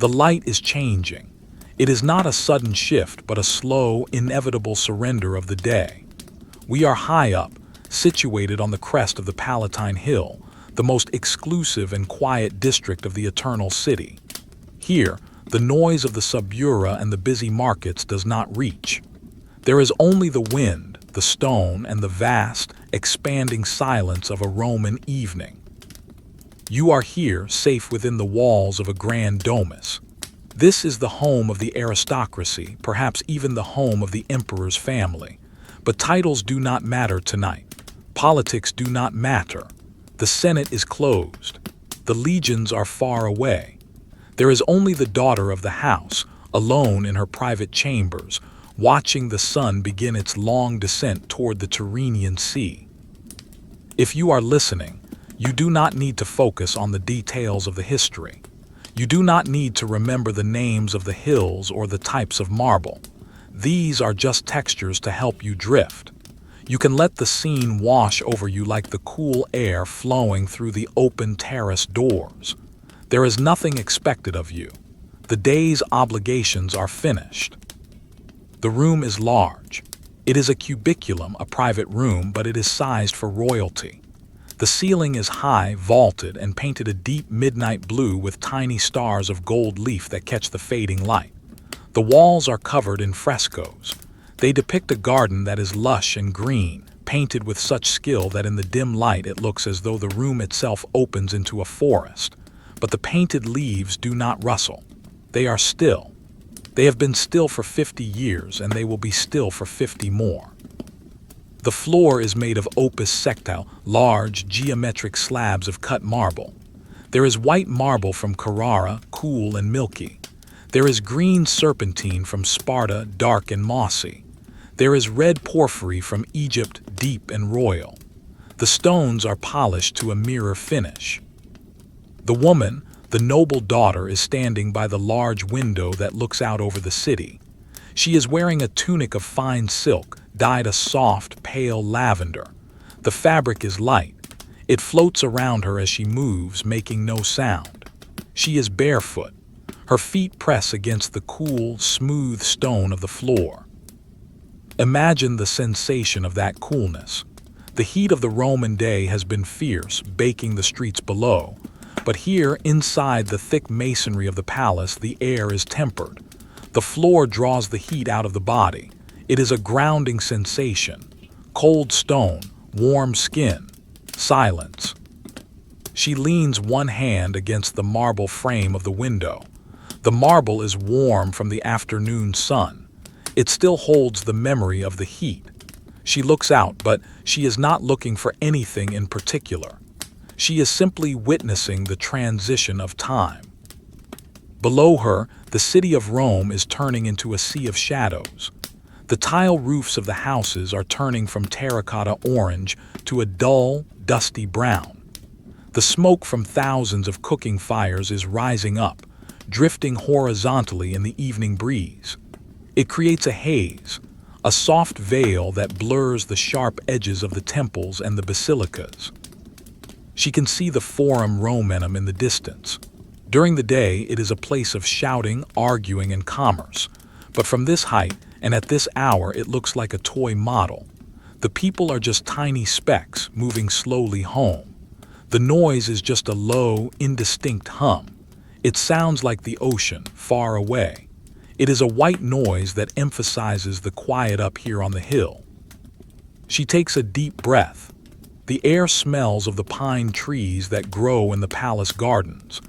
The light is changing. It is not a sudden shift, but a slow, inevitable surrender of the day. We are high up, situated on the crest of the Palatine Hill, the most exclusive and quiet district of the Eternal City. Here, the noise of the suburbia and the busy markets does not reach. There is only the wind, the stone, and the vast, expanding silence of a Roman evening. You are here, safe within the walls of a grand domus. This is the home of the aristocracy, perhaps even the home of the emperor's family. But titles do not matter tonight. Politics do not matter. The Senate is closed. The legions are far away. There is only the daughter of the house, alone in her private chambers, watching the sun begin its long descent toward the Tyrrhenian Sea. If you are listening, you do not need to focus on the details of the history. You do not need to remember the names of the hills or the types of marble. These are just textures to help you drift. You can let the scene wash over you like the cool air flowing through the open terrace doors. There is nothing expected of you. The day's obligations are finished. The room is large. It is a cubiculum, a private room, but it is sized for royalty. The ceiling is high, vaulted, and painted a deep midnight blue with tiny stars of gold leaf that catch the fading light. The walls are covered in frescoes. They depict a garden that is lush and green, painted with such skill that in the dim light it looks as though the room itself opens into a forest. But the painted leaves do not rustle. They are still. They have been still for 50 years, and they will be still for 50 more. The floor is made of opus sectile, large, geometric slabs of cut marble. There is white marble from Carrara, cool and milky. There is green serpentine from Sparta, dark and mossy. There is red porphyry from Egypt, deep and royal. The stones are polished to a mirror finish. The woman, the noble daughter, is standing by the large window that looks out over the city. She is wearing a tunic of fine silk, dyed a soft, pale lavender. The fabric is light. It floats around her as she moves, making no sound. She is barefoot. Her feet press against the cool, smooth stone of the floor. Imagine the sensation of that coolness. The heat of the Roman day has been fierce, baking the streets below. But here, inside the thick masonry of the palace, the air is tempered. The floor draws the heat out of the body. It is a grounding sensation. Cold stone, warm skin, silence. She leans one hand against the marble frame of the window. The marble is warm from the afternoon sun. It still holds the memory of the heat. She looks out, but she is not looking for anything in particular. She is simply witnessing the transition of time. Below her, the city of Rome is turning into a sea of shadows. The tile roofs of the houses are turning from terracotta orange to a dull, dusty brown. The smoke from thousands of cooking fires is rising up, drifting horizontally in the evening breeze. It creates a haze, a soft veil that blurs the sharp edges of the temples and the basilicas. She can see the Forum Romanum in the distance. During the day, it is a place of shouting, arguing, and commerce. But from this height, and at this hour, it looks like a toy model. The people are just tiny specks moving slowly home. The noise is just a low, indistinct hum. It sounds like the ocean, far away. It is a white noise that emphasizes the quiet up here on the hill. She takes a deep breath. The air smells of the pine trees that grow in the palace gardens.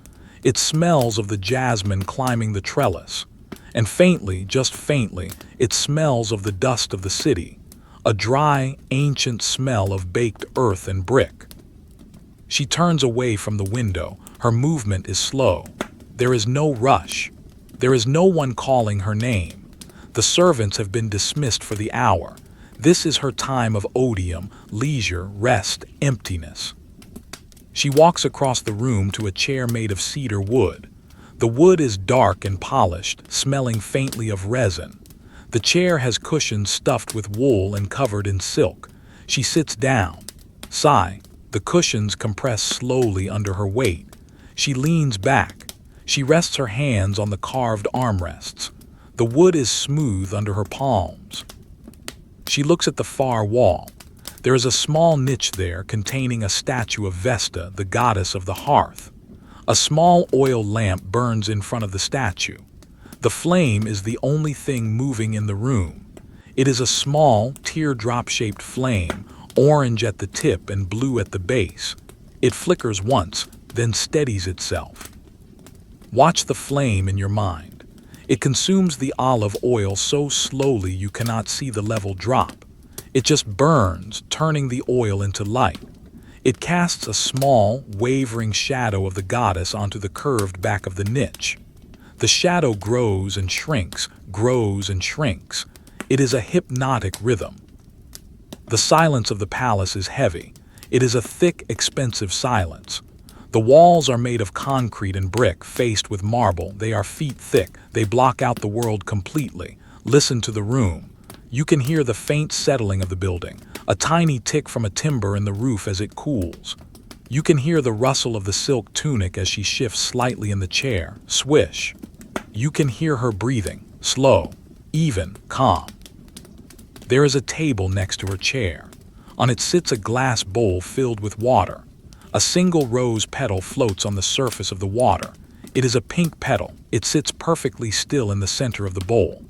It smells of the jasmine climbing the trellis. And faintly, just faintly, it smells of the dust of the city, a dry, ancient smell of baked earth and brick. She turns away from the window. Her movement is slow. There is no rush. There is no one calling her name. The servants have been dismissed for the hour. This is her time of odium, leisure, rest, emptiness. She walks across the room to a chair made of cedar wood. The wood is dark and polished, smelling faintly of resin. The chair has cushions stuffed with wool and covered in silk. She sits down. Sigh. The cushions compress slowly under her weight. She leans back. She rests her hands on the carved armrests. The wood is smooth under her palms. She looks at the far wall. There is a small niche there containing a statue of Vesta, the goddess of the hearth. A small oil lamp burns in front of the statue. The flame is the only thing moving in the room. It is a small, teardrop-shaped flame, orange at the tip and blue at the base. It flickers once, then steadies itself. Watch the flame in your mind. It consumes the olive oil so slowly you cannot see the level drop. It just burns, turning the oil into light. It casts a small, wavering shadow of the goddess onto the curved back of the niche. The shadow grows and shrinks, grows and shrinks. It is a hypnotic rhythm. The silence of the palace is heavy. It is a thick, expensive silence. The walls are made of concrete and brick, faced with marble. They are feet thick. They block out the world completely. Listen to the room. You can hear the faint settling of the building, a tiny tick from a timber in the roof as it cools. You can hear the rustle of the silk tunic as she shifts slightly in the chair. Swish. You can hear her breathing, slow, even, calm. There is a table next to her chair. On it sits a glass bowl filled with water. A single rose petal floats on the surface of the water. It is a pink petal. It sits perfectly still in the center of the bowl.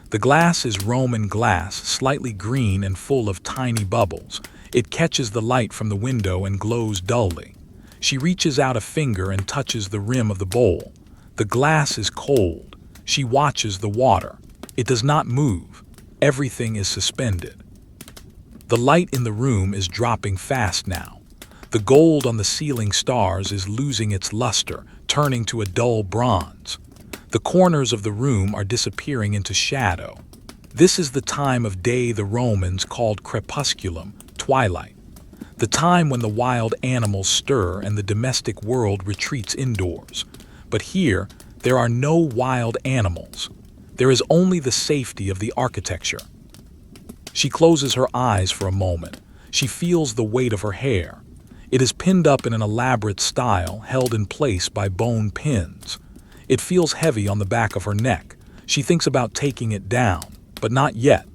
The glass is Roman glass, slightly green and full of tiny bubbles. It catches the light from the window and glows dully. She reaches out a finger and touches the rim of the bowl. The glass is cold. She watches the water. It does not move. Everything is suspended. The light in the room is dropping fast now. The gold on the ceiling stars is losing its luster, turning to a dull bronze. The corners of the room are disappearing into shadow. This is the time of day the Romans called crepusculum, twilight. The time when the wild animals stir and the domestic world retreats indoors. But here, there are no wild animals. There is only the safety of the architecture. She closes her eyes for a moment. She feels the weight of her hair. It is pinned up in an elaborate style, held in place by bone pins. It feels heavy on the back of her neck. She thinks about taking it down, but not yet.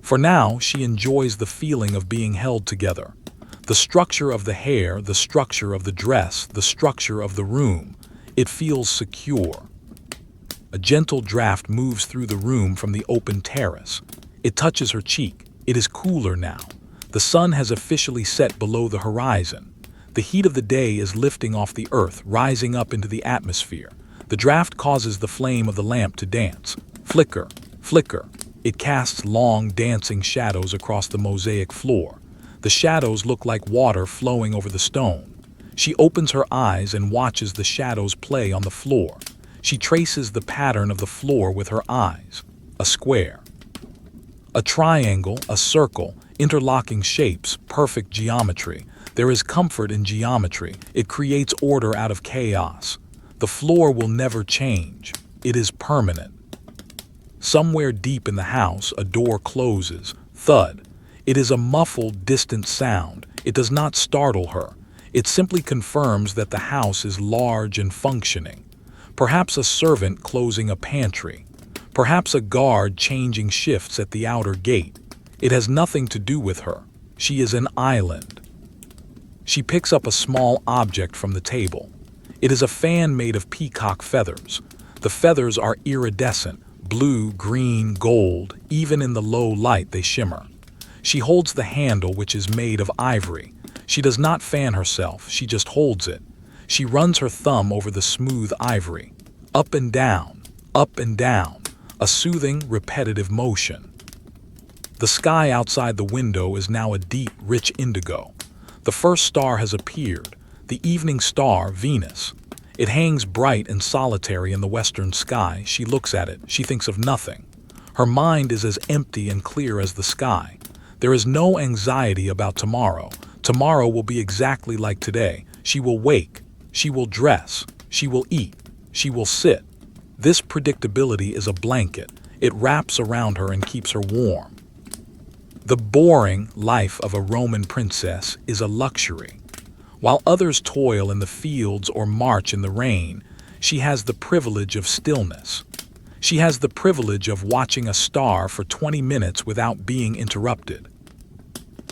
For now, she enjoys the feeling of being held together. The structure of the hair, the structure of the dress, the structure of the room. It feels secure. A gentle draft moves through the room from the open terrace. It touches her cheek. It is cooler now. The sun has officially set below the horizon. The heat of the day is lifting off the earth, rising up into the atmosphere. The draft causes the flame of the lamp to dance. Flicker, flicker. It casts long, dancing shadows across the mosaic floor. The shadows look like water flowing over the stone. She opens her eyes and watches the shadows play on the floor. She traces the pattern of the floor with her eyes. A square. A triangle, a circle, interlocking shapes, perfect geometry. There is comfort in geometry. It creates order out of chaos. The floor will never change. It is permanent. Somewhere deep in the house, a door closes. Thud. It is a muffled, distant sound. It does not startle her. It simply confirms that the house is large and functioning. Perhaps a servant closing a pantry. Perhaps a guard changing shifts at the outer gate. It has nothing to do with her. She is an island. She picks up a small object from the table. It is a fan made of peacock feathers. The feathers are iridescent, blue, green, gold. Even in the low light they shimmer. She holds the handle, which is made of ivory. She does not fan herself, she just holds it. She runs her thumb over the smooth ivory. Up and down, a soothing, repetitive motion. The sky outside the window is now a deep, rich indigo. The first star has appeared, the evening star, Venus. It hangs bright and solitary in the western sky. She looks at it. She thinks of nothing. Her mind is as empty and clear as the sky. There is no anxiety about tomorrow. Tomorrow will be exactly like today. She will wake. She will dress. She will eat. She will sit. This predictability is a blanket. It wraps around her and keeps her warm. The boring life of a Roman princess is a luxury. While others toil in the fields or march in the rain, She has the privilege of stillness. She has the privilege of watching a star for 20 minutes without being interrupted.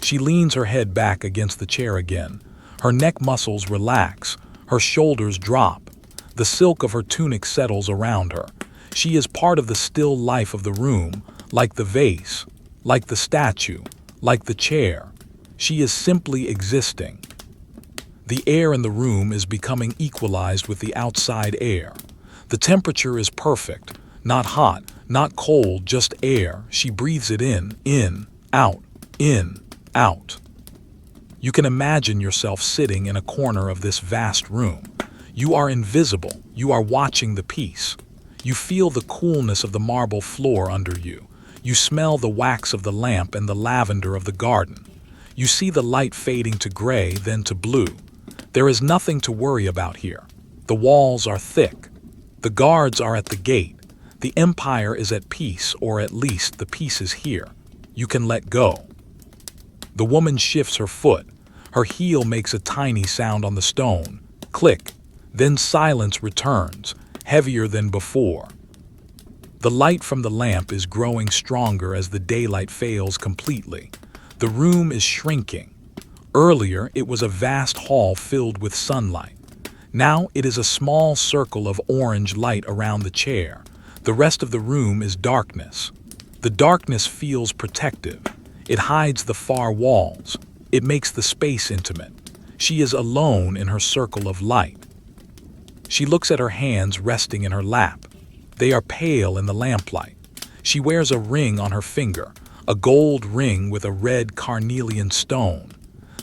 She leans her head back against the chair again. Her neck muscles relax. Her shoulders drop. The silk of her tunic settles around her. She is part of the still life of the room, like the vase, like the statue, like the chair. She is simply existing. The air in the room is becoming equalized with the outside air. The temperature is perfect, not hot, not cold, just air. She breathes it in, out, in, out. You can imagine yourself sitting in a corner of this vast room. You are invisible. You are watching the piece. You feel the coolness of the marble floor under you. You smell the wax of the lamp and the lavender of the garden. You see the light fading to gray, then to blue. There is nothing to worry about here. The walls are thick. The guards are at the gate. The empire is at peace, or at least the peace is here. You can let go. The woman shifts her foot. Her heel makes a tiny sound on the stone. Click. Then silence returns, heavier than before. The light from the lamp is growing stronger as the daylight fails completely. The room is shrinking. Earlier, it was a vast hall filled with sunlight. Now it is a small circle of orange light around the chair. The rest of the room is darkness. The darkness feels protective. It hides the far walls. It makes the space intimate. She is alone in her circle of light. She looks at her hands resting in her lap. They are pale in the lamplight. She wears a ring on her finger, a gold ring with a red carnelian stone.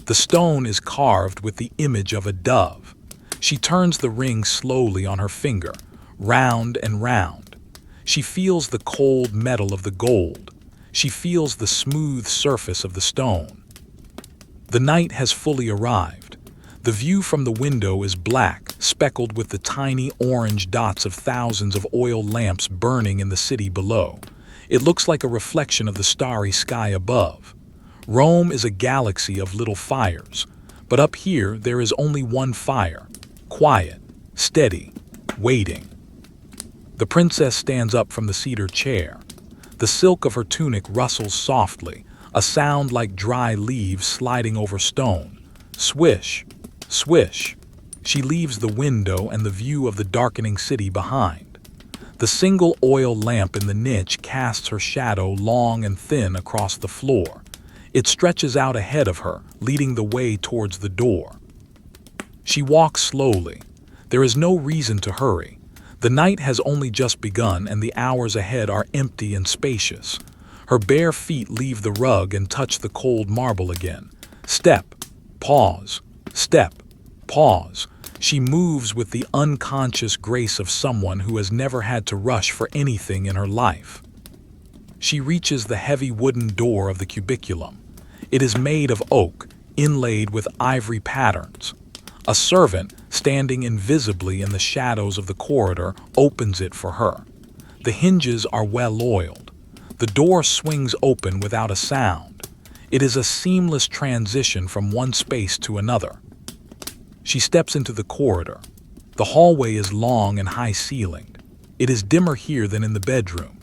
The stone is carved with the image of a dove. She turns the ring slowly on her finger, round and round. She feels the cold metal of the gold. She feels the smooth surface of the stone. The night has fully arrived. The view from the window is black, speckled with the tiny orange dots of thousands of oil lamps burning in the city below. It looks like a reflection of the starry sky above. Rome is a galaxy of little fires, but up here there is only one fire, quiet, steady, waiting. The princess stands up from the cedar chair. The silk of her tunic rustles softly, a sound like dry leaves sliding over stone. Swish, swish. She leaves the window and the view of the darkening city behind. The single oil lamp in the niche casts her shadow long and thin across the floor. It stretches out ahead of her, leading the way towards the door. She walks slowly. There is no reason to hurry. The night has only just begun and the hours ahead are empty and spacious. Her bare feet leave the rug and touch the cold marble again. Step, pause, step, pause. She moves with the unconscious grace of someone who has never had to rush for anything in her life. She reaches the heavy wooden door of the cubiculum. It is made of oak, inlaid with ivory patterns. A servant, standing invisibly in the shadows of the corridor, opens it for her. The hinges are well oiled. The door swings open without a sound. It is a seamless transition from one space to another. She steps into the corridor. The hallway is long and high-ceilinged. It is dimmer here than in the bedroom.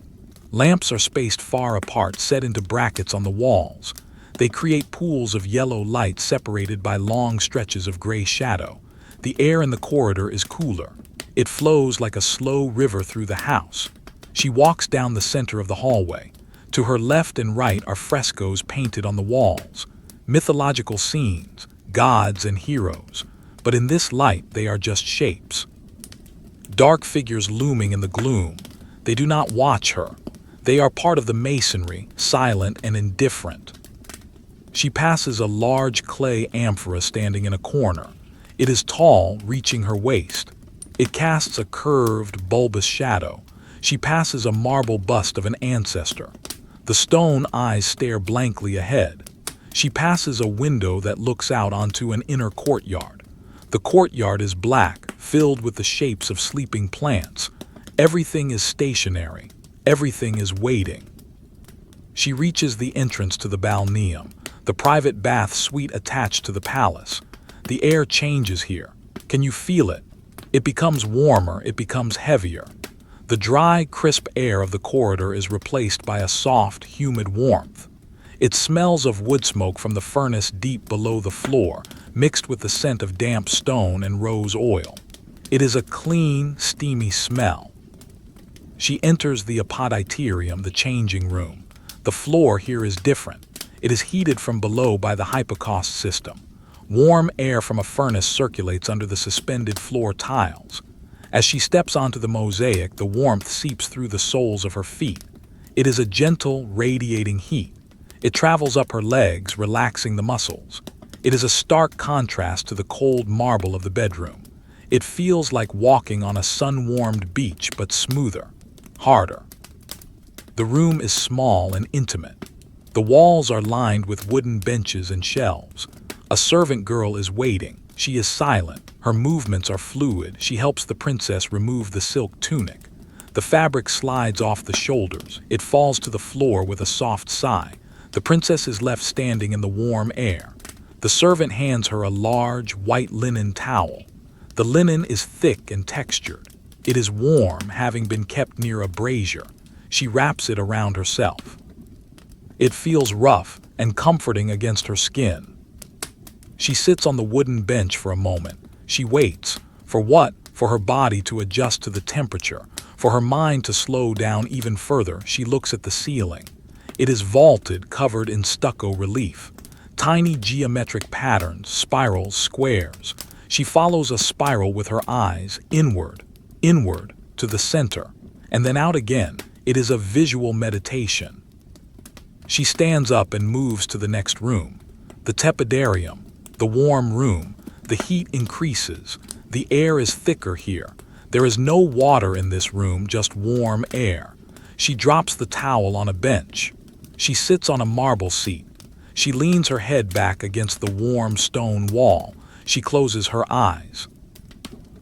Lamps are spaced far apart, set into brackets on the walls. They create pools of yellow light separated by long stretches of gray shadow. The air in the corridor is cooler. It flows like a slow river through the house. She walks down the center of the hallway. To her left and right are frescoes painted on the walls. Mythological scenes, gods and heroes. But in this light, they are just shapes. Dark figures looming in the gloom. They do not watch her. They are part of the masonry, silent and indifferent. She passes a large clay amphora standing in a corner. It is tall, reaching her waist. It casts a curved, bulbous shadow. She passes a marble bust of an ancestor. The stone eyes stare blankly ahead. She passes a window that looks out onto an inner courtyard. The courtyard is black, filled with the shapes of sleeping plants. Everything is stationary. Everything is waiting. She reaches the entrance to the balneum, the private bath suite attached to the palace. The air changes here. Can you feel it? It becomes warmer, it becomes heavier. The dry, crisp air of the corridor is replaced by a soft, humid warmth. It smells of wood smoke from the furnace deep below the floor, mixed with the scent of damp stone and rose oil. It is a clean, steamy smell. She enters the apoditerium, the changing room. The floor here is different. It is heated from below by the hypocaust system. Warm air from a furnace circulates under the suspended floor tiles. As she steps onto the mosaic, the warmth seeps through the soles of her feet. It is a gentle, radiating heat. It travels up her legs, relaxing the muscles. It is a stark contrast to the cold marble of the bedroom. It feels like walking on a sun-warmed beach, but smoother, harder. The room is small and intimate. The walls are lined with wooden benches and shelves. A servant girl is waiting. She is silent. Her movements are fluid. She helps the princess remove the silk tunic. The fabric slides off the shoulders. It falls to the floor with a soft sigh. The princess is left standing in the warm air. The servant hands her a large, white linen towel. The linen is thick and textured. It is warm, having been kept near a brazier. She wraps it around herself. It feels rough and comforting against her skin. She sits on the wooden bench for a moment. She waits. For what? For her body to adjust to the temperature. For her mind to slow down even further. She looks at the ceiling. It is vaulted, covered in stucco relief. Tiny geometric patterns, spirals, squares. She follows a spiral with her eyes, inward, to the center, and then out again. It is a visual meditation. She stands up and moves to the next room. The tepidarium. The warm room. The heat increases. The air is thicker here. There is no water in this room, just warm air. She drops the towel on a bench. She sits on a marble seat. She leans her head back against the warm stone wall. She closes her eyes.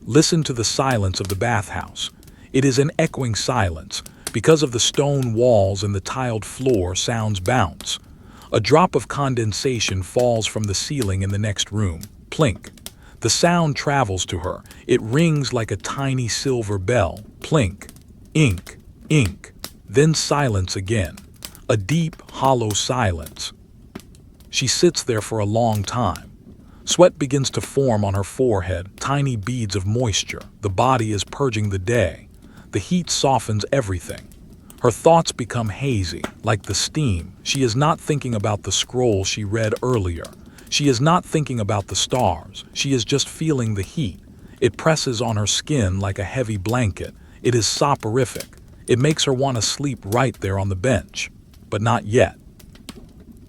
Listen to the silence of the bathhouse. It is an echoing silence. Because of the stone walls and the tiled floor, sounds bounce. A drop of condensation falls from the ceiling in the next room. Plink. The sound travels to her. It rings like a tiny silver bell. Plink. Ink. Ink. Then silence again. A deep, hollow silence. She sits there for a long time. Sweat begins to form on her forehead, tiny beads of moisture. The body is purging the day. The heat softens everything. Her thoughts become hazy, like the steam. She is not thinking about the scroll she read earlier. She is not thinking about the stars. She is just feeling the heat. It presses on her skin like a heavy blanket. It is soporific. It makes her want to sleep right there on the bench. But not yet.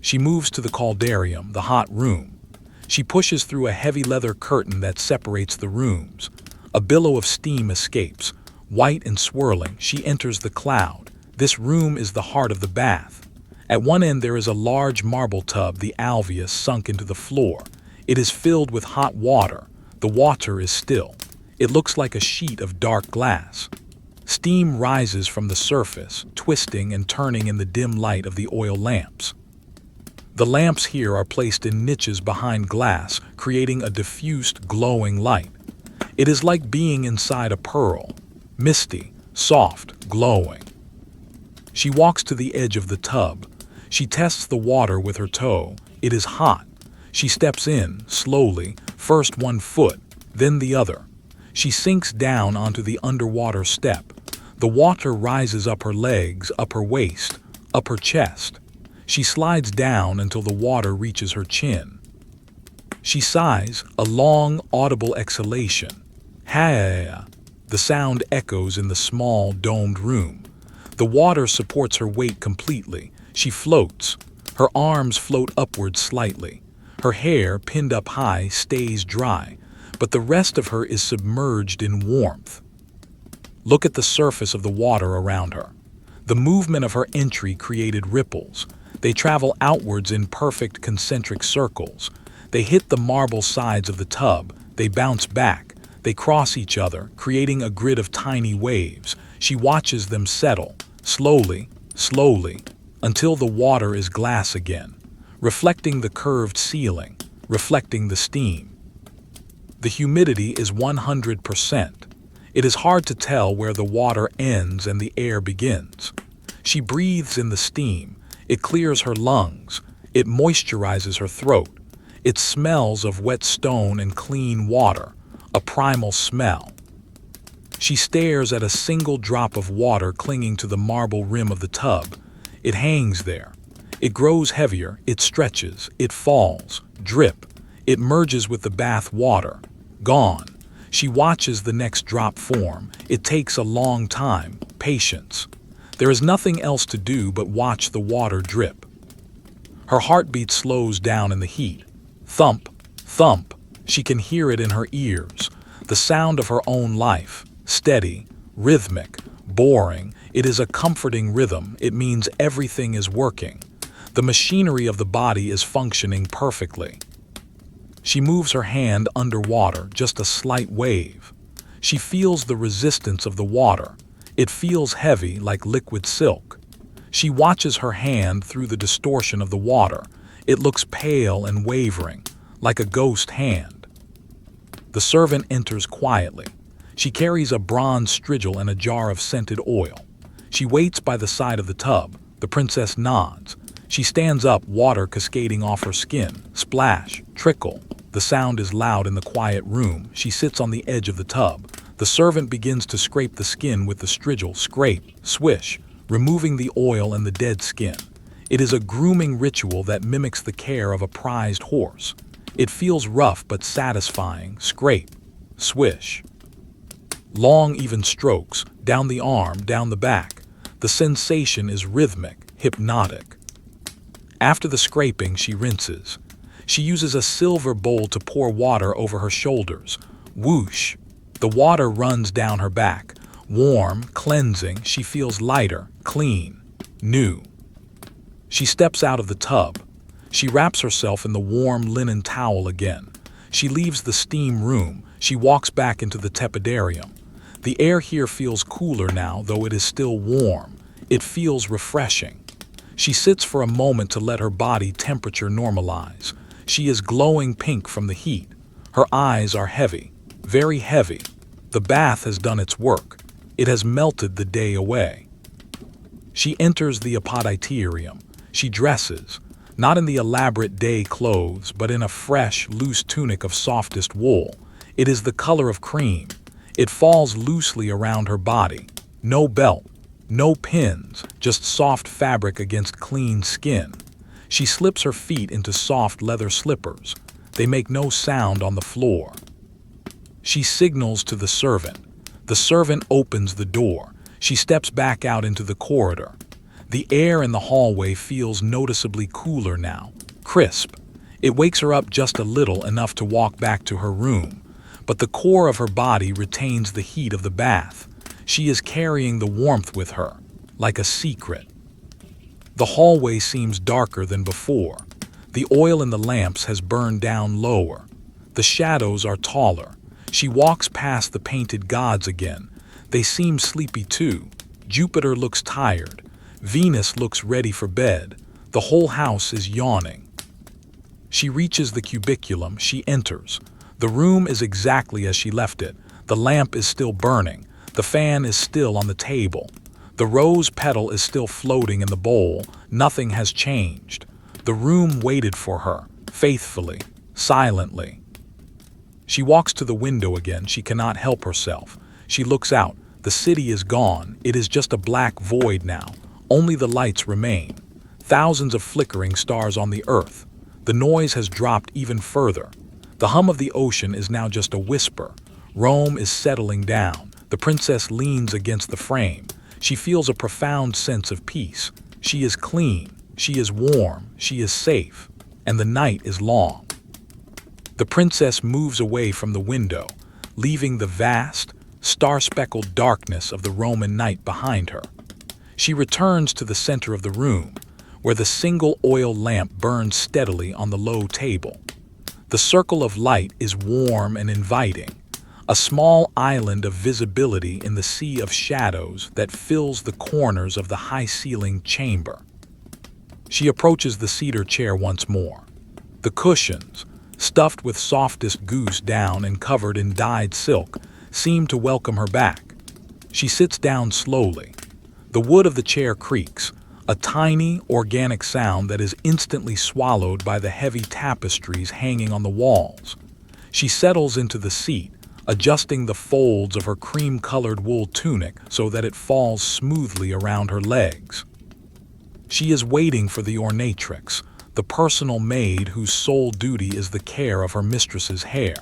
She moves to the caldarium, the hot room. She pushes through a heavy leather curtain that separates the rooms. A billow of steam escapes. White and swirling, she enters the cloud. This room is the heart of the bath. At one end there is a large marble tub, the alveus sunk into the floor. It is filled with hot water. The water is still. It looks like a sheet of dark glass. Steam rises from the surface, twisting and turning in the dim light of the oil lamps. The lamps here are placed in niches behind glass, creating a diffused, glowing light. It is like being inside a pearl, misty, soft, glowing. She walks to the edge of the tub. She tests the water with her toe. It is hot. She steps in, slowly, first one foot, then the other. She sinks down onto the underwater step. The water rises up her legs, up her waist, up her chest. She slides down until the water reaches her chin. She sighs, a long, audible exhalation. Ha! The sound echoes in the small, domed room. The water supports her weight completely. She floats. Her arms float upward slightly. Her hair, pinned up high, stays dry, but the rest of her is submerged in warmth. Look at the surface of the water around her. The movement of her entry created ripples. They travel outwards in perfect concentric circles. They hit the marble sides of the tub. They bounce back. They cross each other, creating a grid of tiny waves. She watches them settle. Slowly, slowly, until the water is glass again, reflecting the curved ceiling, reflecting the steam. The humidity is 100%. It is hard to tell where the water ends and the air begins. She breathes in the steam. It clears her lungs. It moisturizes her throat. It smells of wet stone and clean water, a primal smell. She stares at a single drop of water clinging to the marble rim of the tub. It hangs there. It grows heavier, it stretches, it falls, drip. It merges with the bath water. Gone. She watches the next drop form. It takes a long time, patience. There is nothing else to do but watch the water drip. Her heartbeat slows down in the heat. Thump, thump. She can hear it in her ears. The sound of her own life. Steady, rhythmic, boring. It is a comforting rhythm. It means everything is working. The machinery of the body is functioning perfectly. She moves her hand underwater, just a slight wave. She feels the resistance of the water. It feels heavy, like liquid silk. She watches her hand through the distortion of the water. It looks pale and wavering, like a ghost hand. The servant enters quietly. She carries a bronze strigil and a jar of scented oil. She waits by the side of the tub. The princess nods. She stands up, water cascading off her skin. Splash, trickle. The sound is loud in the quiet room. She sits on the edge of the tub. The servant begins to scrape the skin with the strigil. Scrape, swish, removing the oil and the dead skin. It is a grooming ritual that mimics the care of a prized horse. It feels rough but satisfying. Scrape, swish. Long, even strokes, down the arm, down the back. The sensation is rhythmic, hypnotic. After the scraping, she rinses. She uses a silver bowl to pour water over her shoulders. Whoosh! The water runs down her back. Warm, cleansing, she feels lighter, clean, new. She steps out of the tub. She wraps herself in the warm linen towel again. She leaves the steam room. She walks back into the tepidarium. The air here feels cooler now, though it is still warm. It feels refreshing. She sits for a moment to let her body temperature normalize. She is glowing pink from the heat. Her eyes are heavy, very heavy. The bath has done its work. It has melted the day away. She enters the apoditarium. She dresses, not in the elaborate day clothes, but in a fresh, loose tunic of softest wool. It is the color of cream. It falls loosely around her body. No belt, no pins, just soft fabric against clean skin. She slips her feet into soft leather slippers. They make no sound on the floor. She signals to the servant. The servant opens the door. She steps back out into the corridor. The air in the hallway feels noticeably cooler now, crisp. It wakes her up just a little, enough to walk back to her room. But the core of her body retains the heat of the bath. She is carrying the warmth with her, like a secret. The hallway seems darker than before. The oil in the lamps has burned down lower. The shadows are taller. She walks past the painted gods again. They seem sleepy too. Jupiter looks tired. Venus looks ready for bed. The whole house is yawning. She reaches the cubiculum. She enters. The room is exactly as she left it. The lamp is still burning. The fan is still on the table. The rose petal is still floating in the bowl. Nothing has changed. The room waited for her, faithfully, silently. She walks to the window again. She cannot help herself. She looks out. The city is gone. It is just a black void now. Only the lights remain. Thousands of flickering stars on the earth. The noise has dropped even further. The hum of the ocean is now just a whisper. Rome is settling down. The princess leans against the frame. She feels a profound sense of peace. She is clean. She is warm. She is safe. And the night is long. The princess moves away from the window, leaving the vast, star-speckled darkness of the Roman night behind her. She returns to the center of the room, where the single oil lamp burns steadily on the low table. The circle of light is warm and inviting, a small island of visibility in the sea of shadows that fills the corners of the high-ceilinged chamber. She approaches the cedar chair once more. The cushions, stuffed with softest goose down and covered in dyed silk, seem to welcome her back. She sits down slowly. The wood of the chair creaks, a tiny, organic sound that is instantly swallowed by the heavy tapestries hanging on the walls. She settles into the seat, adjusting the folds of her cream-colored wool tunic so that it falls smoothly around her legs. She is waiting for the ornatrix, the personal maid whose sole duty is the care of her mistress's hair.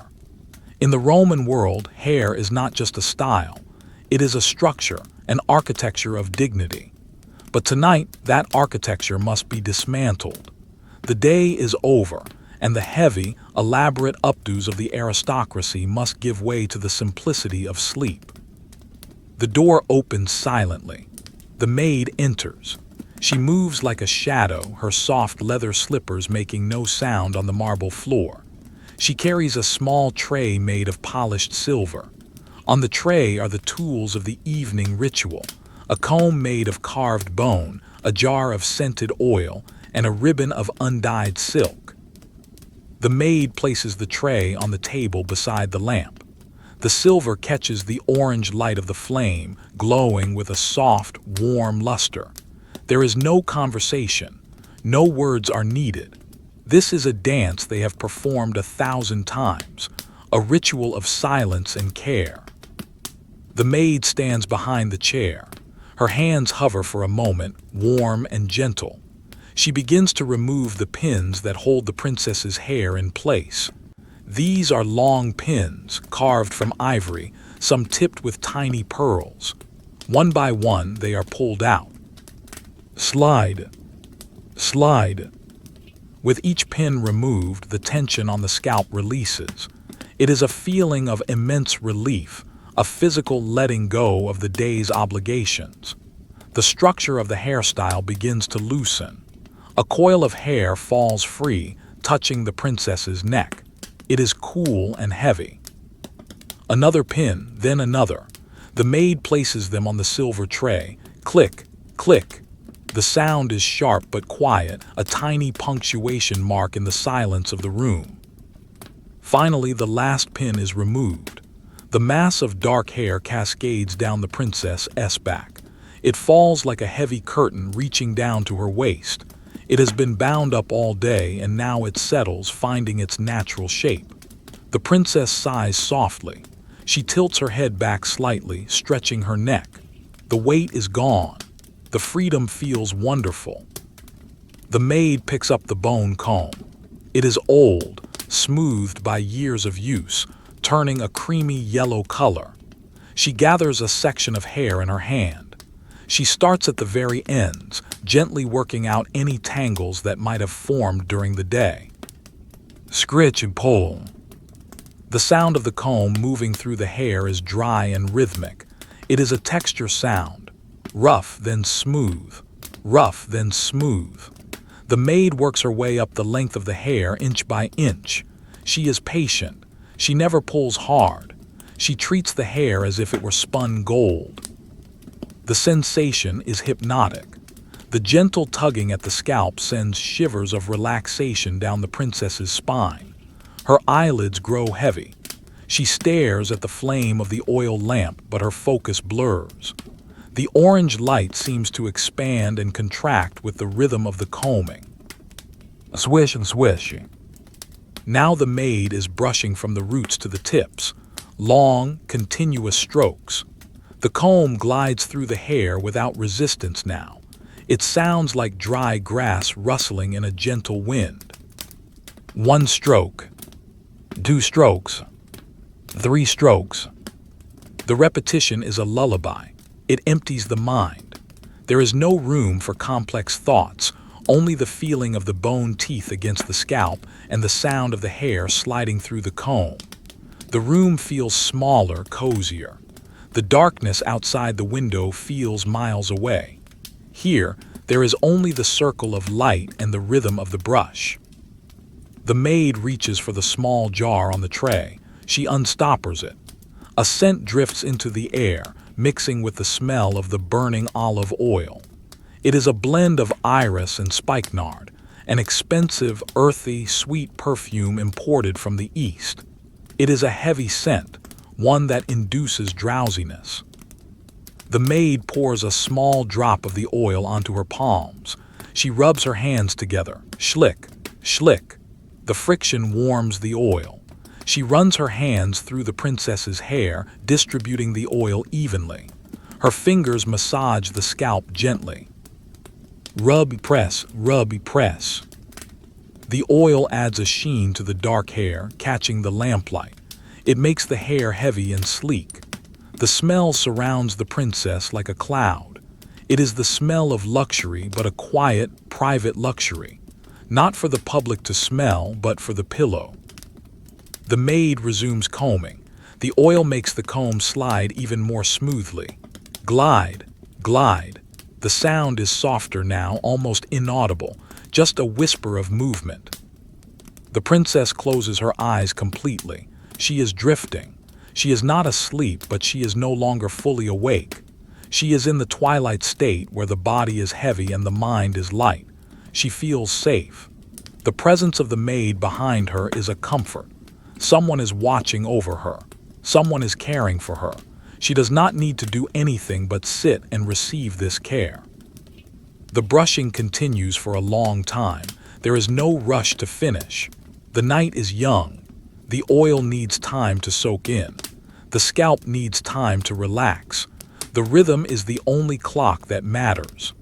In the Roman world, hair is not just a style. It is a structure, an architecture of dignity. But tonight, that architecture must be dismantled. The day is over, and the heavy, elaborate updos of the aristocracy must give way to the simplicity of sleep. The door opens silently. The maid enters. She moves like a shadow, her soft leather slippers making no sound on the marble floor. She carries a small tray made of polished silver. On the tray are the tools of the evening ritual: a comb made of carved bone, a jar of scented oil, and a ribbon of undyed silk. The maid places the tray on the table beside the lamp. The silver catches the orange light of the flame, glowing with a soft, warm luster. There is no conversation. No words are needed. This is a dance they have performed 1,000 times, a ritual of silence and care. The maid stands behind the chair. Her hands hover for a moment, warm and gentle. She begins to remove the pins that hold the princess's hair in place. These are long pins, carved from ivory, some tipped with tiny pearls. One by one, they are pulled out. Slide. Slide. With each pin removed, the tension on the scalp releases. It is a feeling of immense relief, a physical letting go of the day's obligations. The structure of the hairstyle begins to loosen. A coil of hair falls free, touching the princess's neck. It is cool and heavy. Another pin, then another. The maid places them on the silver tray. Click, click. The sound is sharp but quiet, a tiny punctuation mark in the silence of the room. Finally, the last pin is removed. The mass of dark hair cascades down the princess's back. It falls like a heavy curtain reaching down to her waist. It has been bound up all day, and now it settles, finding its natural shape. The princess sighs softly. She tilts her head back slightly, stretching her neck. The weight is gone. The freedom feels wonderful. The maid picks up the bone comb. It is old, smoothed by years of use, turning a creamy yellow color. She gathers a section of hair in her hand. She starts at the very ends, gently working out any tangles that might have formed during the day. Scritch and pull. The sound of the comb moving through the hair is dry and rhythmic. It is a texture sound. Rough, then smooth. Rough, then smooth. The maid works her way up the length of the hair inch by inch. She is patient. She never pulls hard. She treats the hair as if it were spun gold. The sensation is hypnotic. The gentle tugging at the scalp sends shivers of relaxation down the princess's spine. Her eyelids grow heavy. She stares at the flame of the oil lamp, but her focus blurs. The orange light seems to expand and contract with the rhythm of the combing. Swish and swish. Now the maid is brushing from the roots to the tips. Long, continuous strokes. The comb glides through the hair without resistance now. It sounds like dry grass rustling in a gentle wind. 1 stroke. 2 strokes. 3 strokes. The repetition is a lullaby. It empties the mind. There is no room for complex thoughts, only the feeling of the bone teeth against the scalp and the sound of the hair sliding through the comb. The room feels smaller, cozier. The darkness outside the window feels miles away. Here, there is only the circle of light and the rhythm of the brush. The maid reaches for the small jar on the tray. She unstoppers it. A scent drifts into the air, mixing with the smell of the burning olive oil. It is a blend of iris and spikenard, an expensive, earthy, sweet perfume imported from the East. It is a heavy scent, one that induces drowsiness. The maid pours a small drop of the oil onto her palms. She rubs her hands together. Schlick, schlick. The friction warms the oil. She runs her hands through the princess's hair, distributing the oil evenly. Her fingers massage the scalp gently. Rub, press, rub, press. The oil adds a sheen to the dark hair, catching the lamplight. It makes the hair heavy and sleek. The smell surrounds the princess like a cloud. It is the smell of luxury, but a quiet, private luxury. Not for the public to smell, but for the pillow. The maid resumes combing. The oil makes the comb slide even more smoothly. Glide, glide. The sound is softer now, almost inaudible, just a whisper of movement. The princess closes her eyes completely. She is drifting. She is not asleep, but she is no longer fully awake. She is in the twilight state where the body is heavy and the mind is light. She feels safe. The presence of the maid behind her is a comfort. Someone is watching over her. Someone is caring for her. She does not need to do anything but sit and receive this care. The brushing continues for a long time. There is no rush to finish. The night is young. The oil needs time to soak in. The scalp needs time to relax. The rhythm is the only clock that matters.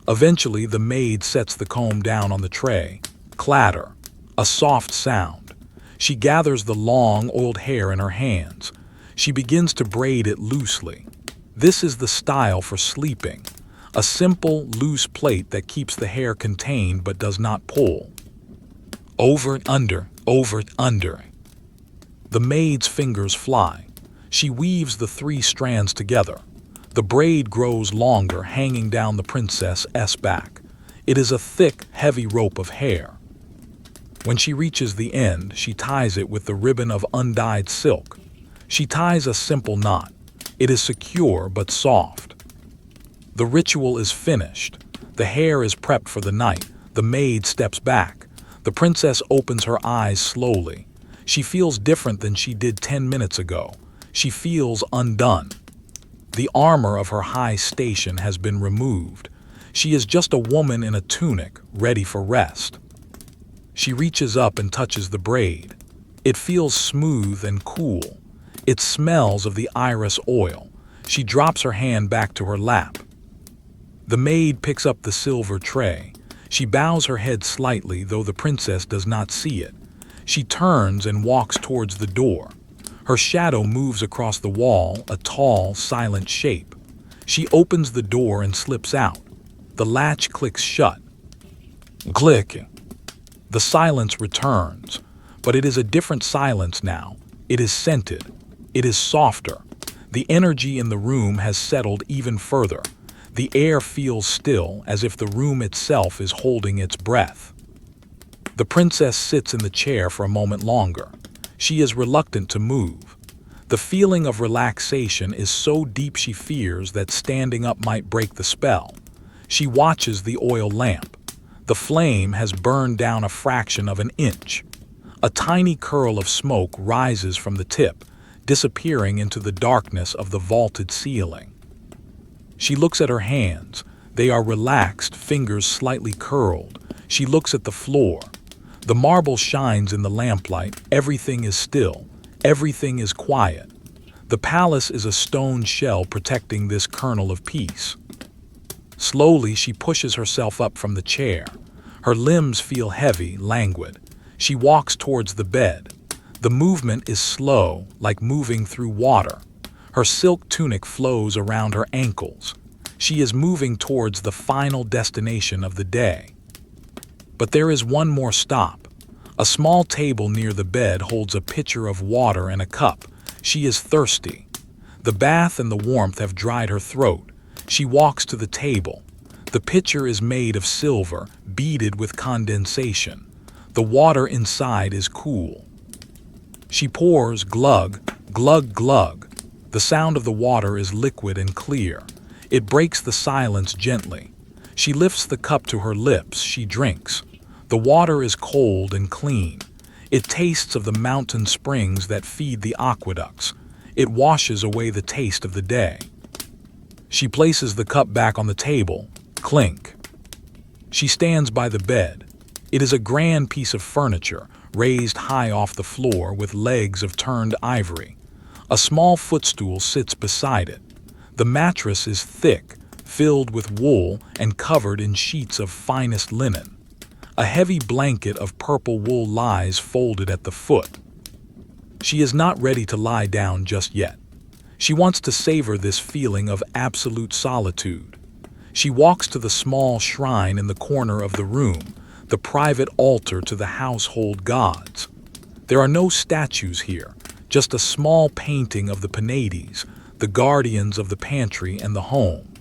Eventually, the maid sets the comb down on the tray. Clatter. A soft sound. She gathers the long, oiled hair in her hands. She begins to braid it loosely. This is the style for sleeping. A simple, loose plait that keeps the hair contained but does not pull. Over, under, over, under. The maid's fingers fly. She weaves the 3 strands together. The braid grows longer, hanging down the princess's back. It is a thick, heavy rope of hair. When she reaches the end, she ties it with the ribbon of undyed silk. She ties a simple knot. It is secure but soft. The ritual is finished. The hair is prepped for the night. The maid steps back. The princess opens her eyes slowly. She feels different than she did 10 minutes ago. She feels undone. The armor of her high station has been removed. She is just a woman in a tunic, ready for rest. She reaches up and touches the braid. It feels smooth and cool. It smells of the iris oil. She drops her hand back to her lap. The maid picks up the silver tray. She bows her head slightly, though the princess does not see it. She turns and walks towards the door. Her shadow moves across the wall, a tall, silent shape. She opens the door and slips out. The latch clicks shut. Click. The silence returns, but it is a different silence now. It is scented. It is softer. The energy in the room has settled even further. The air feels still, as if the room itself is holding its breath. The princess sits in the chair for a moment longer. She is reluctant to move. The feeling of relaxation is so deep she fears that standing up might break the spell. She watches the oil lamp. The flame has burned down a fraction of an inch. A tiny curl of smoke rises from the tip, disappearing into the darkness of the vaulted ceiling. She looks at her hands. They are relaxed, fingers slightly curled. She looks at the floor. The marble shines in the lamplight. Everything is still. Everything is quiet. The palace is a stone shell protecting this kernel of peace. Slowly, she pushes herself up from the chair. Her limbs feel heavy, languid. She walks towards the bed. The movement is slow, like moving through water. Her silk tunic flows around her ankles. She is moving towards the final destination of the day. But there is one more stop. A small table near the bed holds a pitcher of water and a cup. She is thirsty. The bath and the warmth have dried her throat. She walks to the table. The pitcher is made of silver, beaded with condensation. The water inside is cool. She pours glug, glug, glug. The sound of the water is liquid and clear. It breaks the silence gently. She lifts the cup to her lips, she drinks. The water is cold and clean. It tastes of the mountain springs that feed the aqueducts. It washes away the taste of the day. She places the cup back on the table. Clink. She stands by the bed. It is a grand piece of furniture, raised high off the floor with legs of turned ivory. A small footstool sits beside it. The mattress is thick, filled with wool and covered in sheets of finest linen. A heavy blanket of purple wool lies folded at the foot. She is not ready to lie down just yet. She wants to savor this feeling of absolute solitude. She walks to the small shrine in the corner of the room, the private altar to the household gods. There are no statues here, just a small painting of the Penates, the guardians of the pantry and the home.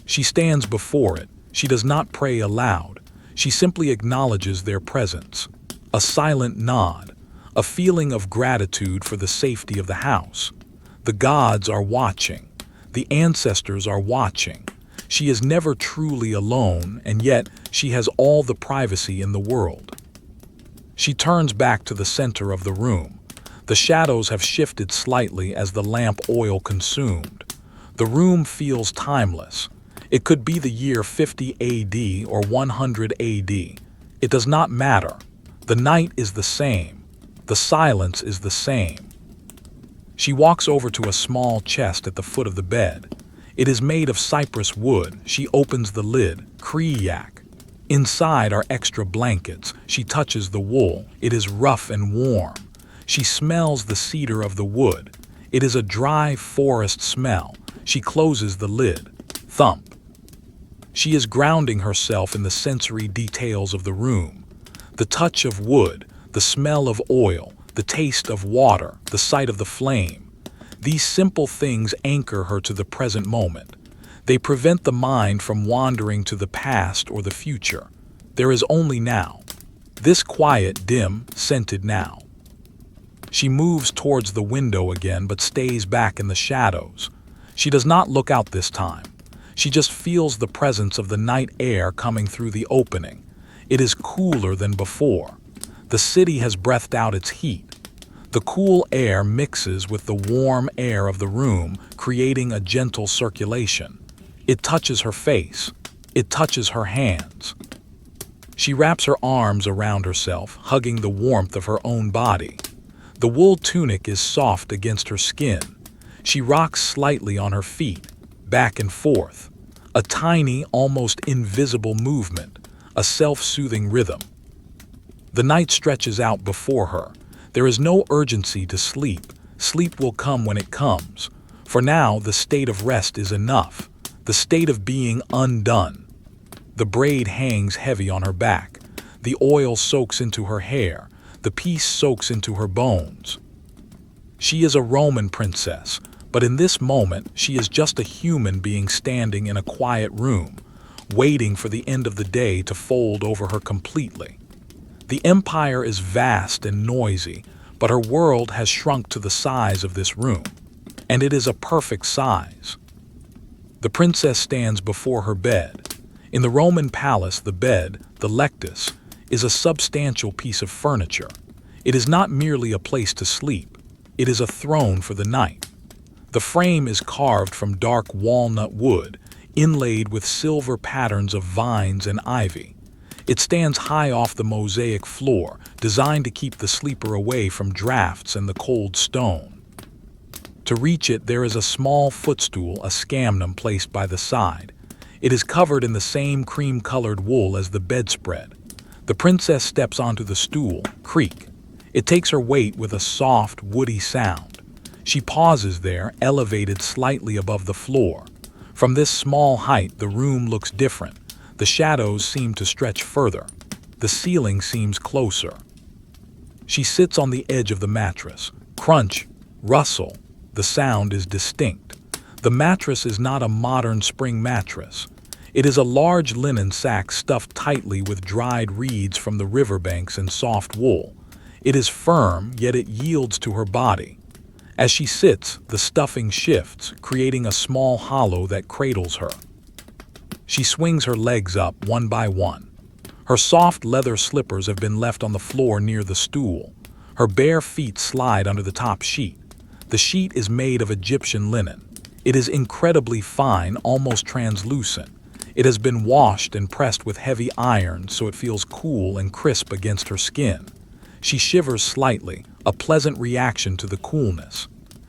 She stands before it. She does not pray aloud. She simply acknowledges their presence. A silent nod, a feeling of gratitude for the safety of the house. The gods are watching. The ancestors are watching. She is never truly alone, and yet she has all the privacy in the world. She turns back to the center of the room. The shadows have shifted slightly as the lamp oil consumed. The room feels timeless. It could be the year 50 AD or 100 AD. It does not matter. The night is the same. The silence is the same. She walks over to a small chest at the foot of the bed. It is made of cypress wood. She opens the lid. Kriyak. Inside are extra blankets. She touches the wool. It is rough and warm. She smells the cedar of the wood. It is a dry forest smell. She closes the lid. Thump. She is grounding herself in the sensory details of the room. The touch of wood, the smell of oil, the taste of water, the sight of the flame. These simple things anchor her to the present moment. They prevent the mind from wandering to the past or the future. There is only now. This quiet, dim, scented now. She moves towards the window again but stays back in the shadows. She does not look out this time. She just feels the presence of the night air coming through the opening. It is cooler than before. The city has breathed out its heat. The cool air mixes with the warm air of the room, creating a gentle circulation. It touches her face. It touches her hands. She wraps her arms around herself, hugging the warmth of her own body. The wool tunic is soft against her skin. She rocks slightly on her feet, back and forth. A tiny, almost invisible movement, a self-soothing rhythm. The night stretches out before her. There is no urgency to sleep. Sleep will come when it comes. For now, the state of rest is enough. The state of being undone. The braid hangs heavy on her back. The oil soaks into her hair. The peace soaks into her bones. She is a Roman princess, but in this moment she is just a human being standing in a quiet room, waiting for the end of the day to fold over her completely. The empire is vast and noisy, but her world has shrunk to the size of this room, and it is a perfect size. The princess stands before her bed. In the Roman palace, the bed, the lectus, is a substantial piece of furniture. It is not merely a place to sleep. It is a throne for the night. The frame is carved from dark walnut wood, inlaid with silver patterns of vines and ivy. It stands high off the mosaic floor, designed to keep the sleeper away from drafts and the cold stone. To reach it, there is a small footstool, a scamnum, placed by the side. It is covered in the same cream-colored wool as the bedspread. The princess steps onto the stool. Creak. It takes her weight with a soft, woody sound. She pauses there, elevated slightly above the floor. From this small height, the room looks different. The shadows seem to stretch further. The ceiling seems closer. She sits on the edge of the mattress. Crunch, rustle. The sound is distinct. The mattress is not a modern spring mattress. It is a large linen sack stuffed tightly with dried reeds from the riverbanks and soft wool. It is firm, yet it yields to her body. As she sits, the stuffing shifts, creating a small hollow that cradles her. She swings her legs up one by one. Her soft leather slippers have been left on the floor near the stool. Her bare feet slide under the top sheet. The sheet is made of Egyptian linen. It is incredibly fine, almost translucent. It has been washed and pressed with heavy iron so it feels cool and crisp against her skin. She shivers slightly, a pleasant reaction to the coolness.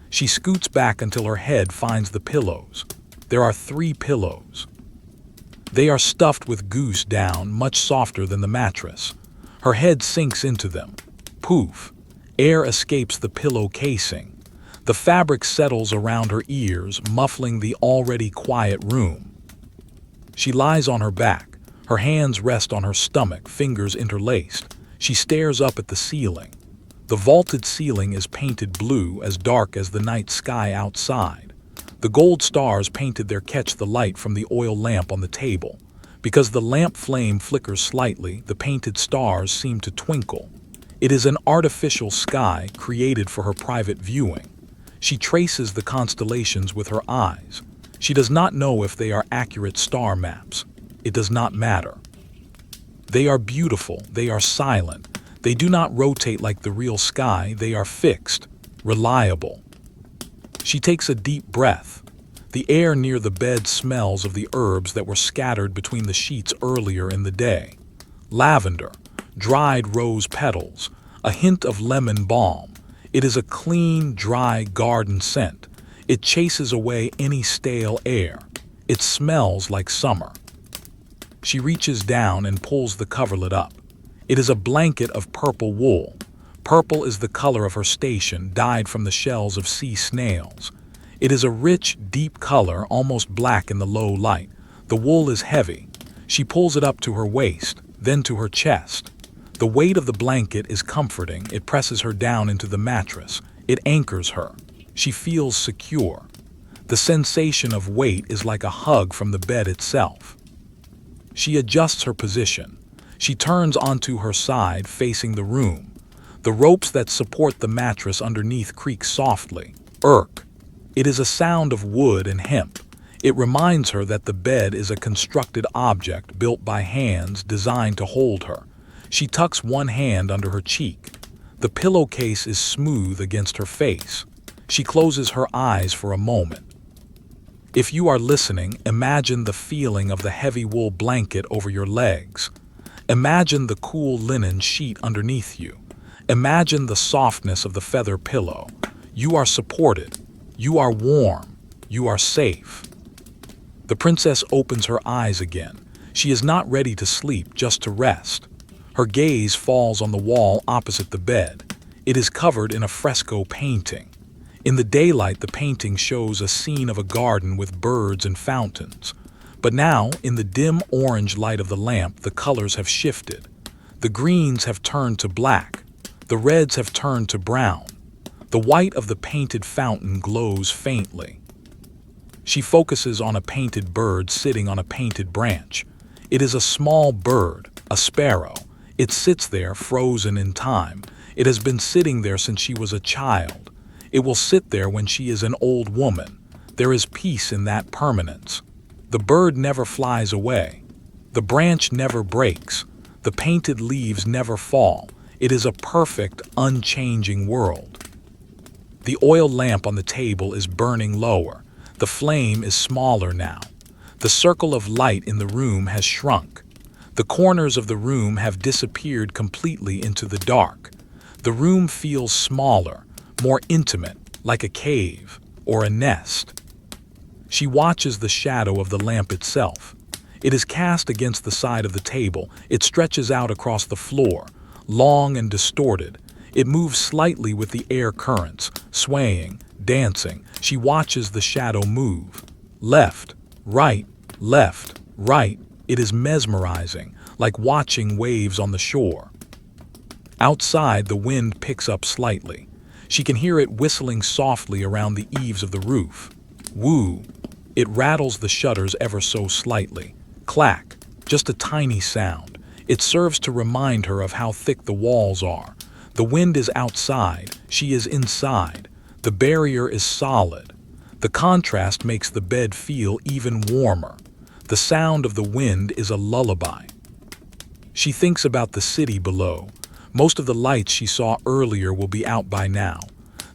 She scoots back until her head finds the pillows. There are 3 pillows. They are stuffed with goose down, much softer than the mattress. Her head sinks into them. Poof! Air escapes the pillow casing. The fabric settles around her ears, muffling the already quiet room. She lies on her back. Her hands rest on her stomach, fingers interlaced. She stares up at the ceiling. The vaulted ceiling is painted blue, as dark as the night sky outside. The gold stars painted there catch the light from the oil lamp on the table. Because the lamp flame flickers slightly, the painted stars seem to twinkle. It is an artificial sky created for her private viewing. She traces the constellations with her eyes. She does not know if they are accurate star maps. It does not matter. They are beautiful, they are silent. They do not rotate like the real sky, they are fixed, reliable. She takes a deep breath. The air near the bed smells of the herbs that were scattered between the sheets earlier in the day. Lavender, dried rose petals, a hint of lemon balm. It is a clean, dry garden scent. It chases away any stale air. It smells like summer. She reaches down and pulls the coverlet up. It is a blanket of purple wool. Purple is the color of her station, dyed from the shells of sea snails. It is a rich, deep color, almost black in the low light. The wool is heavy. She pulls it up to her waist, then to her chest. The weight of the blanket is comforting. It presses her down into the mattress. It anchors her. She feels secure. The sensation of weight is like a hug from the bed itself. She adjusts her position. She turns onto her side, facing the room. The ropes that support the mattress underneath creak softly. Irk. It is a sound of wood and hemp. It reminds her that the bed is a constructed object built by hands designed to hold her. She tucks one hand under her cheek. The pillowcase is smooth against her face. She closes her eyes for a moment. If you are listening, imagine the feeling of the heavy wool blanket over your legs. Imagine the cool linen sheet underneath you. Imagine the softness of the feather pillow. You are supported. You are warm. You are safe. The princess opens her eyes again. She is not ready to sleep, just to rest. Her gaze falls on the wall opposite the bed. It is covered in a fresco painting. In the daylight, the painting shows a scene of a garden with birds and fountains. But now, in the dim orange light of the lamp, the colors have shifted. The greens have turned to black. The reds have turned to brown. The white of the painted fountain glows faintly. She focuses on a painted bird sitting on a painted branch. It is a small bird, a sparrow. It sits there, frozen in time. It has been sitting there since she was a child. It will sit there when she is an old woman. There is peace in that permanence. The bird never flies away. The branch never breaks. The painted leaves never fall. It is a perfect, unchanging world. The oil lamp on the table is burning lower. The flame is smaller now. The circle of light in the room has shrunk. The corners of the room have disappeared completely into the dark. The room feels smaller, more intimate, like a cave or a nest. She watches the shadow of the lamp itself. It is cast against the side of the table. It stretches out across the floor, long and distorted. It moves slightly with the air currents, swaying, dancing. She watches the shadow move. Left, right, left, right. It is mesmerizing, like watching waves on the shore. Outside, the wind picks up slightly. She can hear it whistling softly around the eaves of the roof. Woo! It rattles the shutters ever so slightly. Clack! Just a tiny sound. It serves to remind her of how thick the walls are. The wind is outside. She is inside. The barrier is solid. The contrast makes the bed feel even warmer. The sound of the wind is a lullaby. She thinks about the city below. Most of the lights she saw earlier will be out by now.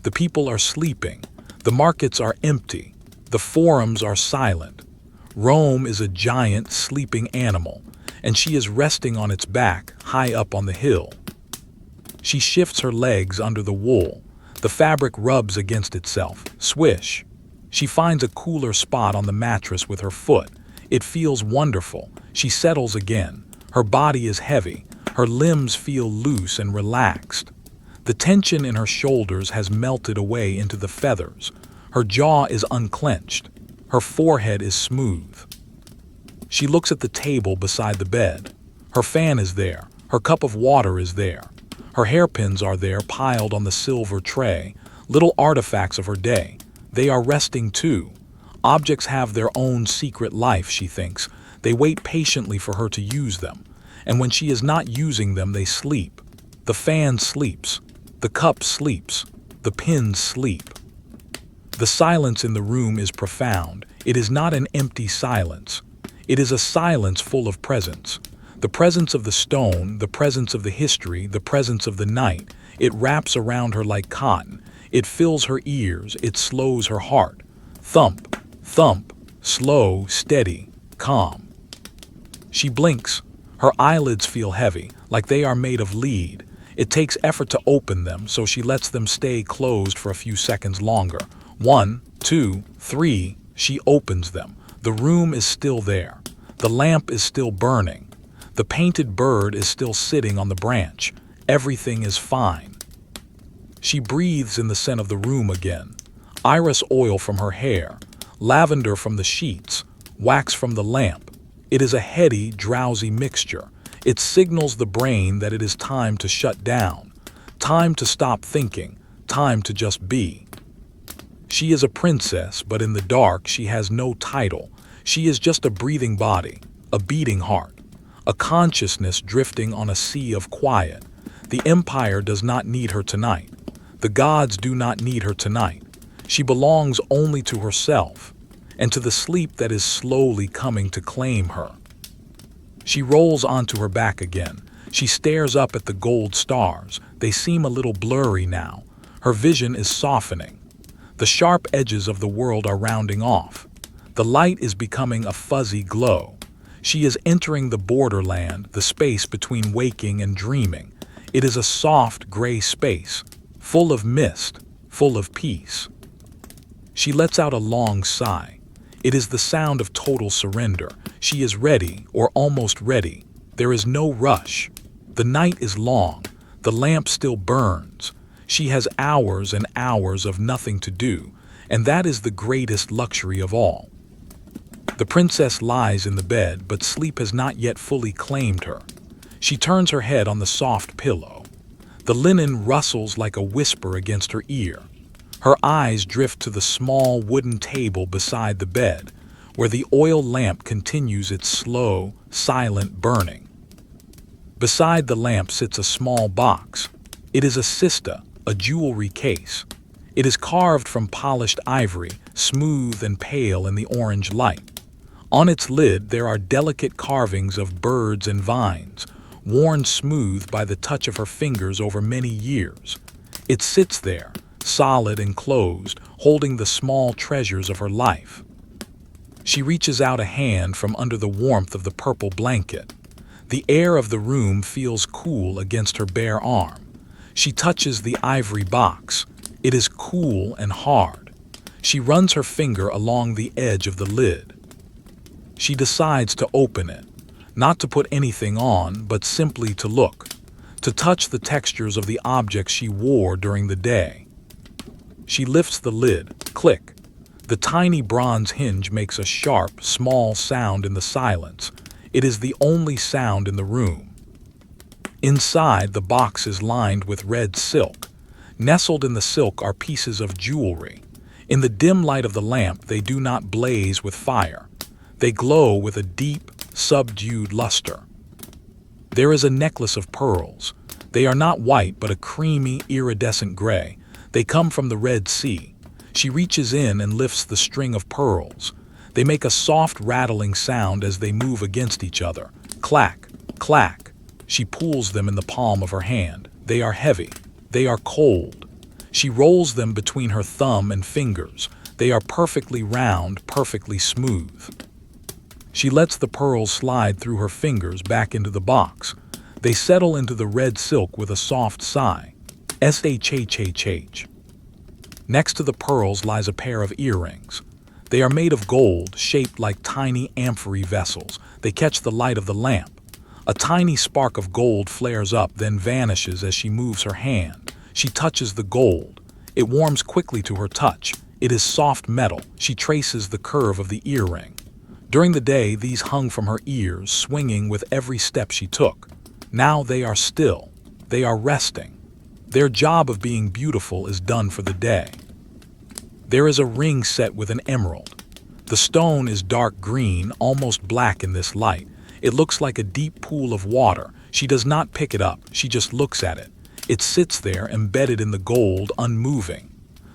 The people are sleeping. The markets are empty. The forums are silent. Rome is a giant sleeping animal, and she is resting on its back high up on the hill. She shifts her legs under the wool. The fabric rubs against itself. Swish. She finds a cooler spot on the mattress with her foot. It feels wonderful. She settles again. Her body is heavy. Her limbs feel loose and relaxed. The tension in her shoulders has melted away into the feathers. Her jaw is unclenched. Her forehead is smooth. She looks at the table beside the bed. Her fan is there. Her cup of water is there. Her hairpins are there piled on the silver tray, little artifacts of her day. They are resting too. Objects have their own secret life, she thinks. They wait patiently for her to use them. And when she is not using them, they sleep. The fan sleeps. The cup sleeps. The pins sleep. The silence in the room is profound. It is not an empty silence. It is a silence full of presence. The presence of the stone, the presence of the history, the presence of the night. It wraps around her like cotton. It fills her ears. It slows her heart. Thump, thump, slow, steady, calm. She blinks. Her eyelids feel heavy, like they are made of lead. It takes effort to open them, so she lets them stay closed for a few seconds longer. 1, 2, 3, she opens them. The room is still there. The lamp is still burning. The painted bird is still sitting on the branch. Everything is fine. She breathes in the scent of the room again. Iris oil from her hair, lavender from the sheets, wax from the lamp. It is a heady, drowsy mixture. It signals the brain that it is time to shut down, time to stop thinking, time to just be. She is a princess, but in the dark she has no title. She is just a breathing body, a beating heart, a consciousness drifting on a sea of quiet. The empire does not need her tonight. The gods do not need her tonight. She belongs only to herself and to the sleep that is slowly coming to claim her. She rolls onto her back again. She stares up at the gold stars. They seem a little blurry now. Her vision is softening. The sharp edges of the world are rounding off. The light is becoming a fuzzy glow. She is entering the borderland, the space between waking and dreaming. It is a soft gray space, full of mist, full of peace. She lets out a long sigh. It is the sound of total surrender. She is ready, or almost ready. There is no rush. The night is long. The lamp still burns. She has hours and hours of nothing to do, and that is the greatest luxury of all. The princess lies in the bed, but sleep has not yet fully claimed her. She turns her head on the soft pillow. The linen rustles like a whisper against her ear. Her eyes drift to the small wooden table beside the bed, where the oil lamp continues its slow, silent burning. Beside the lamp sits a small box. It is a cista, a jewelry case. It is carved from polished ivory, smooth and pale in the orange light. On its lid there are delicate carvings of birds and vines, worn smooth by the touch of her fingers over many years. It sits there, solid and closed, holding the small treasures of her life. She reaches out a hand from under the warmth of the purple blanket. The air of the room feels cool against her bare arm. She touches the ivory box. It is cool and hard. She runs her finger along the edge of the lid. She decides to open it, not to put anything on, but simply to look, to touch the textures of the objects she wore during the day. She lifts the lid. Click. The tiny bronze hinge makes a sharp, small sound in the silence. It is the only sound in the room. Inside, the box is lined with red silk. Nestled in the silk are pieces of jewelry. In the dim light of the lamp, they do not blaze with fire. They glow with a deep, subdued luster. There is a necklace of pearls. They are not white, but a creamy, iridescent gray. They come from the Red Sea. She reaches in and lifts the string of pearls. They make a soft rattling sound as they move against each other. Clack, clack. She pulls them in the palm of her hand. They are heavy. They are cold. She rolls them between her thumb and fingers. They are perfectly round, perfectly smooth. She lets the pearls slide through her fingers back into the box. They settle into the red silk with a soft sigh. Shhhh. Next to the pearls lies a pair of earrings. They are made of gold, shaped like tiny amphory vessels. They catch the light of the lamp. A tiny spark of gold flares up, then vanishes as she moves her hand. She touches the gold. It warms quickly to her touch. It is soft metal. She traces the curve of the earring. During the day, these hung from her ears, swinging with every step she took. Now they are still. They are resting. Their job of being beautiful is done for the day. There is a ring set with an emerald. The stone is dark green, almost black in this light. It looks like a deep pool of water. She does not pick it up. She just looks at it. It sits there, embedded in the gold, unmoving.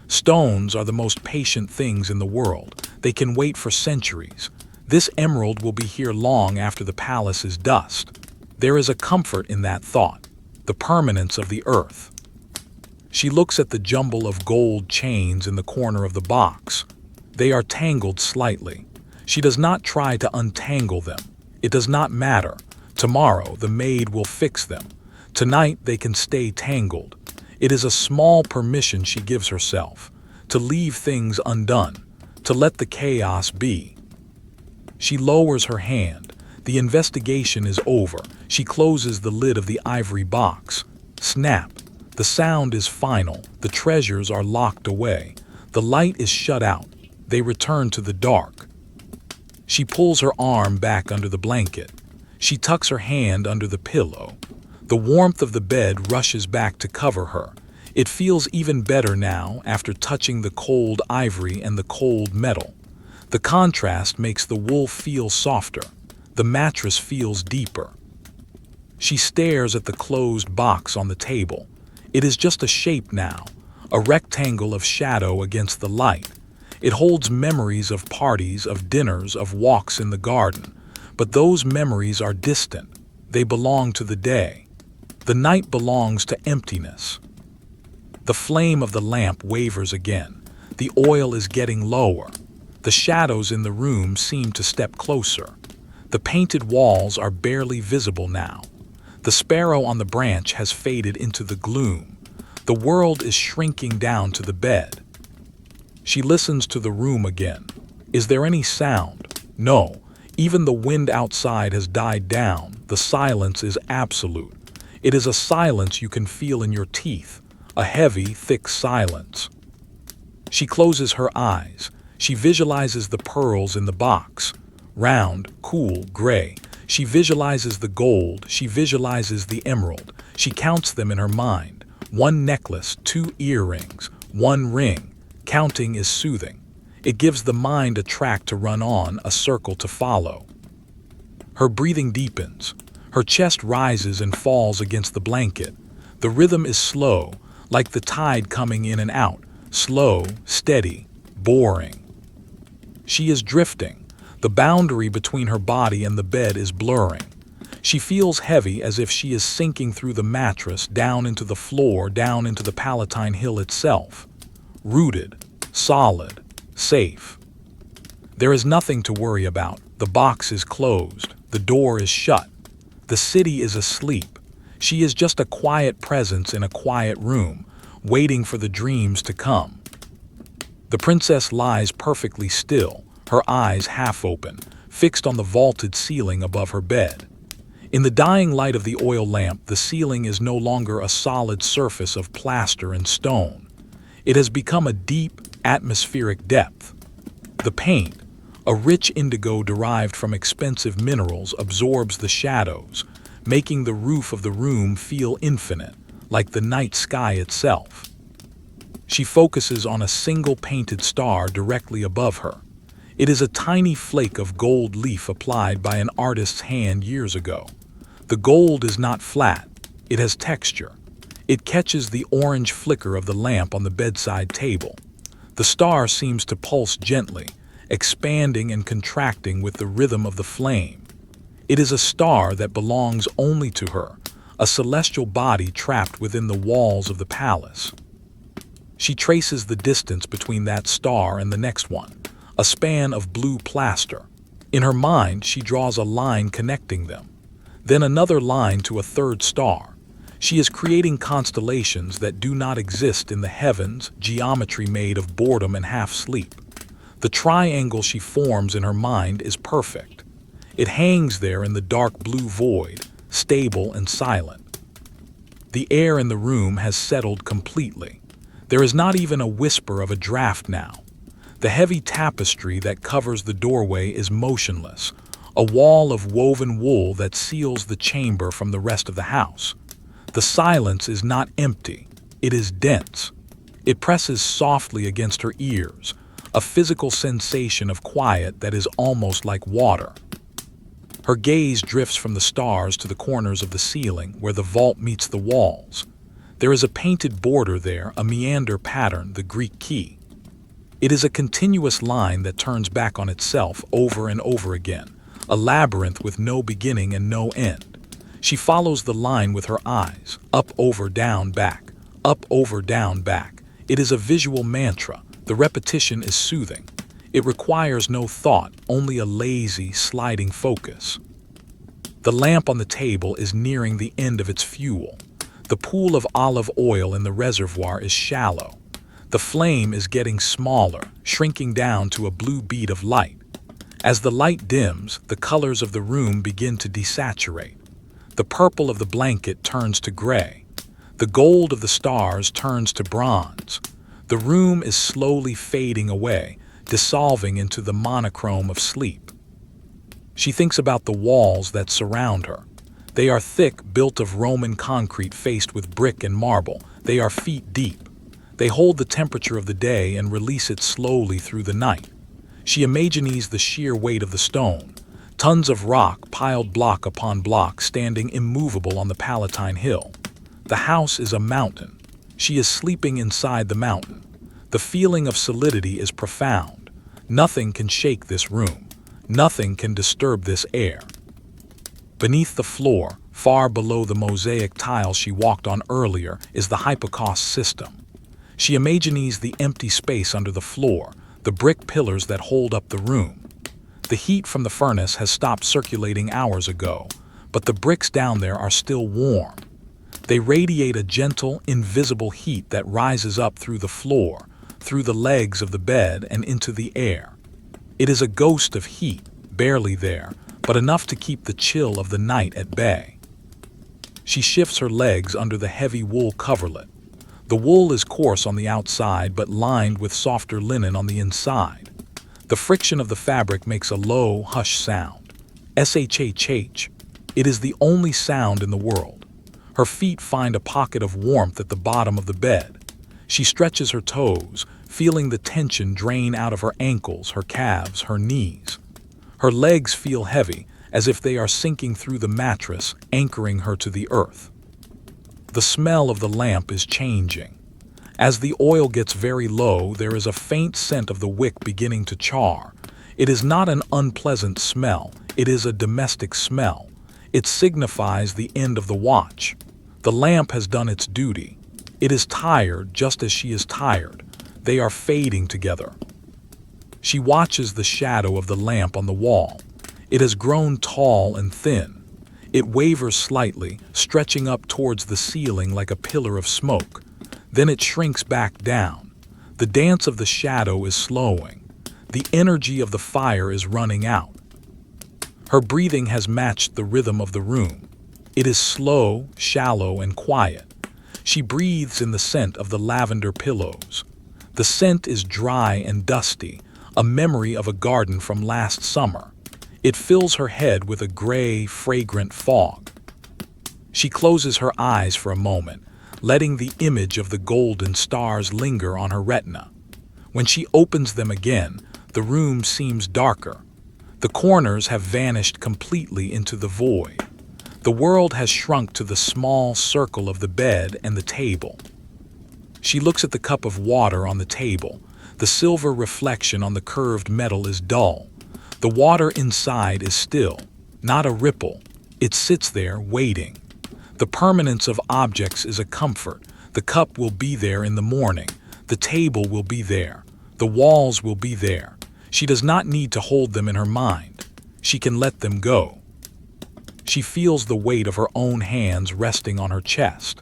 Stones are the most patient things in the world. They can wait for centuries. This emerald will be here long after the palace is dust. There is a comfort in that thought, the permanence of the earth. She looks at the jumble of gold chains in the corner of the box. They are tangled slightly. She does not try to untangle them. It does not matter. Tomorrow the maid will fix them. Tonight they can stay tangled. It is a small permission she gives herself, to leave things undone, to let the chaos be. She lowers her hand. The investigation is over. She closes the lid of the ivory box. Snap. The sound is final. The treasures are locked away. The light is shut out. They return to the dark. She pulls her arm back under the blanket. She tucks her hand under the pillow. The warmth of the bed rushes back to cover her. It feels even better now after touching the cold ivory and the cold metal. The contrast makes the wool feel softer. The mattress feels deeper. She stares at the closed box on the table. It is just a shape now, a rectangle of shadow against the light. It holds memories of parties, of dinners, of walks in the garden. But those memories are distant. They belong to the day. The night belongs to emptiness. The flame of the lamp wavers again. The oil is getting lower. The shadows in the room seem to step closer. The painted walls are barely visible now. The sparrow on the branch has faded into the gloom. The world is shrinking down to the bed. She listens to the room again. Is there any sound? No. Even the wind outside has died down. The silence is absolute. It is a silence you can feel in your teeth. A heavy, thick silence. She closes her eyes. She visualizes the pearls in the box. Round, cool, gray. She visualizes the gold. She visualizes the emerald. She counts them in her mind. 1 necklace, 2 earrings, 1 ring. Counting is soothing. It gives the mind a track to run on, a circle to follow. Her breathing deepens. Her chest rises and falls against the blanket. The rhythm is slow, like the tide coming in and out. Slow, steady, boring. She is drifting. The boundary between her body and the bed is blurring. She feels heavy, as if she is sinking through the mattress, down into the floor, down into the Palatine hill itself. Rooted, solid, safe. There is nothing to worry about. The box is closed. The door is shut. The city is asleep. She is just a quiet presence in a quiet room, waiting for the dreams to come. The princess lies perfectly still, her eyes half open, fixed on the vaulted ceiling above her bed. In the dying light of the oil lamp, the ceiling is no longer a solid surface of plaster and stone. It has become a deep, atmospheric depth. The paint, a rich indigo derived from expensive minerals, absorbs the shadows, making the roof of the room feel infinite, like the night sky itself. She focuses on a single painted star directly above her. It is a tiny flake of gold leaf applied by an artist's hand years ago. The gold is not flat. It has texture. It catches the orange flicker of the lamp on the bedside table. The star seems to pulse gently, expanding and contracting with the rhythm of the flame. It is a star that belongs only to her, a celestial body trapped within the walls of the palace. She traces the distance between that star and the next one, a span of blue plaster. In her mind, she draws a line connecting them, then another line to a third star. She is creating constellations that do not exist in the heavens, geometry made of boredom and half-sleep. The triangle she forms in her mind is perfect. It hangs there in the dark blue void, stable and silent. The air in the room has settled completely. There is not even a whisper of a draft now. The heavy tapestry that covers the doorway is motionless, a wall of woven wool that seals the chamber from the rest of the house. The silence is not empty, it is dense. It presses softly against her ears, a physical sensation of quiet that is almost like water. Her gaze drifts from the stars to the corners of the ceiling where the vault meets the walls. There is a painted border there, a meander pattern, the Greek key. It is a continuous line that turns back on itself over and over again, a labyrinth with no beginning and no end. She follows the line with her eyes, up, over, down, back, up, over, down, back. It is a visual mantra. The repetition is soothing. It requires no thought, only a lazy, sliding focus. The lamp on the table is nearing the end of its fuel. The pool of olive oil in the reservoir is shallow. The flame is getting smaller, shrinking down to a blue bead of light. As the light dims, the colors of the room begin to desaturate. The purple of the blanket turns to gray. The gold of the stars turns to bronze. The room is slowly fading away, dissolving into the monochrome of sleep. She thinks about the walls that surround her. They are thick, built of Roman concrete faced with brick and marble. They are feet deep. They hold the temperature of the day and release it slowly through the night. She imagines the sheer weight of the stone, tons of rock piled block upon block, standing immovable on the Palatine hill. The house is a mountain. She is sleeping inside the mountain. The feeling of solidity is profound. Nothing can shake this room. Nothing can disturb this air. Beneath the floor, far below the mosaic tiles she walked on earlier, is the hypocaust system. She imagines the empty space under the floor, the brick pillars that hold up the room. The heat from the furnace has stopped circulating hours ago, but the bricks down there are still warm. They radiate a gentle, invisible heat that rises up through the floor, through the legs of the bed and into the air. It is a ghost of heat, barely there, but enough to keep the chill of the night at bay. She shifts her legs under the heavy wool coverlet. The wool is coarse on the outside but lined with softer linen on the inside. The friction of the fabric makes a low, hush sound. Shhh. It is the only sound in the world. Her feet find a pocket of warmth at the bottom of the bed. She stretches her toes, feeling the tension drain out of her ankles, her calves, her knees. Her legs feel heavy, as if they are sinking through the mattress, anchoring her to the earth. The smell of the lamp is changing. As the oil gets very low, there is a faint scent of the wick beginning to char. It is not an unpleasant smell, it is a domestic smell. It signifies the end of the watch. The lamp has done its duty. It is tired just as she is tired. They are fading together. She watches the shadow of the lamp on the wall. It has grown tall and thin. It wavers slightly, stretching up towards the ceiling like a pillar of smoke. Then it shrinks back down. The dance of the shadow is slowing. The energy of the fire is running out. Her breathing has matched the rhythm of the room. It is slow, shallow, and quiet. She breathes in the scent of the lavender pillows. The scent is dry and dusty, a memory of a garden from last summer. It fills her head with a gray, fragrant fog. She closes her eyes for a moment, letting the image of the golden stars linger on her retina. When she opens them again, the room seems darker. The corners have vanished completely into the void. The world has shrunk to the small circle of the bed and the table. She looks at the cup of water on the table. The silver reflection on the curved metal is dull. The water inside is still, not a ripple. It sits there, waiting. The permanence of objects is a comfort. The cup will be there in the morning. The table will be there. The walls will be there. She does not need to hold them in her mind. She can let them go. She feels the weight of her own hands resting on her chest.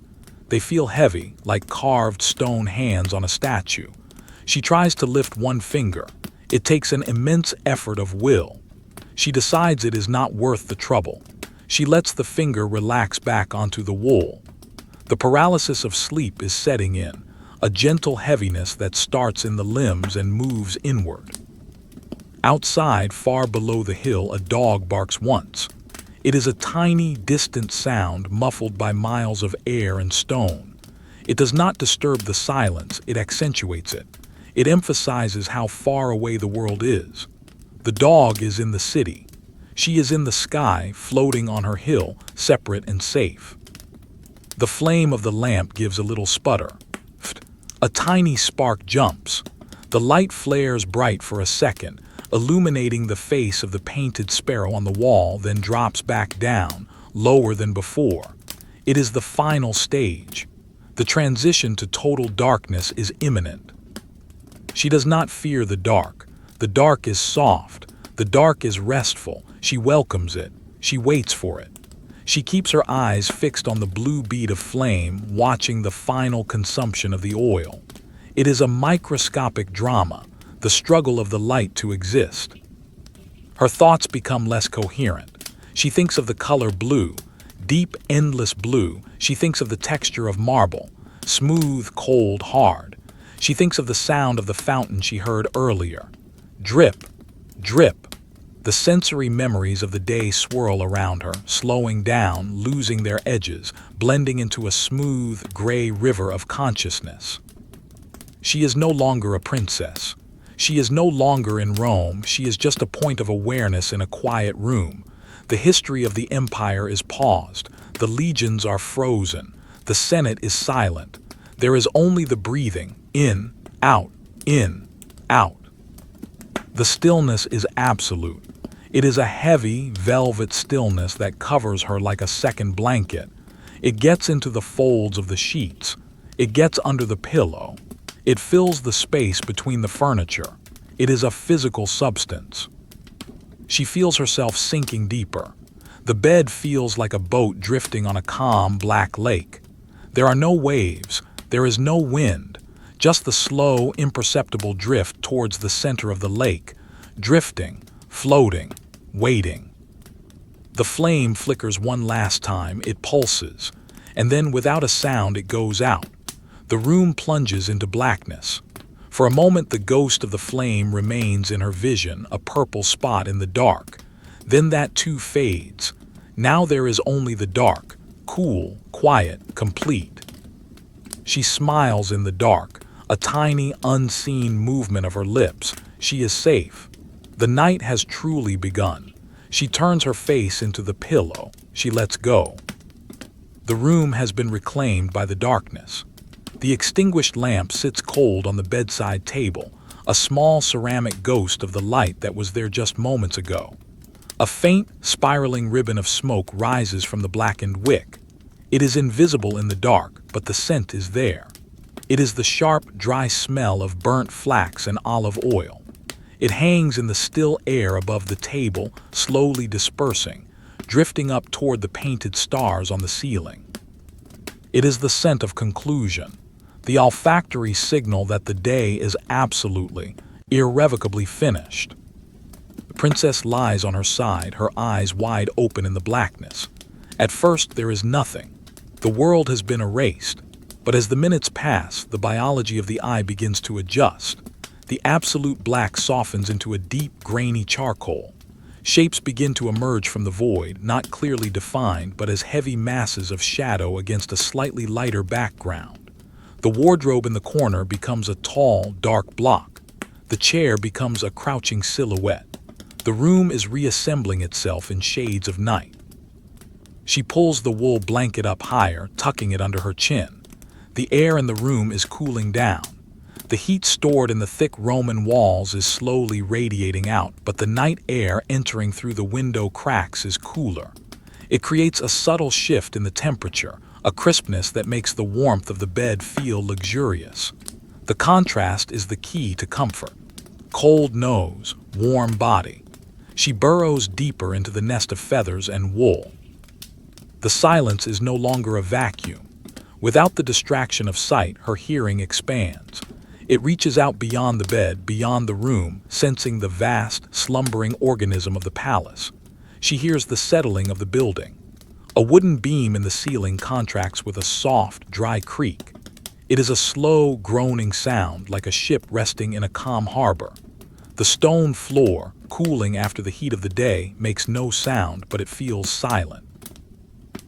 They feel heavy, like carved stone hands on a statue. She tries to lift one finger. It takes an immense effort of will. She decides it is not worth the trouble. She lets the finger relax back onto the wool. The paralysis of sleep is setting in, a gentle heaviness that starts in the limbs and moves inward. Outside, far below the hill, a dog barks once. It is a tiny, distant sound muffled by miles of air and stone. It does not disturb the silence, it accentuates it. It emphasizes how far away the world is. The dog is in the city. She is in the sky, floating on her hill, separate and safe. The flame of the lamp gives a little sputter. A tiny spark jumps. The light flares bright for a second, illuminating the face of the painted sparrow on the wall, then drops back down, lower than before. It is the final stage. The transition to total darkness is imminent. She does not fear the dark. The dark is soft. The dark is restful. She welcomes it. She waits for it. She keeps her eyes fixed on the blue bead of flame, watching the final consumption of the oil. It is a microscopic drama, the struggle of the light to exist. Her thoughts become less coherent. She thinks of the color blue, deep, endless blue. She thinks of the texture of marble, smooth, cold, hard. She thinks of the sound of the fountain she heard earlier. Drip, drip. The sensory memories of the day swirl around her, slowing down, losing their edges, blending into a smooth, gray river of consciousness. She is no longer a princess. She is no longer in Rome. She is just a point of awareness in a quiet room. The history of the empire is paused. The legions are frozen. The Senate is silent. There is only the breathing, in, out, in, out. The stillness is absolute. It is a heavy, velvet stillness that covers her like a second blanket. It gets into the folds of the sheets. It gets under the pillow. It fills the space between the furniture. It is a physical substance. She feels herself sinking deeper. The bed feels like a boat drifting on a calm, black lake. There are no waves. There is no wind. Just the slow, imperceptible drift towards the center of the lake. Drifting, floating, waiting. The flame flickers one last time. It pulses. And then, without a sound, it goes out. The room plunges into blackness. For a moment, the ghost of the flame remains in her vision, a purple spot in the dark. Then that too fades. Now there is only the dark, cool, quiet, complete. She smiles in the dark, a tiny, unseen movement of her lips. She is safe. The night has truly begun. She turns her face into the pillow. She lets go. The room has been reclaimed by the darkness. The extinguished lamp sits cold on the bedside table, a small ceramic ghost of the light that was there just moments ago. A faint, spiraling ribbon of smoke rises from the blackened wick. It is invisible in the dark, but the scent is there. It is the sharp, dry smell of burnt flax and olive oil. It hangs in the still air above the table, slowly dispersing, drifting up toward the painted stars on the ceiling. It is the scent of conclusion, the olfactory signal that the day is absolutely, irrevocably finished. The princess lies on her side, her eyes wide open in the blackness. At first, there is nothing. The world has been erased. But as the minutes pass, the biology of the eye begins to adjust. The absolute black softens into a deep, grainy charcoal. Shapes begin to emerge from the void, not clearly defined, but as heavy masses of shadow against a slightly lighter background. The wardrobe in the corner becomes a tall, dark block. The chair becomes a crouching silhouette. The room is reassembling itself in shades of night. She pulls the wool blanket up higher, tucking it under her chin. The air in the room is cooling down. The heat stored in the thick Roman walls is slowly radiating out, but the night air entering through the window cracks is cooler. It creates a subtle shift in the temperature, a crispness that makes the warmth of the bed feel luxurious. The contrast is the key to comfort. Cold nose, warm body. She burrows deeper into the nest of feathers and wool. The silence is no longer a vacuum. Without the distraction of sight, her hearing expands. It reaches out beyond the bed, beyond the room, sensing the vast, slumbering organism of the palace. She hears the settling of the building. A wooden beam in the ceiling contracts with a soft, dry creak. It is a slow, groaning sound like a ship resting in a calm harbor. The stone floor, cooling after the heat of the day, makes no sound, but it feels silent.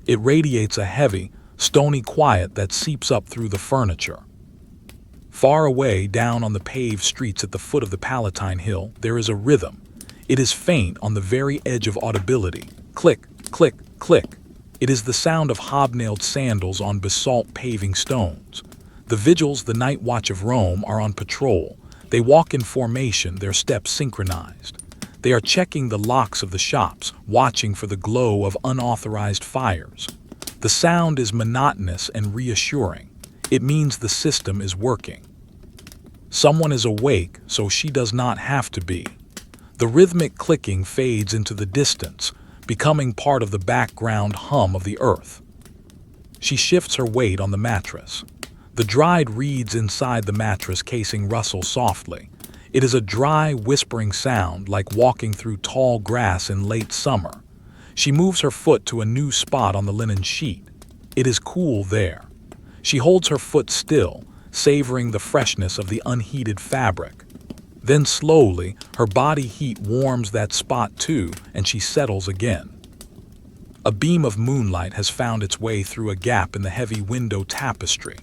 It radiates a heavy, stony quiet that seeps up through the furniture. Far away, down on the paved streets at the foot of the Palatine hill, there is a rhythm. It is faint on the very edge of audibility. Click, click, click. It is the sound of hobnailed sandals on basalt paving stones. The vigils, the night watch of Rome, are on patrol. They walk in formation, their steps synchronized. They are checking the locks of the shops, watching for the glow of unauthorized fires. The sound is monotonous and reassuring. It means the system is working. Someone is awake, so she does not have to be. The rhythmic clicking fades into the distance, becoming part of the background hum of the earth. She shifts her weight on the mattress. The dried reeds inside the mattress casing rustle softly. It is a dry, whispering sound like walking through tall grass in late summer. She moves her foot to a new spot on the linen sheet. It is cool there. She holds her foot still, savoring the freshness of the unheated fabric. Then slowly, her body heat warms that spot too, and she settles again. A beam of moonlight has found its way through a gap in the heavy window tapestry.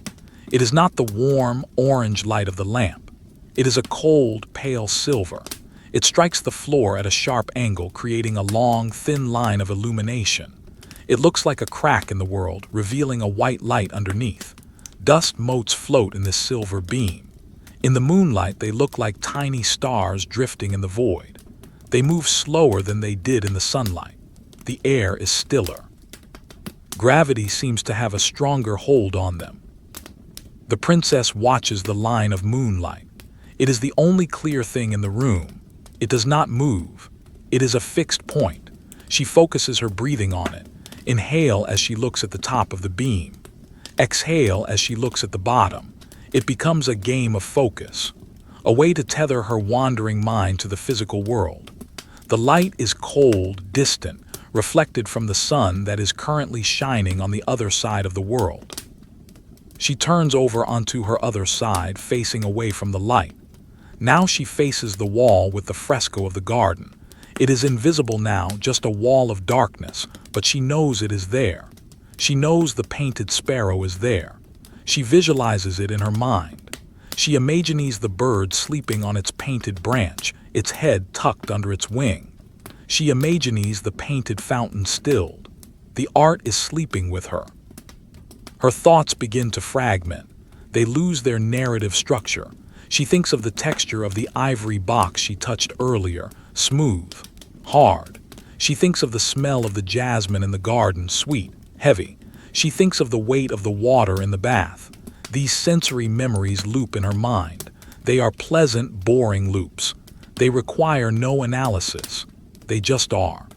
It is not the warm, orange light of the lamp. It is a cold, pale silver. It strikes the floor at a sharp angle, creating a long, thin line of illumination. It looks like a crack in the world, revealing a white light underneath. Dust motes float in this silver beam. In the moonlight, they look like tiny stars drifting in the void. They move slower than they did in the sunlight. The air is stiller. Gravity seems to have a stronger hold on them. The princess watches the line of moonlight. It is the only clear thing in the room. It does not move. It is a fixed point. She focuses her breathing on it. Inhale as she looks at the top of the beam. Exhale as she looks at the bottom. It becomes a game of focus, a way to tether her wandering mind to the physical world. The light is cold, distant, reflected from the sun that is currently shining on the other side of the world. She turns over onto her other side, facing away from the light. Now she faces the wall with the fresco of the garden. It is invisible now, just a wall of darkness, but she knows it is there. She knows the painted sparrow is there. She visualizes it in her mind. She imagines the bird sleeping on its painted branch, its head tucked under its wing. She imagines the painted fountain stilled. The art is sleeping with her. Her thoughts begin to fragment. They lose their narrative structure. She thinks of the texture of the ivory box she touched earlier, smooth, hard. She thinks of the smell of the jasmine in the garden, sweet, heavy. She thinks of the weight of the water in the bath. These sensory memories loop in her mind. They are pleasant, boring loops. They require no analysis. They just are.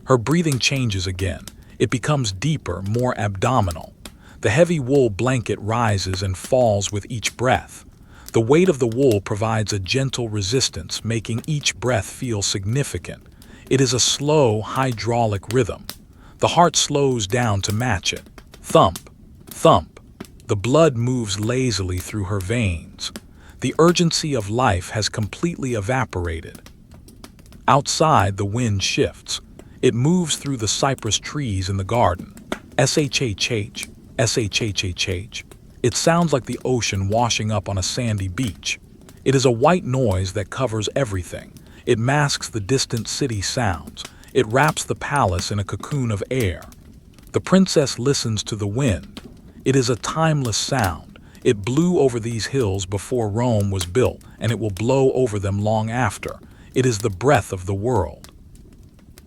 Her breathing changes again. It becomes deeper, more abdominal. The heavy wool blanket rises and falls with each breath. The weight of the wool provides a gentle resistance, making each breath feel significant. It is a slow, hydraulic rhythm. The heart slows down to match it. Thump, thump. The blood moves lazily through her veins. The urgency of life has completely evaporated. Outside, the wind shifts. It moves through the cypress trees in the garden. S-H-H-H, S-H-H-H-H. It sounds like the ocean washing up on a sandy beach. It is a white noise that covers everything. It masks the distant city sounds. It wraps the palace in a cocoon of air. The princess listens to the wind. It is a timeless sound. It blew over these hills before Rome was built, and it will blow over them long after. It is the breath of the world.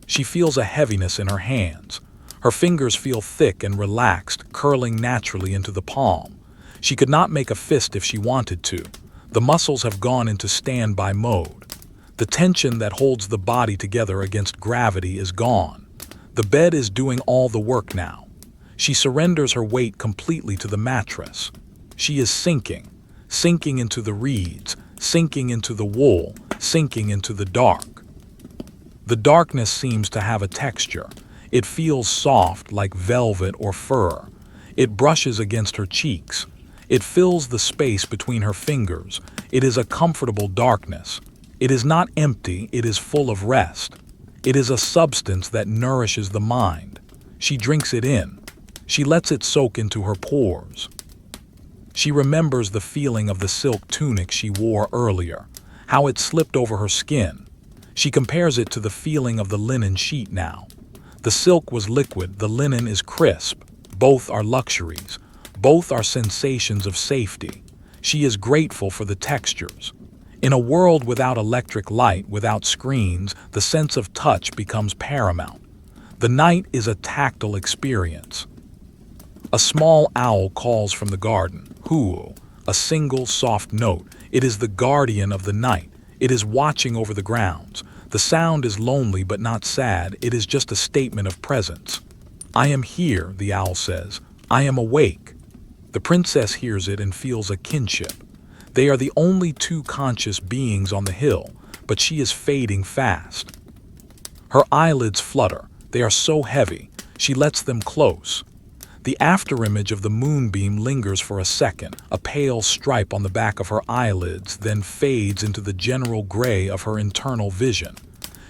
She feels a heaviness in her hands. Her fingers feel thick and relaxed, curling naturally into the palm. She could not make a fist if she wanted to. The muscles have gone into standby mode. The tension that holds the body together against gravity is gone. The bed is doing all the work now. She surrenders her weight completely to the mattress. She is sinking into the reeds, sinking into the wool, sinking into the dark. The darkness seems to have a texture. It feels soft like velvet or fur. It brushes against her cheeks. It fills the space between her fingers. It is a comfortable darkness. It is not empty, it is full of rest. It is a substance that nourishes the mind. She drinks it in. She lets it soak into her pores. She remembers the feeling of the silk tunic she wore earlier, how it slipped over her skin. She compares it to the feeling of the linen sheet now. The silk was liquid, the linen is crisp. Both are luxuries. Both are sensations of safety. She is grateful for the textures. In a world without electric light, without screens, the sense of touch becomes paramount. The night is a tactile experience. A small owl calls from the garden. Hoo, a single soft note. It is the guardian of the night. It is watching over the grounds. The sound is lonely but not sad. It is just a statement of presence. I am here, the owl says. I am awake. The princess hears it and feels a kinship. They are the only two conscious beings on the hill, but she is fading fast. Her eyelids flutter. They are so heavy. She lets them close. The afterimage of the moonbeam lingers for a second, a pale stripe on the back of her eyelids, then fades into the general gray of her internal vision.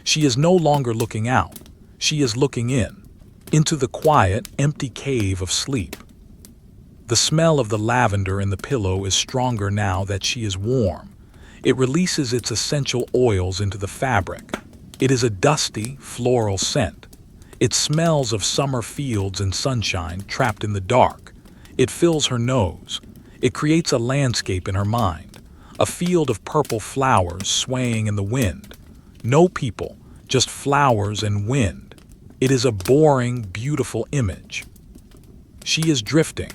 She is no longer looking out. She is looking in, into the quiet, empty cave of sleep. The smell of the lavender in the pillow is stronger now that she is warm. It releases its essential oils into the fabric. It is a dusty, floral scent. It smells of summer fields and sunshine trapped in the dark. It fills her nose. It creates a landscape in her mind, a field of purple flowers swaying in the wind. No people, just flowers and wind. It is a boring, beautiful image. She is drifting.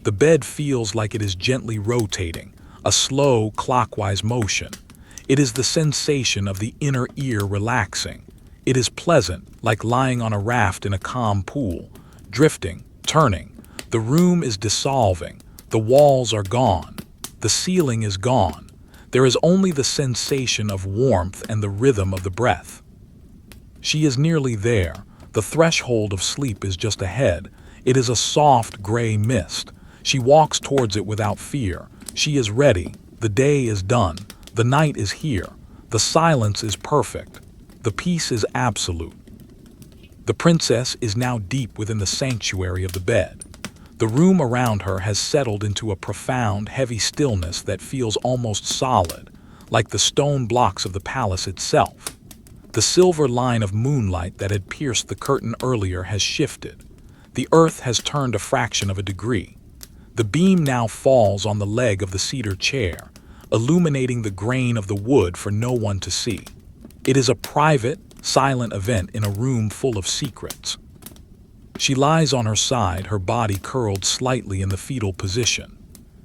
The bed feels like it is gently rotating, a slow, clockwise motion. It is the sensation of the inner ear relaxing. It is pleasant, like lying on a raft in a calm pool, drifting, turning. The room is dissolving. The walls are gone. The ceiling is gone. There is only the sensation of warmth and the rhythm of the breath. She is nearly there. The threshold of sleep is just ahead. It is a soft gray mist. She walks towards it without fear. She is ready. The day is done. The night is here. The silence is perfect. The peace is absolute. The princess is now deep within the sanctuary of the bed. The room around her has settled into a profound, heavy stillness that feels almost solid, like the stone blocks of the palace itself. The silver line of moonlight that had pierced the curtain earlier has shifted. The earth has turned a fraction of a degree. The beam now falls on the leg of the cedar chair, illuminating the grain of the wood for no one to see. It is a private, silent event in a room full of secrets. She lies on her side, her body curled slightly in the fetal position.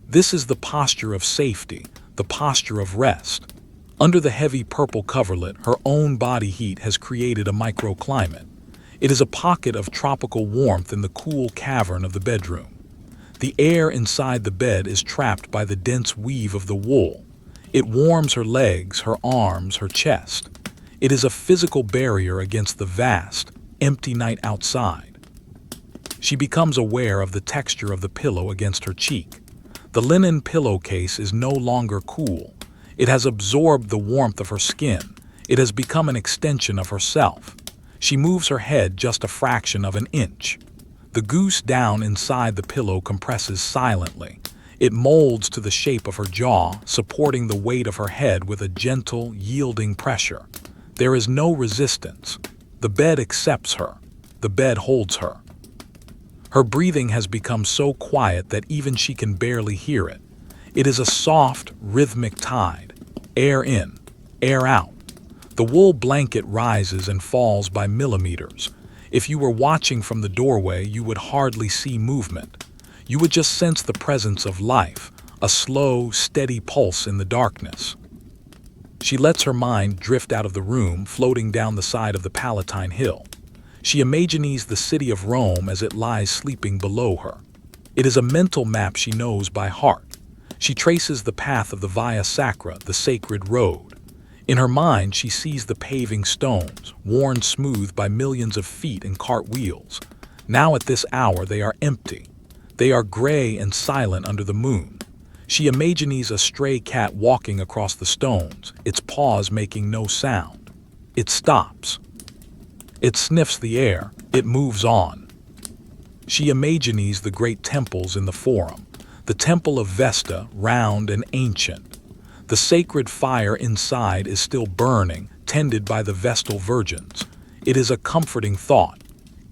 This is the posture of safety, the posture of rest. Under the heavy purple coverlet, her own body heat has created a microclimate. It is a pocket of tropical warmth in the cool cavern of the bedroom. The air inside the bed is trapped by the dense weave of the wool. It warms her legs, her arms, her chest. It is a physical barrier against the vast, empty night outside. She becomes aware of the texture of the pillow against her cheek. The linen pillowcase is no longer cool. It has absorbed the warmth of her skin. It has become an extension of herself. She moves her head just a fraction of an inch. The goose down inside the pillow compresses silently. It molds to the shape of her jaw, supporting the weight of her head with a gentle, yielding pressure. There is no resistance. The bed accepts her. The bed holds her. Her breathing has become so quiet that even she can barely hear it. It is a soft, rhythmic tide. Air in, air out. The wool blanket rises and falls by millimeters. If you were watching from the doorway, you would hardly see movement. You would just sense the presence of life, a slow, steady pulse in the darkness. She lets her mind drift out of the room, floating down the side of the Palatine hill. She imagines the city of Rome as it lies sleeping below her. It is a mental map she knows by heart. She traces the path of the Via Sacra, the sacred road. In her mind, she sees the paving stones, worn smooth by millions of feet and cartwheels. Now at this hour they are empty. They are gray and silent under the moon. She imagines a stray cat walking across the stones, its paws making no sound. It stops. It sniffs the air. It moves on. She imagines the great temples in the Forum, the Temple of Vesta, round and ancient. The sacred fire inside is still burning, tended by the Vestal virgins. It is a comforting thought.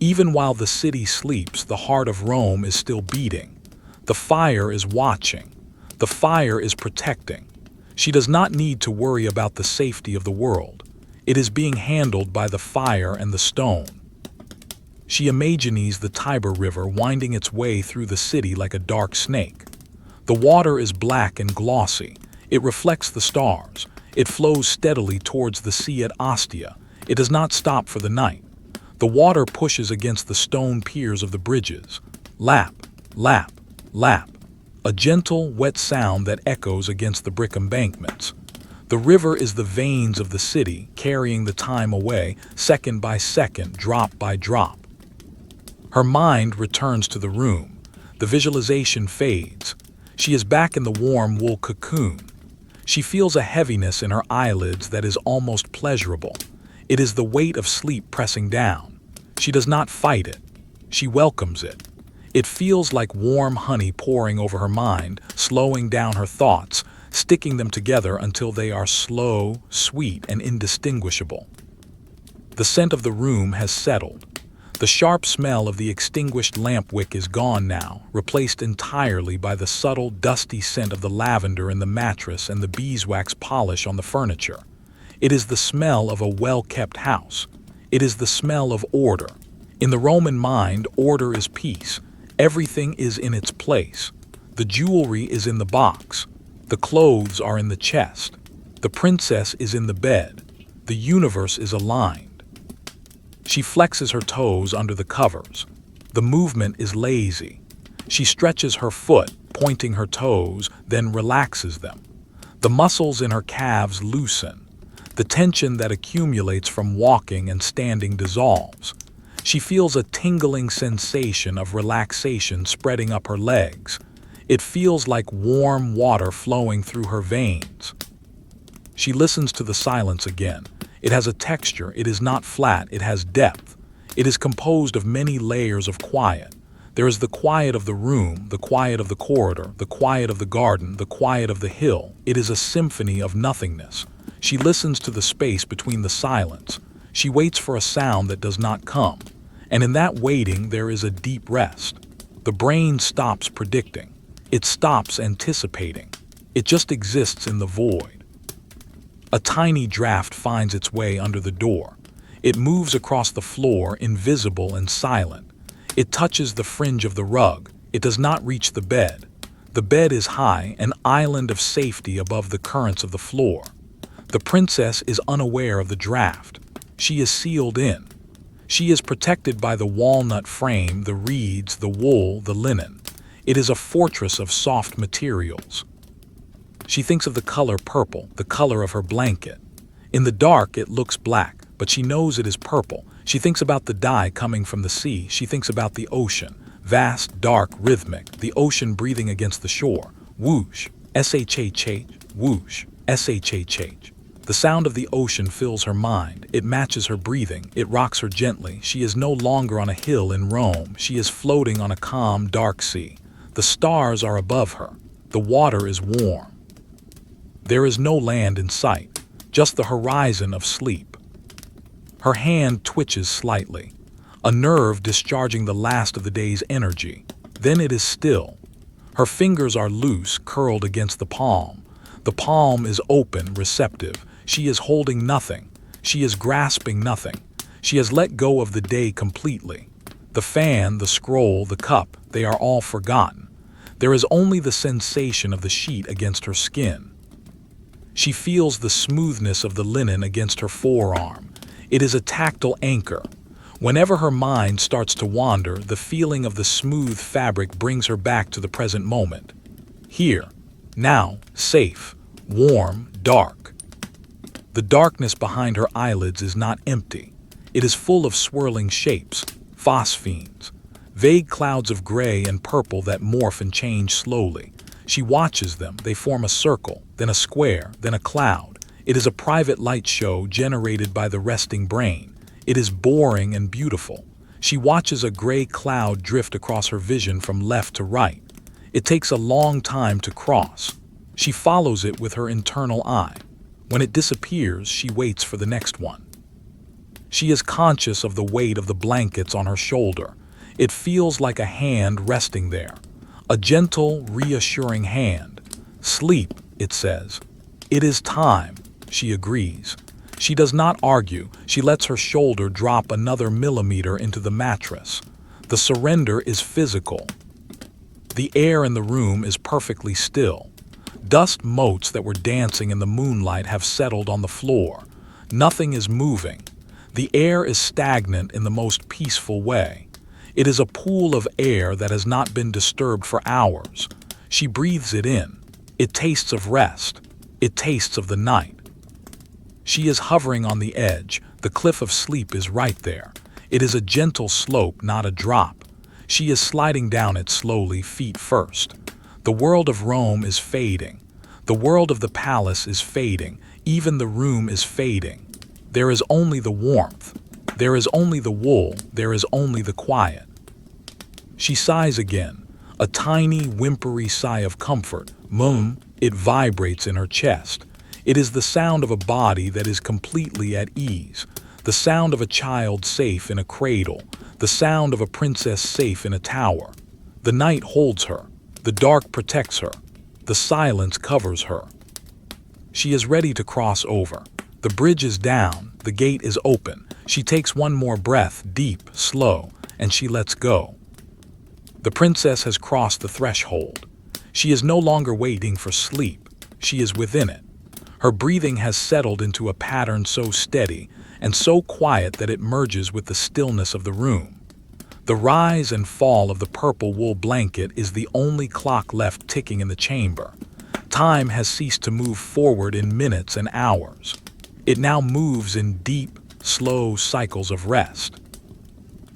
Even while the city sleeps, the heart of Rome is still beating. The fire is watching. The fire is protecting. She does not need to worry about the safety of the world. It is being handled by the fire and the stone. She imagines the Tiber River winding its way through the city like a dark snake. The water is black and glossy. It reflects the stars. It flows steadily towards the sea at Ostia. It does not stop for the night. The water pushes against the stone piers of the bridges. Lap, lap, lap. A gentle, wet sound that echoes against the brick embankments. The river is the veins of the city, carrying the time away, second by second, drop by drop. Her mind returns to the room. The visualization fades. She is back in the warm wool cocoon. She feels a heaviness in her eyelids that is almost pleasurable. It is the weight of sleep pressing down. She does not fight it. She welcomes it. It feels like warm honey pouring over her mind, slowing down her thoughts, sticking them together until they are slow, sweet, and indistinguishable. The scent of the room has settled. The sharp smell of the extinguished lamp wick is gone now, replaced entirely by the subtle, dusty scent of the lavender in the mattress and the beeswax polish on the furniture. It is the smell of a well-kept house. It is the smell of order. In the Roman mind, order is peace. Everything is in its place. The jewelry is in the box. The clothes are in the chest. The princess is in the bed. The universe is aligned. She flexes her toes under the covers. The movement is lazy. She stretches her foot, pointing her toes, then relaxes them. The muscles in her calves loosen. The tension that accumulates from walking and standing dissolves. She feels a tingling sensation of relaxation spreading up her legs. It feels like warm water flowing through her veins. She listens to the silence again. It has a texture. It is not flat. It has depth. It is composed of many layers of quiet. There is the quiet of the room, the quiet of the corridor, the quiet of the garden, the quiet of the hill. It is a symphony of nothingness. She listens to the space between the silence. She waits for a sound that does not come. And in that waiting, there is a deep rest. The brain stops predicting. It stops anticipating. It just exists in the void. A tiny draft finds its way under the door. It moves across the floor, invisible and silent. It touches the fringe of the rug. It does not reach the bed. The bed is high, an island of safety above the currents of the floor. The princess is unaware of the draft. She is sealed in. She is protected by the walnut frame, the reeds, the wool, the linen. It is a fortress of soft materials. She thinks of the color purple, the color of her blanket. In the dark, it looks black, but she knows it is purple. She thinks about the dye coming from the sea. She thinks about the ocean, vast, dark, rhythmic, the ocean breathing against the shore. Whoosh, S-H-H-H, whoosh, S-H-H-H. The sound of the ocean fills her mind. It matches her breathing. It rocks her gently. She is no longer on a hill in Rome. She is floating on a calm, dark sea. The stars are above her. The water is warm. There is no land in sight, just the horizon of sleep. Her hand twitches slightly, a nerve discharging the last of the day's energy. Then it is still. Her fingers are loose, curled against the palm. The palm is open, receptive. She is holding nothing. She is grasping nothing. She has let go of the day completely. The fan, the scroll, the cup, they are all forgotten. There is only the sensation of the sheet against her skin. She feels the smoothness of the linen against her forearm. It is a tactile anchor. Whenever her mind starts to wander, the feeling of the smooth fabric brings her back to the present moment. Here, now, safe, warm, dark. The darkness behind her eyelids is not empty. It is full of swirling shapes, phosphenes, vague clouds of gray and purple that morph and change slowly. She watches them. They form a circle, then a square, then a cloud. It is a private light show generated by the resting brain. It is boring and beautiful. She watches a gray cloud drift across her vision from left to right. It takes a long time to cross. She follows it with her internal eye. When it disappears, she waits for the next one. She is conscious of the weight of the blankets on her shoulder. It feels like a hand resting there. A gentle, reassuring hand. Sleep, it says. It is time, she agrees. She does not argue. She lets her shoulder drop another millimeter into the mattress. The surrender is physical. The air in the room is perfectly still. Dust motes that were dancing in the moonlight have settled on the floor. Nothing is moving. The air is stagnant in the most peaceful way. It is a pool of air that has not been disturbed for hours. She breathes it in. It tastes of rest. It tastes of the night. She is hovering on the edge. The cliff of sleep is right there. It is a gentle slope, not a drop. She is sliding down it slowly, feet first. The world of Rome is fading. The world of the palace is fading. Even the room is fading. There is only the warmth. There is only the wool. There is only the quiet. She sighs again, a tiny, whimpery sigh of comfort. It vibrates in her chest. It is the sound of a body that is completely at ease, the sound of a child safe in a cradle, the sound of a princess safe in a tower. The night holds her. The dark protects her. The silence covers her. She is ready to cross over. The bridge is down. The gate is open. She takes one more breath, deep, slow, and she lets go. The princess has crossed the threshold. She is no longer waiting for sleep. She is within it. Her breathing has settled into a pattern so steady and so quiet that it merges with the stillness of the room. The rise and fall of the purple wool blanket is the only clock left ticking in the chamber. Time has ceased to move forward in minutes and hours. It now moves in deep, slow cycles of rest.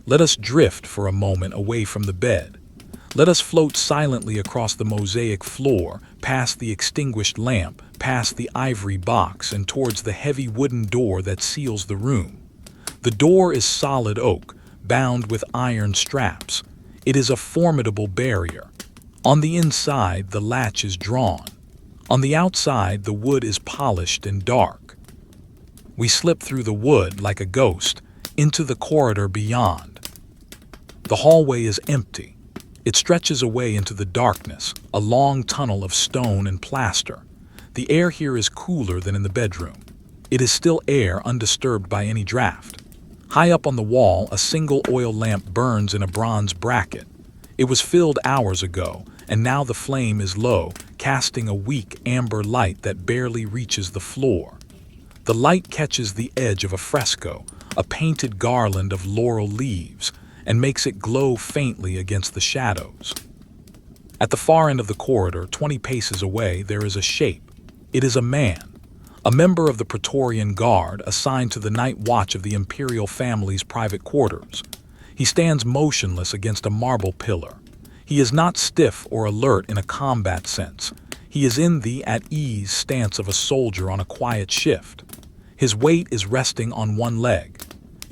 Let us drift for a moment away from the bed. Let us float silently across the mosaic floor, past the extinguished lamp, past the ivory box, and towards the heavy wooden door that seals the room. The door is solid oak, bound with iron straps. It is a formidable barrier. On the inside, the latch is drawn. On the outside, the wood is polished and dark. We slip through the wood like a ghost, into the corridor beyond. The hallway is empty. It stretches away into the darkness, a long tunnel of stone and plaster. The air here is cooler than in the bedroom. It is still air undisturbed by any draft. High up on the wall, a single oil lamp burns in a bronze bracket. It was filled hours ago, and now the flame is low, casting a weak amber light that barely reaches the floor. The light catches the edge of a fresco, a painted garland of laurel leaves, and makes it glow faintly against the shadows. At the far end of the corridor, 20 paces away, there is a shape. It is a man, a member of the Praetorian Guard assigned to the night watch of the imperial family's private quarters. He stands motionless against a marble pillar. He is not stiff or alert in a combat sense. He is in the at-ease stance of a soldier on a quiet shift. His weight is resting on one leg.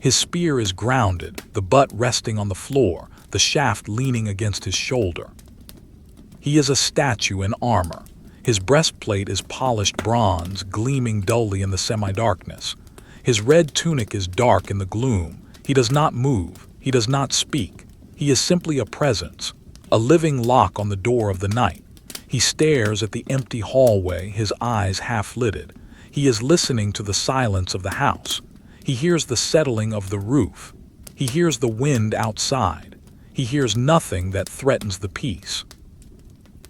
His spear is grounded, the butt resting on the floor, the shaft leaning against his shoulder. He is a statue in armor. His breastplate is polished bronze, gleaming dully in the semi-darkness. His red tunic is dark in the gloom. He does not move. He does not speak. He is simply a presence a living lock on the door of the night. He stares at the empty hallway, his eyes half-lidded. He is listening to the silence of the house. He hears the settling of the roof. He hears the wind outside. He hears nothing that threatens the peace.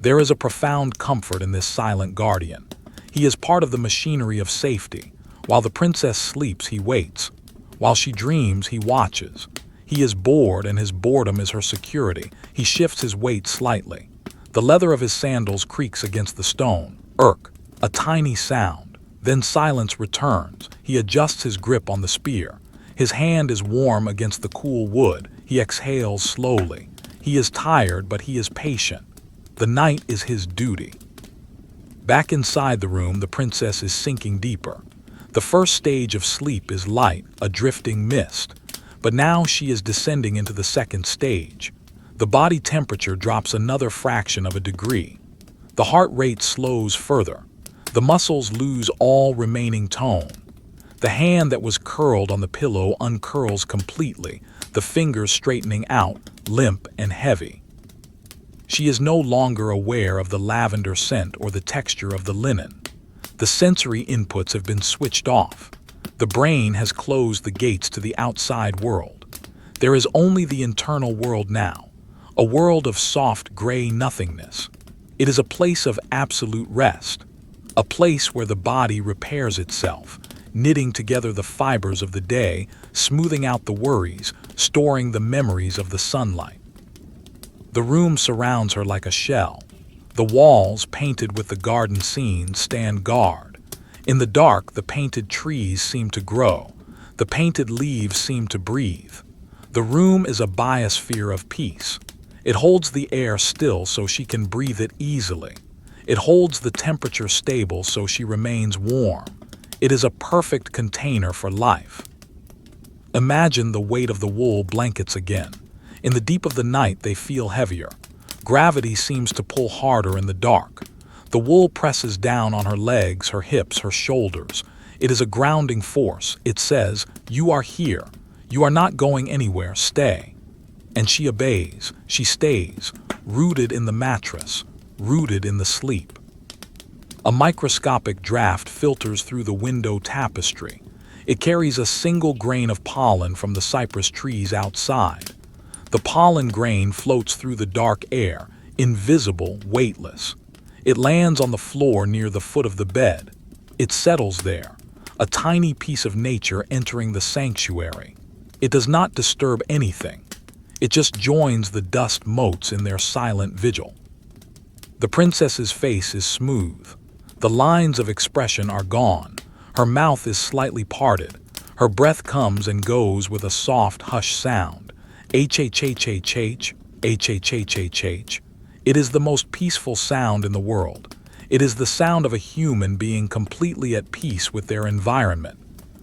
There is a profound comfort in this silent guardian. He is part of the machinery of safety. While the princess sleeps, he waits. While she dreams, he watches. He is bored, and his boredom is her security. He shifts his weight slightly. The leather of his sandals creaks against the stone. Irk, a tiny sound. Then silence returns. He adjusts his grip on the spear. His hand is warm against the cool wood. He exhales slowly. He is tired, but he is patient. The night is his duty. Back inside the room, the princess is sinking deeper. The first stage of sleep is light, a drifting mist. But now she is descending into the second stage. The body temperature drops another fraction of a degree. The heart rate slows further. The muscles lose all remaining tone. The hand that was curled on the pillow uncurls completely, the fingers straightening out, limp and heavy. She is no longer aware of the lavender scent or the texture of the linen. The sensory inputs have been switched off. The brain has closed the gates to the outside world. There is only the internal world now, a world of soft gray nothingness. It is a place of absolute rest, a place where the body repairs itself, knitting together the fibers of the day, smoothing out the worries, storing the memories of the sunlight. The room surrounds her like a shell. The walls, painted with the garden scene, stand guard. In the dark, the painted trees seem to grow. The painted leaves seem to breathe. The room is a biosphere of peace. It holds the air still so she can breathe it easily. It holds the temperature stable so she remains warm. It is a perfect container for life. Imagine the weight of the wool blankets again. In the deep of the night, they feel heavier. Gravity seems to pull harder in the dark. The wool presses down on her legs, her hips, her shoulders. It is a grounding force. It says, "You are here. You are not going anywhere. Stay." And she obeys. She stays, rooted in the mattress, rooted in the sleep. A microscopic draft filters through the window tapestry. It carries a single grain of pollen from the cypress trees outside. The pollen grain floats through the dark air, invisible, weightless. It lands on the floor near the foot of the bed. It settles there, a tiny piece of nature entering the sanctuary. It does not disturb anything. It just joins the dust motes in their silent vigil. The princess's face is smooth. The lines of expression are gone. Her mouth is slightly parted. Her breath comes and goes with a soft hush sound. H-H-H-H-H, H-H-H-H-H. It is the most peaceful sound in the world. It is the sound of a human being completely at peace with their environment.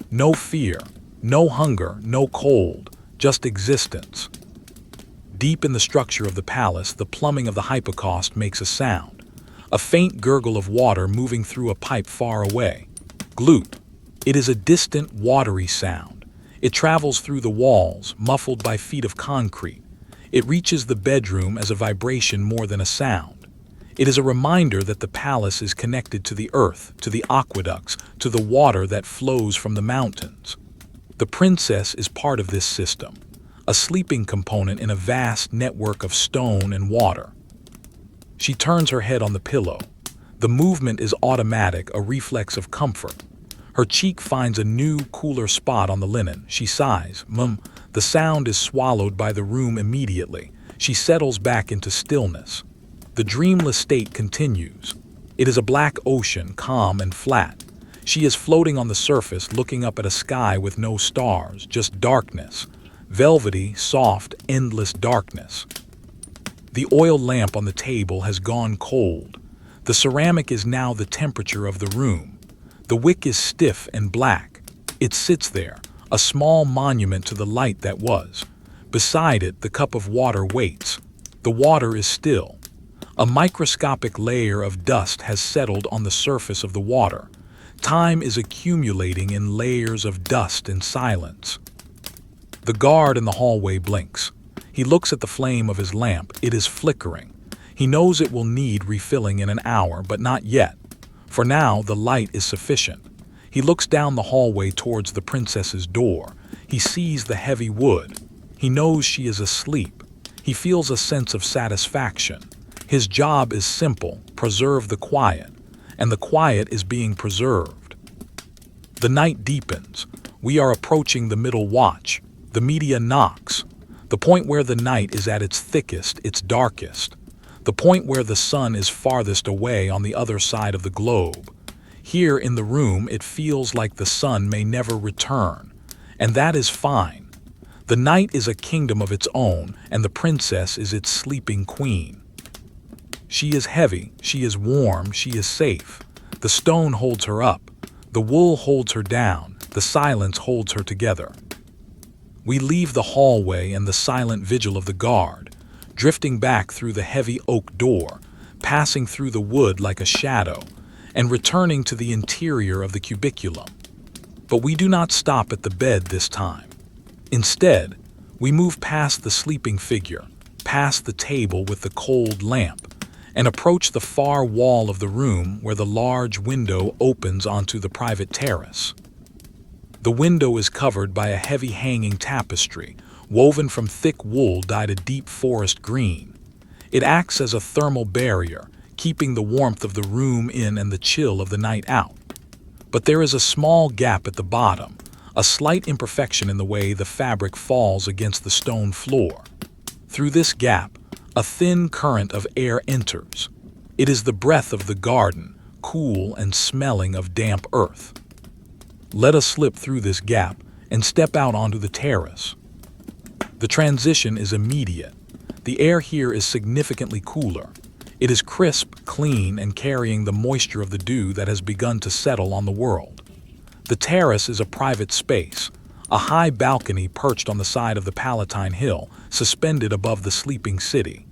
No fear, no hunger, no cold, just existence. Deep in the structure of the palace, the plumbing of the hypocaust makes a sound. A faint gurgle of water moving through a pipe far away. Glute. It is a distant, watery sound. It travels through the walls, muffled by feet of concrete. It reaches the bedroom as a vibration more than a sound. It is a reminder that the palace is connected to the earth, to the aqueducts, to the water that flows from the mountains. The princess is part of this system, a sleeping component in a vast network of stone and water. She turns her head on the pillow. The movement is automatic, a reflex of comfort. Her cheek finds a new, cooler spot on the linen. She sighs. The sound is swallowed by the room immediately. She settles back into stillness. The dreamless state continues. It is a black ocean, calm and flat. She is floating on the surface, looking up at a sky with no stars, just darkness. Velvety, soft, endless darkness. The oil lamp on the table has gone cold. The ceramic is now the temperature of the room. The wick is stiff and black. It sits there, a small monument to the light that was. Beside it, the cup of water waits. The water is still. A microscopic layer of dust has settled on the surface of the water. Time is accumulating in layers of dust and silence. The guard in the hallway blinks. He looks at the flame of his lamp. It is flickering. He knows it will need refilling in an hour, but not yet. For now, the light is sufficient. He looks down the hallway towards the princess's door. He sees the heavy wood. He knows she is asleep. He feels a sense of satisfaction. His job is simple: preserve the quiet. And the quiet is being preserved. The night deepens. We are approaching the middle watch. The media knocks. The point where the night is at its thickest, its darkest. The point where the sun is farthest away on the other side of the globe. Here in the room, it feels like the sun may never return. And that is fine. The night is a kingdom of its own, and the princess is its sleeping queen. She is heavy, she is warm, she is safe. The stone holds her up. The wool holds her down. The silence holds her together. We leave the hallway and the silent vigil of the guard, drifting back through the heavy oak door, passing through the wood like a shadow, and returning to the interior of the cubiculum. But we do not stop at the bed this time. Instead, we move past the sleeping figure, past the table with the cold lamp, and approach the far wall of the room where the large window opens onto the private terrace. The window is covered by a heavy hanging tapestry, woven from thick wool dyed a deep forest green. It acts as a thermal barrier, keeping the warmth of the room in and the chill of the night out. But there is a small gap at the bottom, a slight imperfection in the way the fabric falls against the stone floor. Through this gap, a thin current of air enters. It is the breath of the garden, cool and smelling of damp earth. Let us slip through this gap and step out onto the terrace. The transition is immediate. The air here is significantly cooler. It is crisp, clean, and carrying the moisture of the dew that has begun to settle on the world. The terrace is a private space, a high balcony perched on the side of the Palatine hill, suspended above the sleeping city.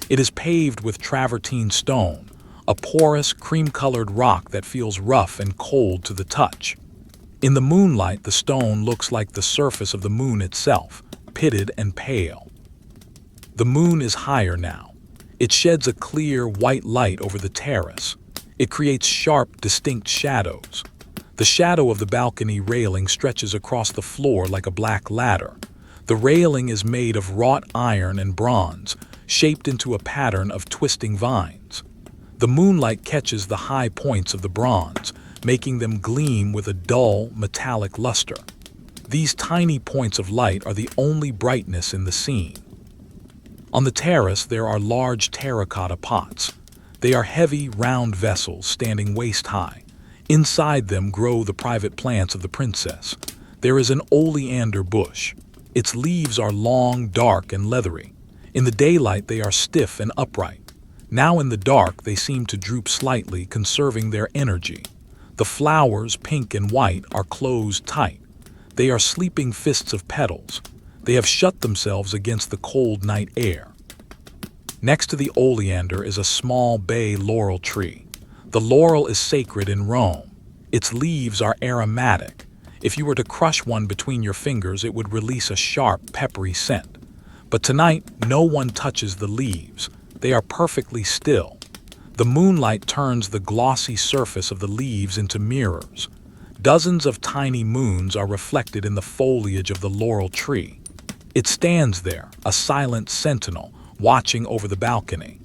It is paved with travertine stone, a porous, cream-colored rock that feels rough and cold to the touch. In the moonlight, the stone looks like the surface of the moon itself, pitted and pale. The moon is higher now. It sheds a clear, white light over the terrace. It creates sharp, distinct shadows. The shadow of the balcony railing stretches across the floor like a black ladder. The railing is made of wrought iron and bronze, shaped into a pattern of twisting vines. The moonlight catches the high points of the bronze, making them gleam with a dull, metallic luster. These tiny points of light are the only brightness in the scene. On the terrace, there are large terracotta pots. They are heavy, round vessels standing waist-high. Inside them grow the private plants of the princess. There is an oleander bush. Its leaves are long, dark, and leathery. In the daylight, they are stiff and upright. Now in the dark, they seem to droop slightly, conserving their energy. The flowers, pink and white, are closed tight. They are sleeping fists of petals. They have shut themselves against the cold night air. Next to the oleander is a small bay laurel tree. The laurel is sacred in Rome. Its leaves are aromatic. If you were to crush one between your fingers, it would release a sharp, peppery scent. But tonight, no one touches the leaves. They are perfectly still. The moonlight turns the glossy surface of the leaves into mirrors. Dozens of tiny moons are reflected in the foliage of the laurel tree. It stands there, a silent sentinel, watching over the balcony.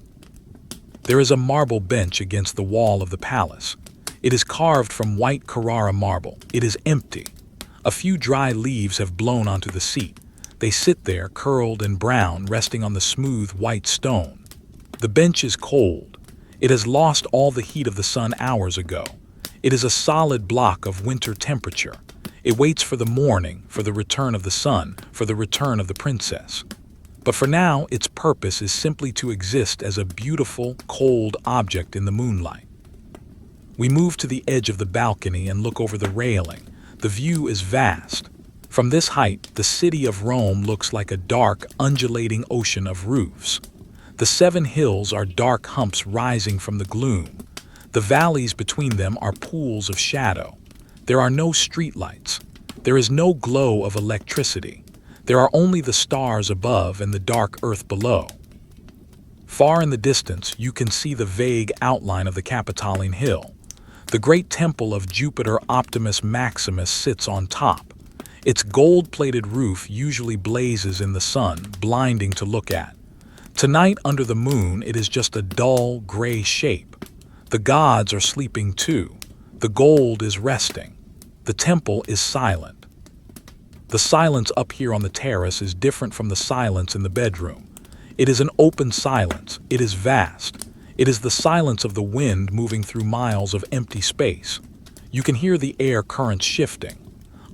There is a marble bench against the wall of the palace. It is carved from white Carrara marble. It is empty. A few dry leaves have blown onto the seat. They sit there, curled and brown, resting on the smooth white stone. The bench is cold. It has lost all the heat of the sun hours ago. It is a solid block of winter temperature. It waits for the morning, for the return of the sun, for the return of the princess. But for now, its purpose is simply to exist as a beautiful, cold object in the moonlight. We move to the edge of the balcony and look over the railing. The view is vast. From this height, the city of Rome looks like a dark, undulating ocean of roofs. The 7 hills are dark humps rising from the gloom. The valleys between them are pools of shadow. There are no streetlights. There is no glow of electricity. There are only the stars above and the dark earth below. Far in the distance, you can see the vague outline of the Capitoline Hill. The great temple of Jupiter Optimus Maximus sits on top. Its gold-plated roof usually blazes in the sun, blinding to look at. Tonight, under the moon, it is just a dull, gray shape. The gods are sleeping too. The gold is resting. The temple is silent. The silence up here on the terrace is different from the silence in the bedroom. It is an open silence. It is vast. It is the silence of the wind moving through miles of empty space. You can hear the air currents shifting.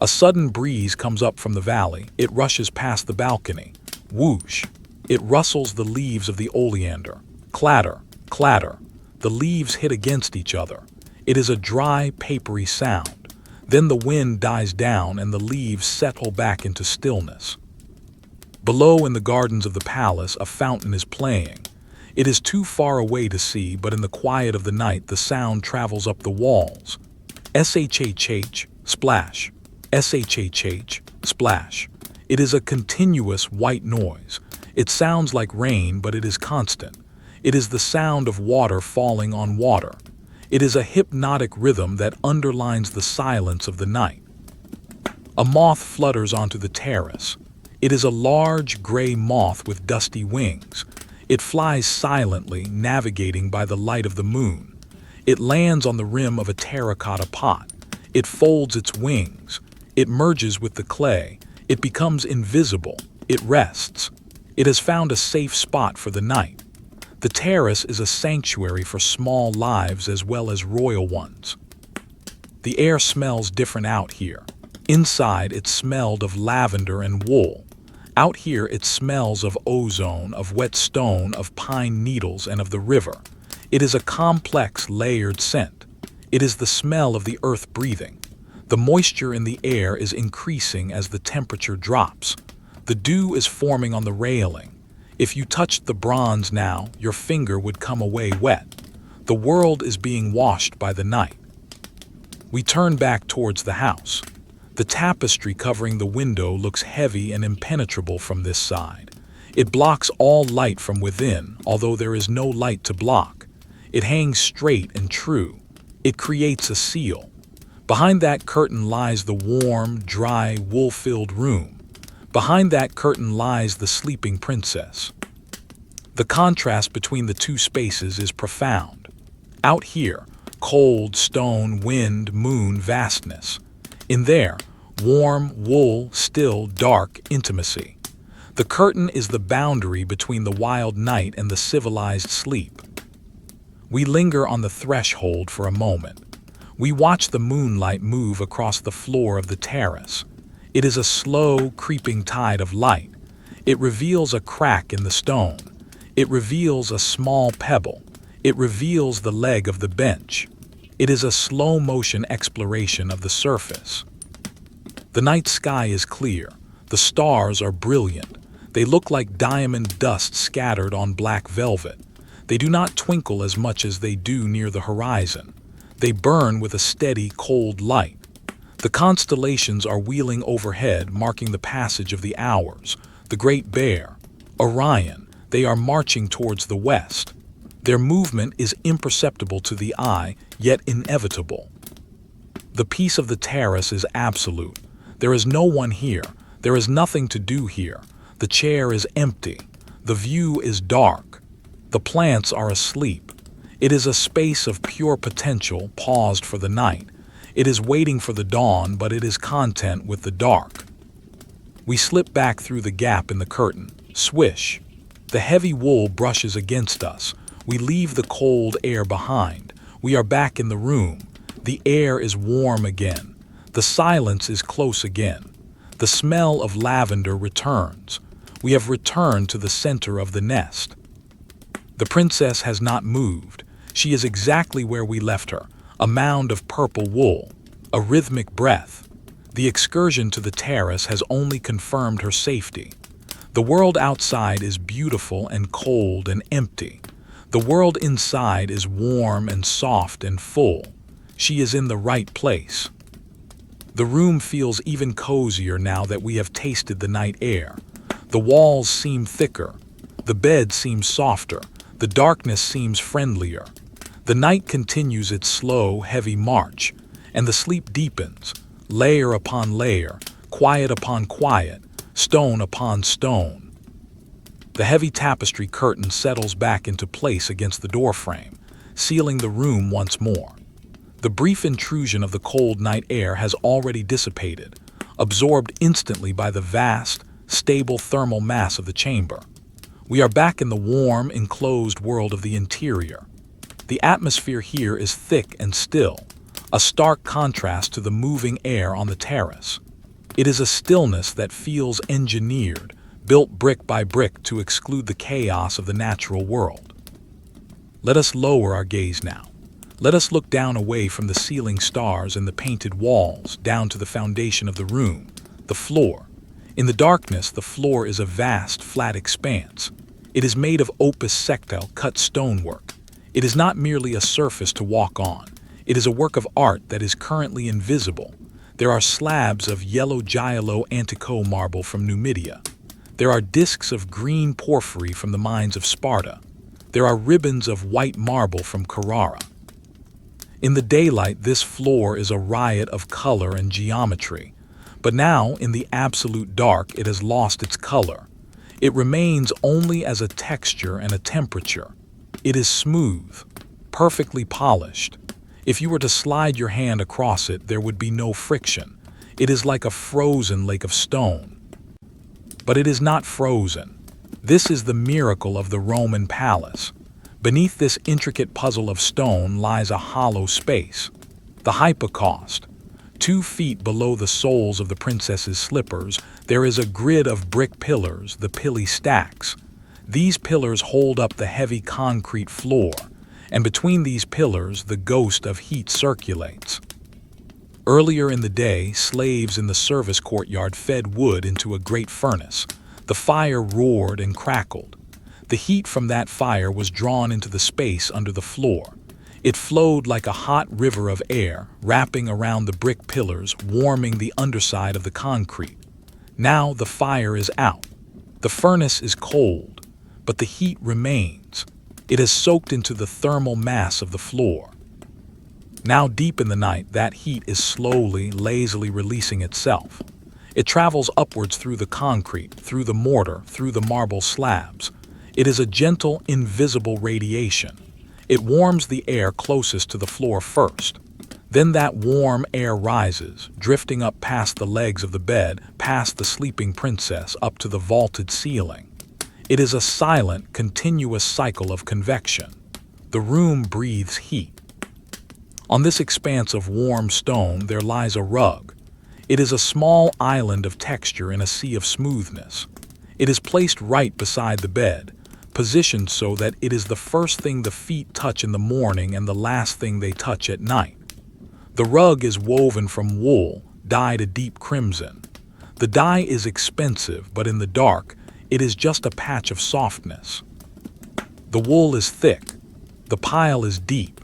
A sudden breeze comes up from the valley. It rushes past the balcony. Whoosh! It rustles the leaves of the oleander. Clatter, clatter. The leaves hit against each other. It is a dry, papery sound. Then the wind dies down and the leaves settle back into stillness. Below in the gardens of the palace, a fountain is playing. It is too far away to see, but in the quiet of the night, the sound travels up the walls. Shhh, splash. Shhh, splash. It is a continuous white noise. It sounds like rain, but it is constant. It is the sound of water falling on water. It is a hypnotic rhythm that underlines the silence of the night. A moth flutters onto the terrace. It is a large gray moth with dusty wings. It flies silently, navigating by the light of the moon. It lands on the rim of a terracotta pot. It folds its wings. It merges with the clay. It becomes invisible. It rests. It has found a safe spot for the night. The terrace is a sanctuary for small lives as well as royal ones. The air smells different out here. Inside, it smelled of lavender and wool. Out here, it smells of ozone, of wet stone, of pine needles, and of the river. It is a complex, layered scent. It is the smell of the earth breathing. The moisture in the air is increasing as the temperature drops. The dew is forming on the railing. If you touched the bronze now, your finger would come away wet. The world is being washed by the night. We turn back towards the house. The tapestry covering the window looks heavy and impenetrable from this side. It blocks all light from within, although there is no light to block. It hangs straight and true. It creates a seal. Behind that curtain lies the warm, dry, wool-filled room. Behind that curtain lies the sleeping princess. The contrast between the two spaces is profound. Out here, cold, stone, wind, moon, vastness. In there, warm, wool, still, dark, intimacy. The curtain is the boundary between the wild night and the civilized sleep. We linger on the threshold for a moment. We watch the moonlight move across the floor of the terrace. It is a slow, creeping tide of light. It reveals a crack in the stone. It reveals a small pebble. It reveals the leg of the bench. It is a slow-motion exploration of the surface. The night sky is clear. The stars are brilliant. They look like diamond dust scattered on black velvet. They do not twinkle as much as they do near the horizon. They burn with a steady, cold light. The constellations are wheeling overhead, marking the passage of the hours. The Great Bear, Orion, they are marching towards the west. Their movement is imperceptible to the eye, yet inevitable. The peace of the terrace is absolute. There is no one here. There is nothing to do here. The chair is empty. The view is dark. The plants are asleep. It is a space of pure potential, paused for the night. It is waiting for the dawn, but it is content with the dark. We slip back through the gap in the curtain. Swish. The heavy wool brushes against us. We leave the cold air behind. We are back in the room. The air is warm again. The silence is close again. The smell of lavender returns. We have returned to the center of the nest. The princess has not moved. She is exactly where we left her. A mound of purple wool, a rhythmic breath. The excursion to the terrace has only confirmed her safety. The world outside is beautiful and cold and empty. The world inside is warm and soft and full. She is in the right place. The room feels even cozier now that we have tasted the night air. The walls seem thicker. The bed seems softer. The darkness seems friendlier. The night continues its slow, heavy march, and the sleep deepens, layer upon layer, quiet upon quiet, stone upon stone. The heavy tapestry curtain settles back into place against the doorframe, sealing the room once more. The brief intrusion of the cold night air has already dissipated, absorbed instantly by the vast, stable thermal mass of the chamber. We are back in the warm, enclosed world of the interior. The atmosphere here is thick and still, a stark contrast to the moving air on the terrace. It is a stillness that feels engineered, built brick by brick to exclude the chaos of the natural world. Let us lower our gaze now. Let us look down away from the ceiling stars and the painted walls, down to the foundation of the room, the floor. In the darkness, the floor is a vast, flat expanse. It is made of opus sectile cut stonework. It is not merely a surface to walk on. It is a work of art that is currently invisible. There are slabs of yellow giallo antico marble from Numidia. There are discs of green porphyry from the mines of Sparta. There are ribbons of white marble from Carrara. In the daylight, this floor is a riot of color and geometry. But now, in the absolute dark, it has lost its color. It remains only as a texture and a temperature. It is smooth, perfectly polished. If you were to slide your hand across it, there would be no friction. It is like a frozen lake of stone. But it is not frozen. This is the miracle of the Roman palace. Beneath this intricate puzzle of stone lies a hollow space, the hypocaust. 2 feet below the soles of the princess's slippers, there is a grid of brick pillars, the pilly stacks. These pillars hold up the heavy concrete floor, and between these pillars the ghost of heat circulates. Earlier in the day, slaves in the service courtyard fed wood into a great furnace. The fire roared and crackled. The heat from that fire was drawn into the space under the floor. It flowed like a hot river of air, wrapping around the brick pillars, warming the underside of the concrete. Now the fire is out. The furnace is cold, but the heat remains. It has soaked into the thermal mass of the floor. Now deep in the night, that heat is slowly, lazily releasing itself. It travels upwards through the concrete, through the mortar, through the marble slabs. It is a gentle, invisible radiation. It warms the air closest to the floor first. Then that warm air rises, drifting up past the legs of the bed, past the sleeping princess, up to the vaulted ceiling. It is a silent, continuous cycle of convection. The room breathes heat. On this expanse of warm stone there lies a rug. It is a small island of texture in a sea of smoothness. It is placed right beside the bed, positioned so that it is the first thing the feet touch in the morning and the last thing they touch at night. The rug is woven from wool, dyed a deep crimson. The dye is expensive, but in the dark, it is just a patch of softness. The wool is thick. The pile is deep.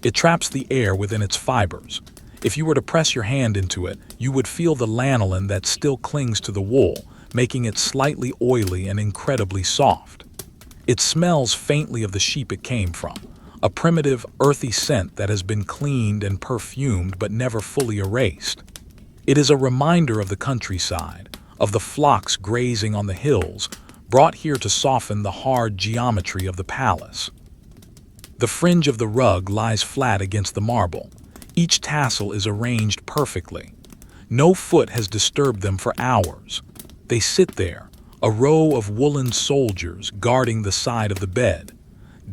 It traps the air within its fibers. If you were to press your hand into it, you would feel the lanolin that still clings to the wool, making it slightly oily and incredibly soft. It smells faintly of the sheep it came from, a primitive, earthy scent that has been cleaned and perfumed but never fully erased. It is a reminder of the countryside, of the flocks grazing on the hills, brought here to soften the hard geometry of the palace. The fringe of the rug lies flat against the marble. Each tassel is arranged perfectly. No foot has disturbed them for hours. They sit there, a row of woolen soldiers guarding the side of the bed.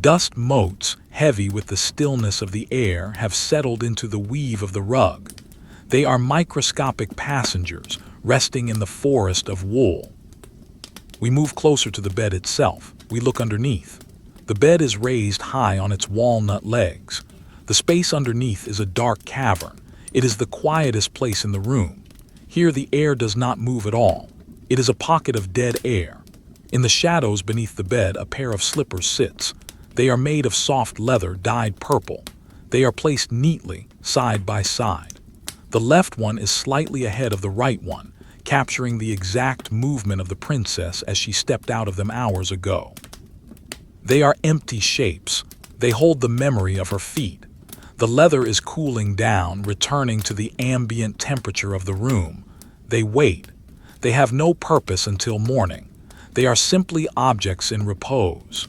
Dust motes, heavy with the stillness of the air, have settled into the weave of the rug. They are microscopic passengers, resting in the forest of wool. We move closer to the bed itself. We look underneath. The bed is raised high on its walnut legs. The space underneath is a dark cavern. It is the quietest place in the room. Here the air does not move at all. It is a pocket of dead air. In the shadows beneath the bed, a pair of slippers sits. They are made of soft leather dyed purple. They are placed neatly, side by side. The left one is slightly ahead of the right one, capturing the exact movement of the princess as she stepped out of them hours ago. They are empty shapes. They hold the memory of her feet. The leather is cooling down, returning to the ambient temperature of the room. They wait. They have no purpose until morning. They are simply objects in repose.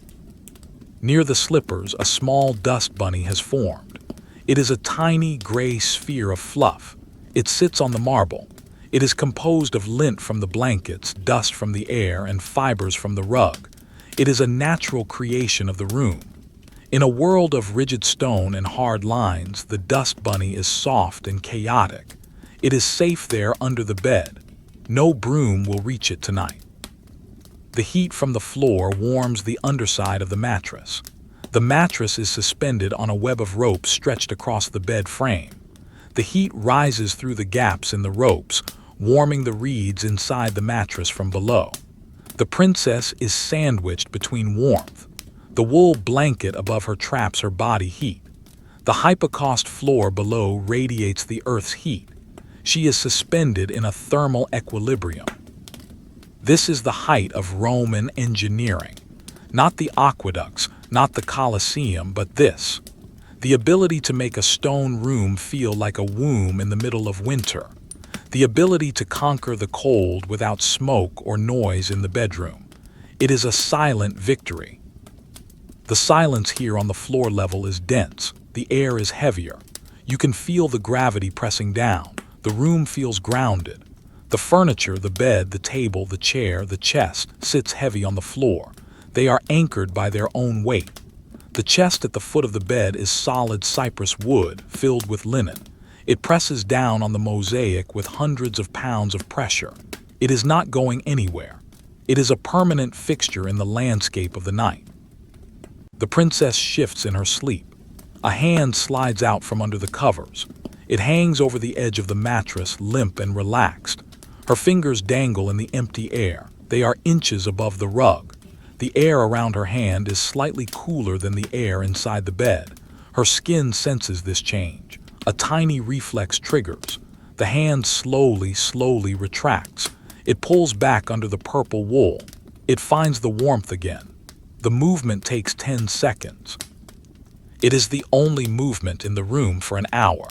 Near the slippers, a small dust bunny has formed. It is a tiny gray sphere of fluff. It sits on the marble. It is composed of lint from the blankets, dust from the air, and fibers from the rug. It is a natural creation of the room. In a world of rigid stone and hard lines, the dust bunny is soft and chaotic. It is safe there under the bed. No broom will reach it tonight. The heat from the floor warms the underside of the mattress. The mattress is suspended on a web of ropes stretched across the bed frame. The heat rises through the gaps in the ropes, warming the reeds inside the mattress from below. The princess is sandwiched between warmth. The wool blanket above her traps her body heat. The hypocaust floor below radiates the earth's heat. She is suspended in a thermal equilibrium. This is the height of Roman engineering. Not the aqueducts, not the Colosseum, but this. The ability to make a stone room feel like a womb in the middle of winter. The ability to conquer the cold without smoke or noise in the bedroom. It is a silent victory. The silence here on the floor level is dense. The air is heavier. You can feel the gravity pressing down. The room feels grounded. The furniture, the bed, the table, the chair, the chest, sits heavy on the floor. They are anchored by their own weight. The chest at the foot of the bed is solid cypress wood, filled with linen. It presses down on the mosaic with hundreds of pounds of pressure. It is not going anywhere. It is a permanent fixture in the landscape of the night. The princess shifts in her sleep. A hand slides out from under the covers. It hangs over the edge of the mattress, limp and relaxed. Her fingers dangle in the empty air. They are inches above the rug. The air around her hand is slightly cooler than the air inside the bed. Her skin senses this change. A tiny reflex triggers. The hand slowly retracts. It pulls back under the purple wool. It finds the warmth again. The movement takes 10 seconds. It is the only movement in the room for an hour.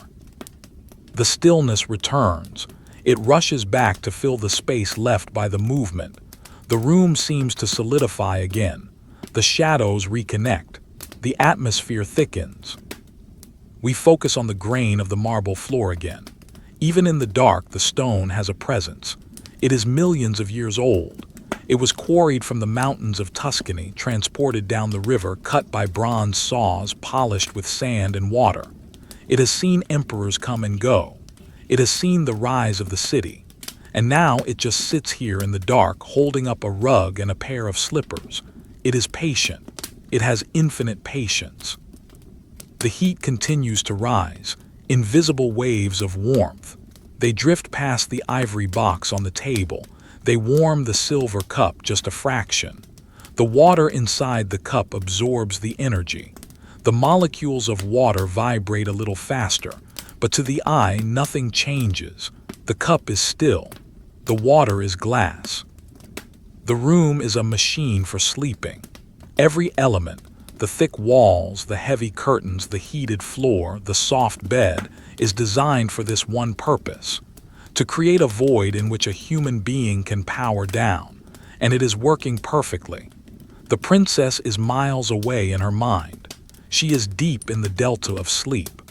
The stillness returns. It rushes back to fill the space left by the movement. The room seems to solidify again. The shadows reconnect. The atmosphere thickens. We focus on the grain of the marble floor again. Even in the dark, the stone has a presence. It is millions of years old. It was quarried from the mountains of Tuscany, transported down the river, cut by bronze saws, polished with sand and water. It has seen emperors come and go. It has seen the rise of the city. And now it just sits here in the dark, holding up a rug and a pair of slippers. It is patient. It has infinite patience. The heat continues to rise, invisible waves of warmth. They drift past the ivory box on the table. They warm the silver cup just a fraction. The water inside the cup absorbs the energy. The molecules of water vibrate a little faster, but to the eye, nothing changes. The cup is still. The water is glass. The room is a machine for sleeping. Every element, the thick walls, the heavy curtains, the heated floor, the soft bed, is designed for this one purpose: to create a void in which a human being can power down, and it is working perfectly. The princess is miles away in her mind. She is deep in the delta of sleep.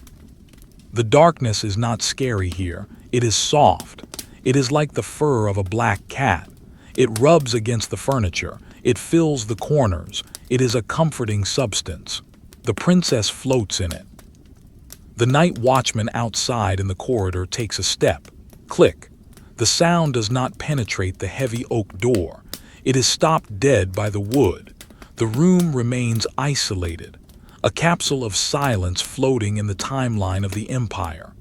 The darkness is not scary here. It is soft. It is like the fur of a black cat. It rubs against the furniture. It fills the corners. It is a comforting substance. The princess floats in it. The night watchman outside in the corridor takes a step. Click. The sound does not penetrate the heavy oak door. It is stopped dead by the wood. The room remains isolated, a capsule of silence floating in the timeline of the empire.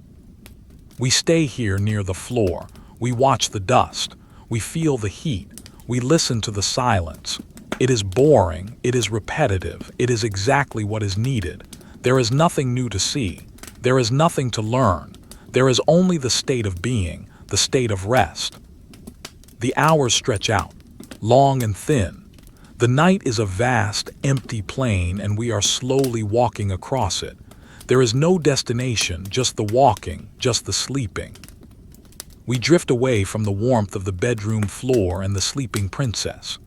We stay here near the floor. We watch the dust. We feel the heat. We listen to the silence. It is boring. It is repetitive. It is exactly what is needed. There is nothing new to see. There is nothing to learn. There is only the state of being, the state of rest. The hours stretch out, long and thin. The night is a vast, empty plain, and we are slowly walking across it. There is no destination, just the walking, just the sleeping. We drift away from the warmth of the bedroom floor and the sleeping princess.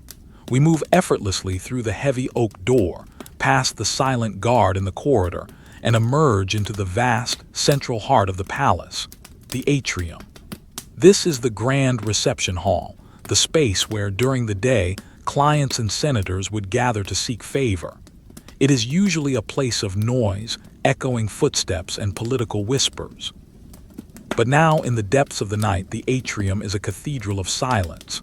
We move effortlessly through the heavy oak door, past the silent guard in the corridor, and emerge into the vast, central heart of the palace, the atrium. This is the grand reception hall, the space where, during the day, clients and senators would gather to seek favor. It is usually a place of noise, echoing footsteps, and political whispers. But now, in the depths of the night, the atrium is a cathedral of silence.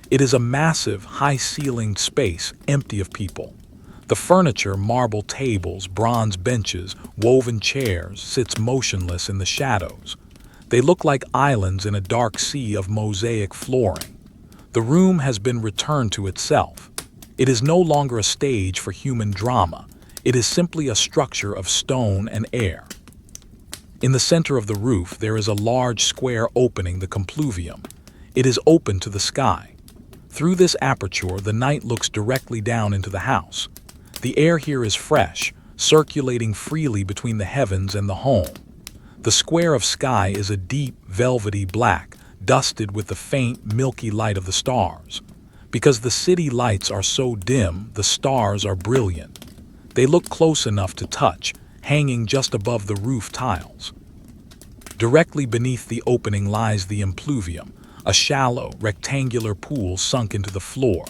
It is a massive, high-ceilinged space, empty of people. The furniture, marble tables, bronze benches, woven chairs, sits motionless in the shadows. They look like islands in a dark sea of mosaic flooring. The room has been returned to itself. It is no longer a stage for human drama. It is simply a structure of stone and air. In the center of the roof, there is a large square opening, the compluvium. It is open to the sky. Through this aperture, the night looks directly down into the house. The air here is fresh, circulating freely between the heavens and the home. The square of sky is a deep, velvety black, dusted with the faint, milky light of the stars. Because the city lights are so dim, the stars are brilliant. They look close enough to touch, hanging just above the roof tiles. Directly beneath the opening lies the impluvium, a shallow, rectangular pool sunk into the floor.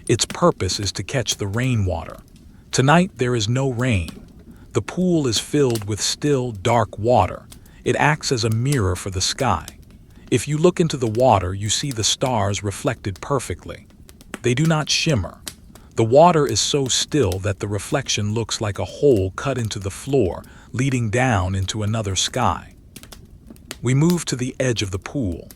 Its purpose is to catch the rainwater. Tonight there is no rain. The pool is filled with still, dark water. It acts as a mirror for the sky. If you look into the water, you see the stars reflected perfectly. They do not shimmer. The water is so still that the reflection looks like a hole cut into the floor, leading down into another sky. We move to the edge of the pool.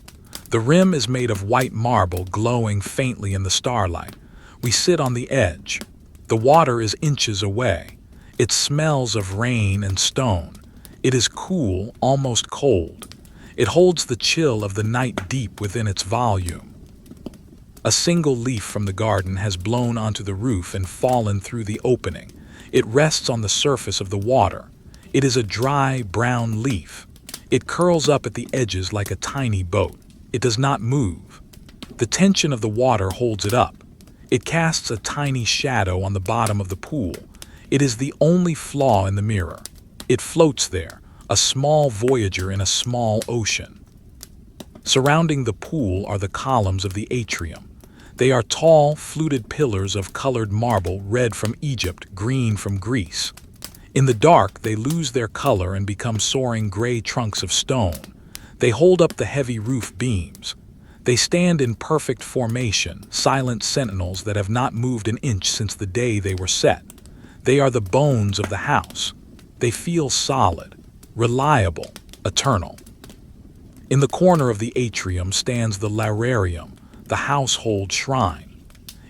The rim is made of white marble, glowing faintly in the starlight. We sit on the edge. The water is inches away. It smells of rain and stone. It is cool, almost cold. It holds the chill of the night deep within its volume. A single leaf from the garden has blown onto the roof and fallen through the opening. It rests on the surface of the water. It is a dry, brown leaf. It curls up at the edges like a tiny boat. It does not move. The tension of the water holds it up. It casts a tiny shadow on the bottom of the pool. It is the only flaw in the mirror. It floats there, a small voyager in a small ocean. Surrounding the pool are the columns of the atrium. They are tall, fluted pillars of colored marble, red from Egypt, green from Greece. In the dark, they lose their color and become soaring gray trunks of stone. They hold up the heavy roof beams. They stand in perfect formation, silent sentinels that have not moved an inch since the day they were set. They are the bones of the house. They feel solid, reliable, eternal. In the corner of the atrium stands the lararium, the household shrine.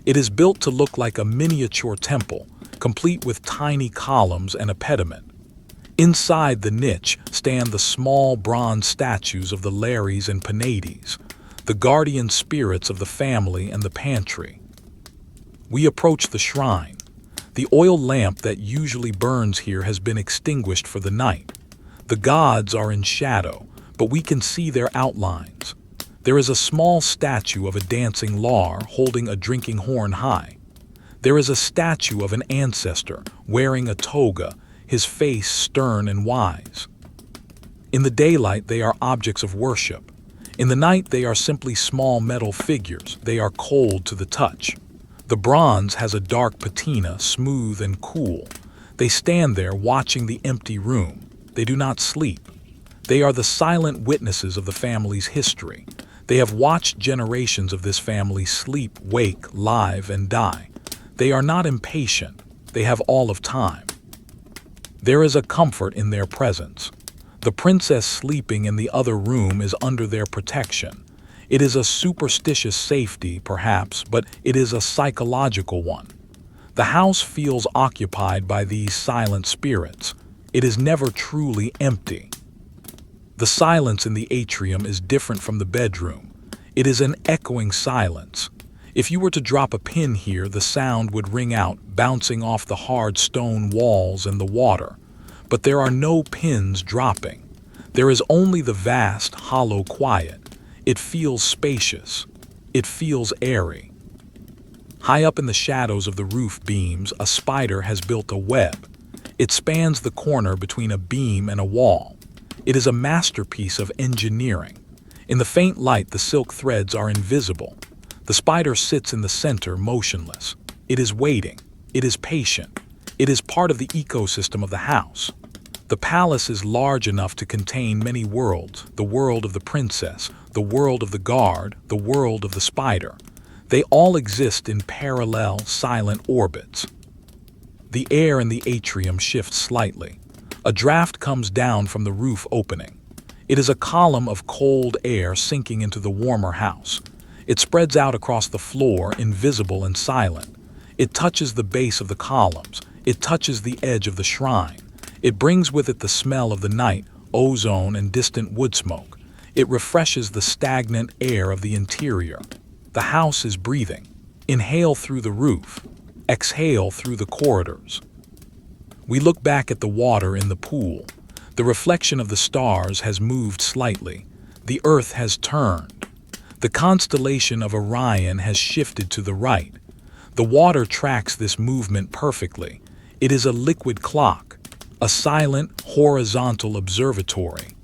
It is built to look like a miniature temple, complete with tiny columns and a pediment. Inside the niche stand the small bronze statues of the Lares and Penates, the guardian spirits of the family and the pantry. We approach the shrine. The oil lamp that usually burns here has been extinguished for the night. The gods are in shadow, but we can see their outlines. There is a small statue of a dancing lar holding a drinking horn high. There is a statue of an ancestor wearing a toga, his face stern and wise. In the daylight, they are objects of worship. In the night, they are simply small metal figures. They are cold to the touch. The bronze has a dark patina, smooth and cool. They stand there watching the empty room. They do not sleep. They are the silent witnesses of the family's history. They have watched generations of this family sleep, wake, live, and die. They are not impatient. They have all of time. There is a comfort in their presence. The princess sleeping in the other room is under their protection. It is a superstitious safety, perhaps, but it is a psychological one. The house feels occupied by these silent spirits. It is never truly empty. The silence in the atrium is different from the bedroom. It is an echoing silence. If you were to drop a pin here, the sound would ring out, bouncing off the hard stone walls and the water. But there are no pins dropping. There is only the vast, hollow quiet. It feels spacious. It feels airy. High up in the shadows of the roof beams, a spider has built a web. It spans the corner between a beam and a wall. It is a masterpiece of engineering. In the faint light, the silk threads are invisible. The spider sits in the center, motionless. It is waiting. It is patient. It is part of the ecosystem of the house. The palace is large enough to contain many worlds: the world of the princess, the world of the guard, the world of the spider. They all exist in parallel, silent orbits. The air in the atrium shifts slightly. A draft comes down from the roof opening. It is a column of cold air sinking into the warmer house. It spreads out across the floor, invisible and silent. It touches the base of the columns. It touches the edge of the shrine. It brings with it the smell of the night, ozone and distant wood smoke. It refreshes the stagnant air of the interior. The house is breathing. Inhale through the roof. Exhale through the corridors. We look back at the water in the pool. The reflection of the stars has moved slightly. The earth has turned. The constellation of Orion has shifted to the right. The water tracks this movement perfectly. It is a liquid clock, a silent, horizontal observatory.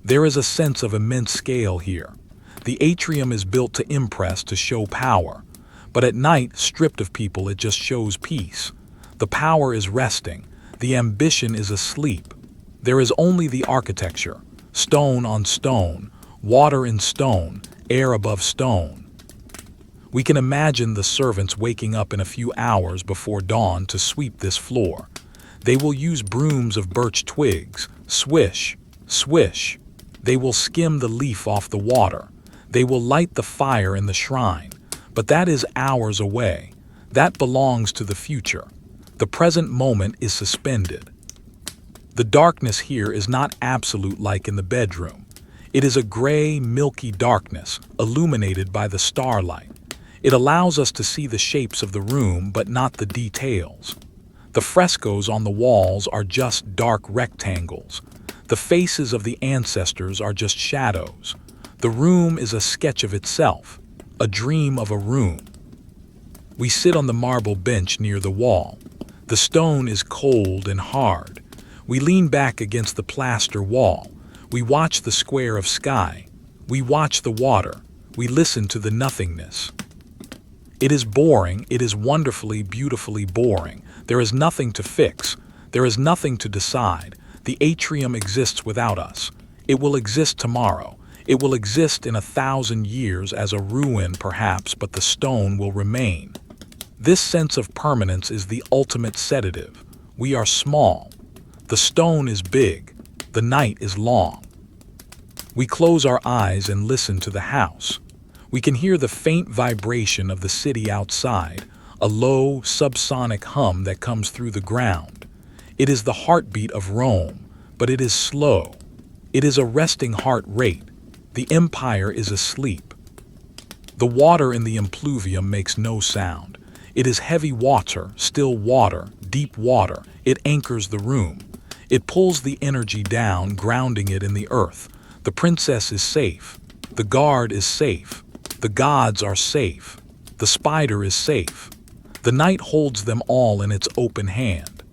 There is a sense of immense scale here. The atrium is built to impress, to show power. But at night, stripped of people, it just shows peace. The power is resting. The ambition is asleep. There is only the architecture, stone on stone, water in stone, air above stone. We can imagine the servants waking up in a few hours before dawn to sweep this floor. They will use brooms of birch twigs. Swish, swish. They will skim the leaf off the water. They will light the fire in the shrine. But that is hours away. That belongs to the future. The present moment is suspended. The darkness here is not absolute like in the bedroom. It is a gray, milky darkness, illuminated by the starlight. It allows us to see the shapes of the room, but not the details. The frescoes on the walls are just dark rectangles. The faces of the ancestors are just shadows. The room is a sketch of itself, a dream of a room. We sit on the marble bench near the wall. The stone is cold and hard. We lean back against the plaster wall. We watch the square of sky. We watch the water. We listen to the nothingness. It is boring. It is wonderfully, beautifully boring. There is nothing to fix. There is nothing to decide. The atrium exists without us. It will exist tomorrow. It will exist in 1,000 years as a ruin, perhaps, but the stone will remain. This sense of permanence is the ultimate sedative. We are small. The stone is big. The night is long. We close our eyes and listen to the house. We can hear the faint vibration of the city outside, a low, subsonic hum that comes through the ground. It is the heartbeat of Rome, but it is slow. It is a resting heart rate. The empire is asleep. The water in the impluvium makes no sound. It is heavy water, still water, deep water. It anchors the room. It pulls the energy down, grounding it in the earth. The princess is safe. The guard is safe. The gods are safe. The spider is safe. The night holds them all in its open hand.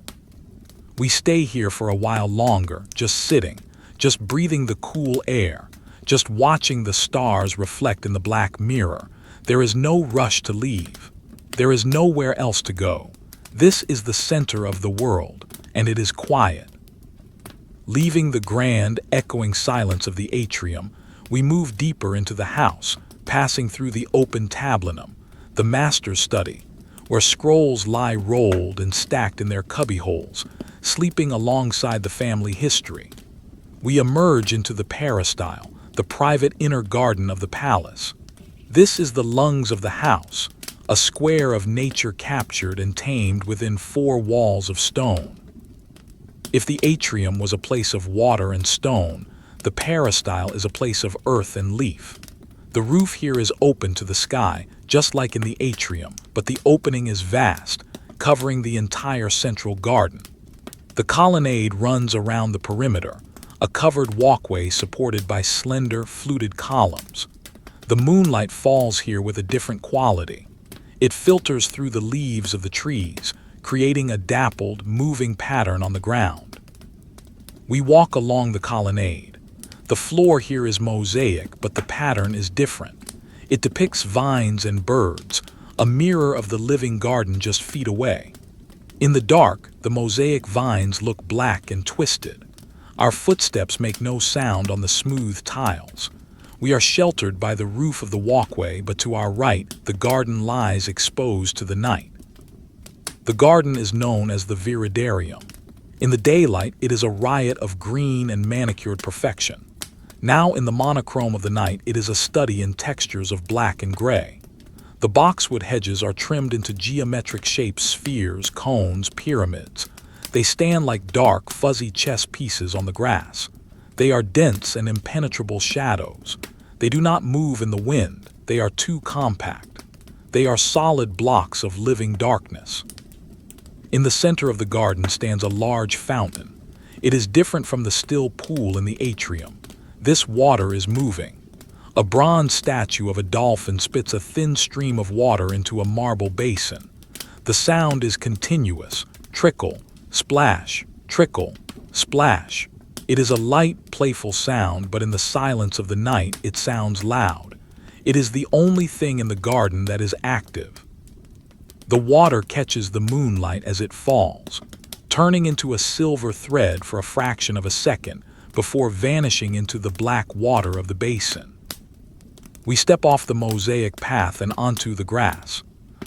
We stay here for a while longer, just sitting, just breathing the cool air, just watching the stars reflect in the black mirror. There is no rush to leave. There is nowhere else to go. This is the center of the world, and it is quiet. Leaving the grand, echoing silence of the atrium, we move deeper into the house, passing through the open tablinum, the master's study, where scrolls lie rolled and stacked in their cubbyholes, sleeping alongside the family history. We emerge into the peristyle, the private inner garden of the palace. This is the lungs of the house, a square of nature captured and tamed within 4 walls of stone. If the atrium was a place of water and stone, The peristyle is a place of earth and leaf. The roof here is open to the sky, just like in the atrium, but the opening is vast, covering the entire central garden. The colonnade runs around the perimeter, a covered walkway supported by slender, fluted columns. The moonlight falls here with a different quality. It filters through the leaves of the trees, creating a dappled, moving pattern on the ground. We walk along the colonnade. The floor here is mosaic, but the pattern is different. It depicts vines and birds, a mirror of the living garden just feet away. In the dark, the mosaic vines look black and twisted. Our footsteps make no sound on the smooth tiles. We are sheltered by the roof of the walkway, but to our right, the garden lies exposed to the night. The garden is known as the viridarium. In the daylight, it is a riot of green and manicured perfection. Now, in the monochrome of the night, it is a study in textures of black and gray. The boxwood hedges are trimmed into geometric shapes, spheres, cones, pyramids. They stand like dark, fuzzy chess pieces on the grass. They are dense and impenetrable shadows. They do not move in the wind. They are too compact. They are solid blocks of living darkness. In the center of the garden stands a large fountain. It is different from the still pool in the atrium. This water is moving. A bronze statue of a dolphin spits a thin stream of water into a marble basin. The sound is continuous. Trickle, splash, trickle, splash. It is a light, playful sound, but in the silence of the night, it sounds loud. It is the only thing in the garden that is active. The water catches the moonlight as it falls, turning into a silver thread for a fraction of a second before vanishing into the black water of the basin. We step off the mosaic path and onto the grass.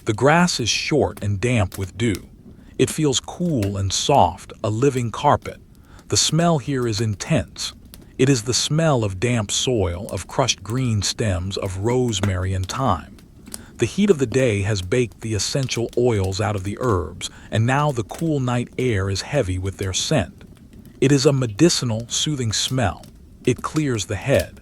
The grass is short and damp with dew. It feels cool and soft, a living carpet. The smell here is intense. It is the smell of damp soil, of crushed green stems, of rosemary and thyme. The heat of the day has baked the essential oils out of the herbs, and now the cool night air is heavy with their scent. It is a medicinal, soothing smell. It clears the head.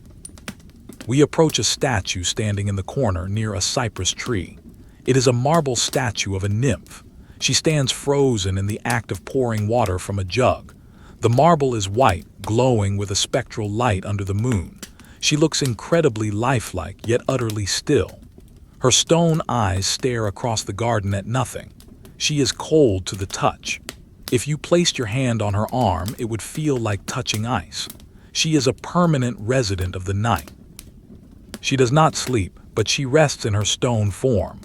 We approach a statue standing in the corner near a cypress tree. It is a marble statue of a nymph. She stands frozen in the act of pouring water from a jug. The marble is white, glowing with a spectral light under the moon. She looks incredibly lifelike, yet utterly still. Her stone eyes stare across the garden at nothing. She is cold to the touch. If you placed your hand on her arm, it would feel like touching ice. She is a permanent resident of the night. She does not sleep, but she rests in her stone form.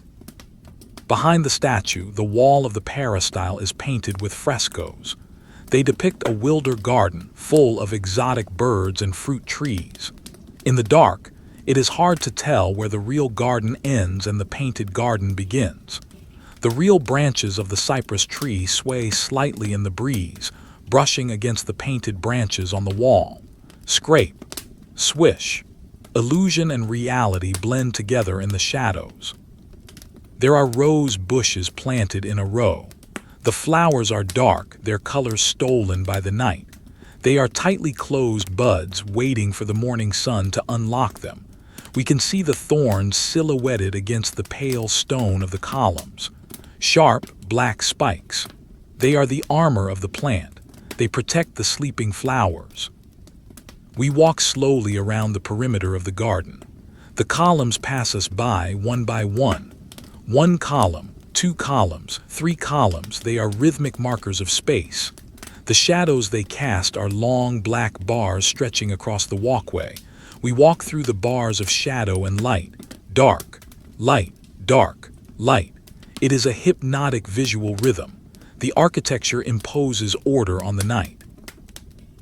Behind the statue, the wall of the peristyle is painted with frescoes. They depict a wilder garden full of exotic birds and fruit trees. In the dark, it is hard to tell where the real garden ends and the painted garden begins. The real branches of the cypress tree sway slightly in the breeze, brushing against the painted branches on the wall. Scrape, swish. Illusion and reality blend together in the shadows. There are rose bushes planted in a row. The flowers are dark, their colors stolen by the night. They are tightly closed buds waiting for the morning sun to unlock them. We can see the thorns silhouetted against the pale stone of the columns. Sharp, black spikes. They are the armor of the plant. They protect the sleeping flowers. We walk slowly around the perimeter of the garden. The columns pass us by one. One column, 2 columns, 3 columns, they are rhythmic markers of space. The shadows they cast are long black bars stretching across the walkway. We walk through the bars of shadow and light. Dark, light, dark, light. It is a hypnotic visual rhythm. The architecture imposes order on the night.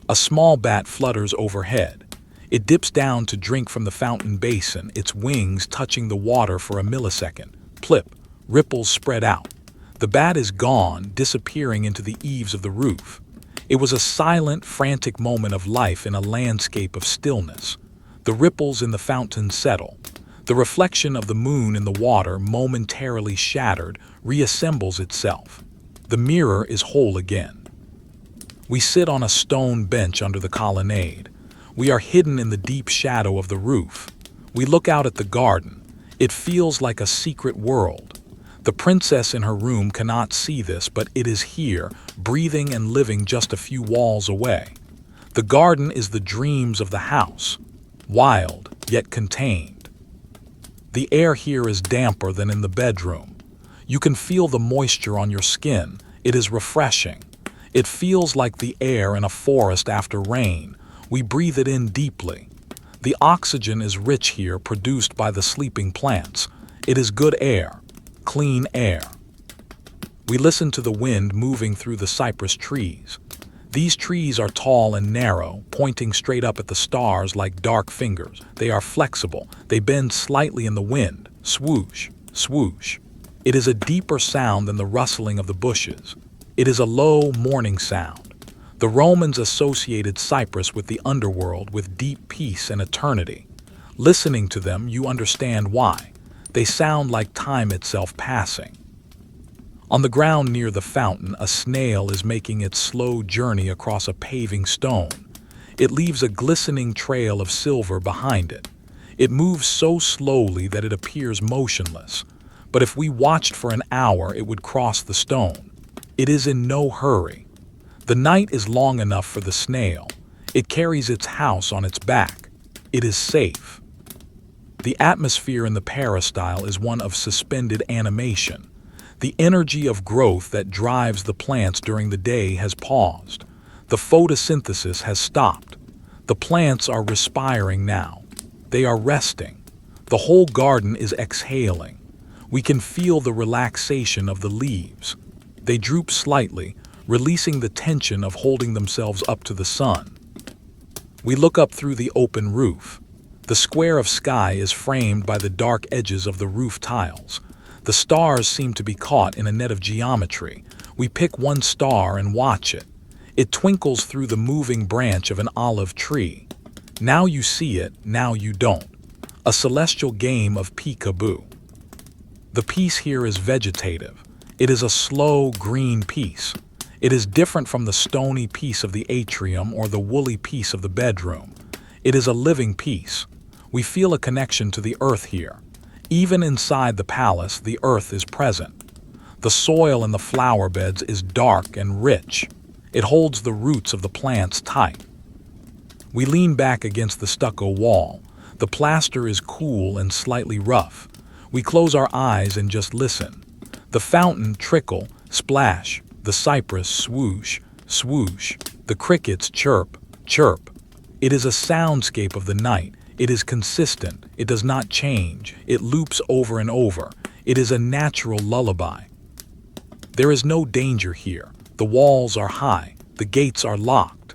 A small bat flutters overhead. It dips down to drink from the fountain basin, its wings touching the water for a millisecond. Plip, ripples spread out. The bat is gone, disappearing into the eaves of the roof. It was a silent, frantic moment of life in a landscape of stillness. The ripples in the fountain settle. The reflection of the moon in the water, momentarily shattered, reassembles itself. The mirror is whole again. We sit on a stone bench under the colonnade. We are hidden in the deep shadow of the roof. We look out at the garden. It feels like a secret world. The princess in her room cannot see this, but it is here, breathing and living just a few walls away. The garden is the dreams of the house, wild yet contained. The air here is damper than in the bedroom. You can feel the moisture on your skin. It is refreshing. It feels like the air in a forest after rain. We breathe it in deeply. The oxygen is rich here, produced by the sleeping plants. It is good air, clean air. We listen to the wind moving through the cypress trees. These trees are tall and narrow, pointing straight up at the stars like dark fingers. They are flexible. They bend slightly in the wind. Swoosh, swoosh. It is a deeper sound than the rustling of the bushes. It is a low morning sound. The Romans associated cypress with the underworld, with deep peace and eternity. Listening to them, you understand why. They sound like time itself passing. On the ground near the fountain, a snail is making its slow journey across a paving stone. It leaves a glistening trail of silver behind it. It moves so slowly that it appears motionless. But if we watched for an hour, it would cross the stone. It is in no hurry. The night is long enough for the snail. It carries its house on its back. It is safe. The atmosphere in the peristyle is one of suspended animation. The energy of growth that drives the plants during the day has paused. The photosynthesis has stopped. The plants are respiring now. They are resting. The whole garden is exhaling. We can feel the relaxation of the leaves. They droop slightly, releasing the tension of holding themselves up to the sun. We look up through the open roof. The square of sky is framed by the dark edges of the roof tiles. The stars seem to be caught in a net of geometry. We pick one star and watch it. It twinkles through the moving branch of an olive tree. Now you see it, now you don't. A celestial game of peekaboo. The peace here is vegetative. It is a slow, green peace. It is different from the stony peace of the atrium or the woolly peace of the bedroom. It is a living peace. We feel a connection to the earth here. Even inside the palace, the earth is present. The soil in the flower beds is dark and rich. It holds the roots of the plants tight. We lean back against the stucco wall. The plaster is cool and slightly rough. We close our eyes and just listen. The fountain trickle, splash. The cypress swoosh, swoosh. The crickets chirp, chirp. It is a soundscape of the night. It is consistent. It does not change. It loops over and over. It is a natural lullaby. There is no danger here. The walls are high. The gates are locked.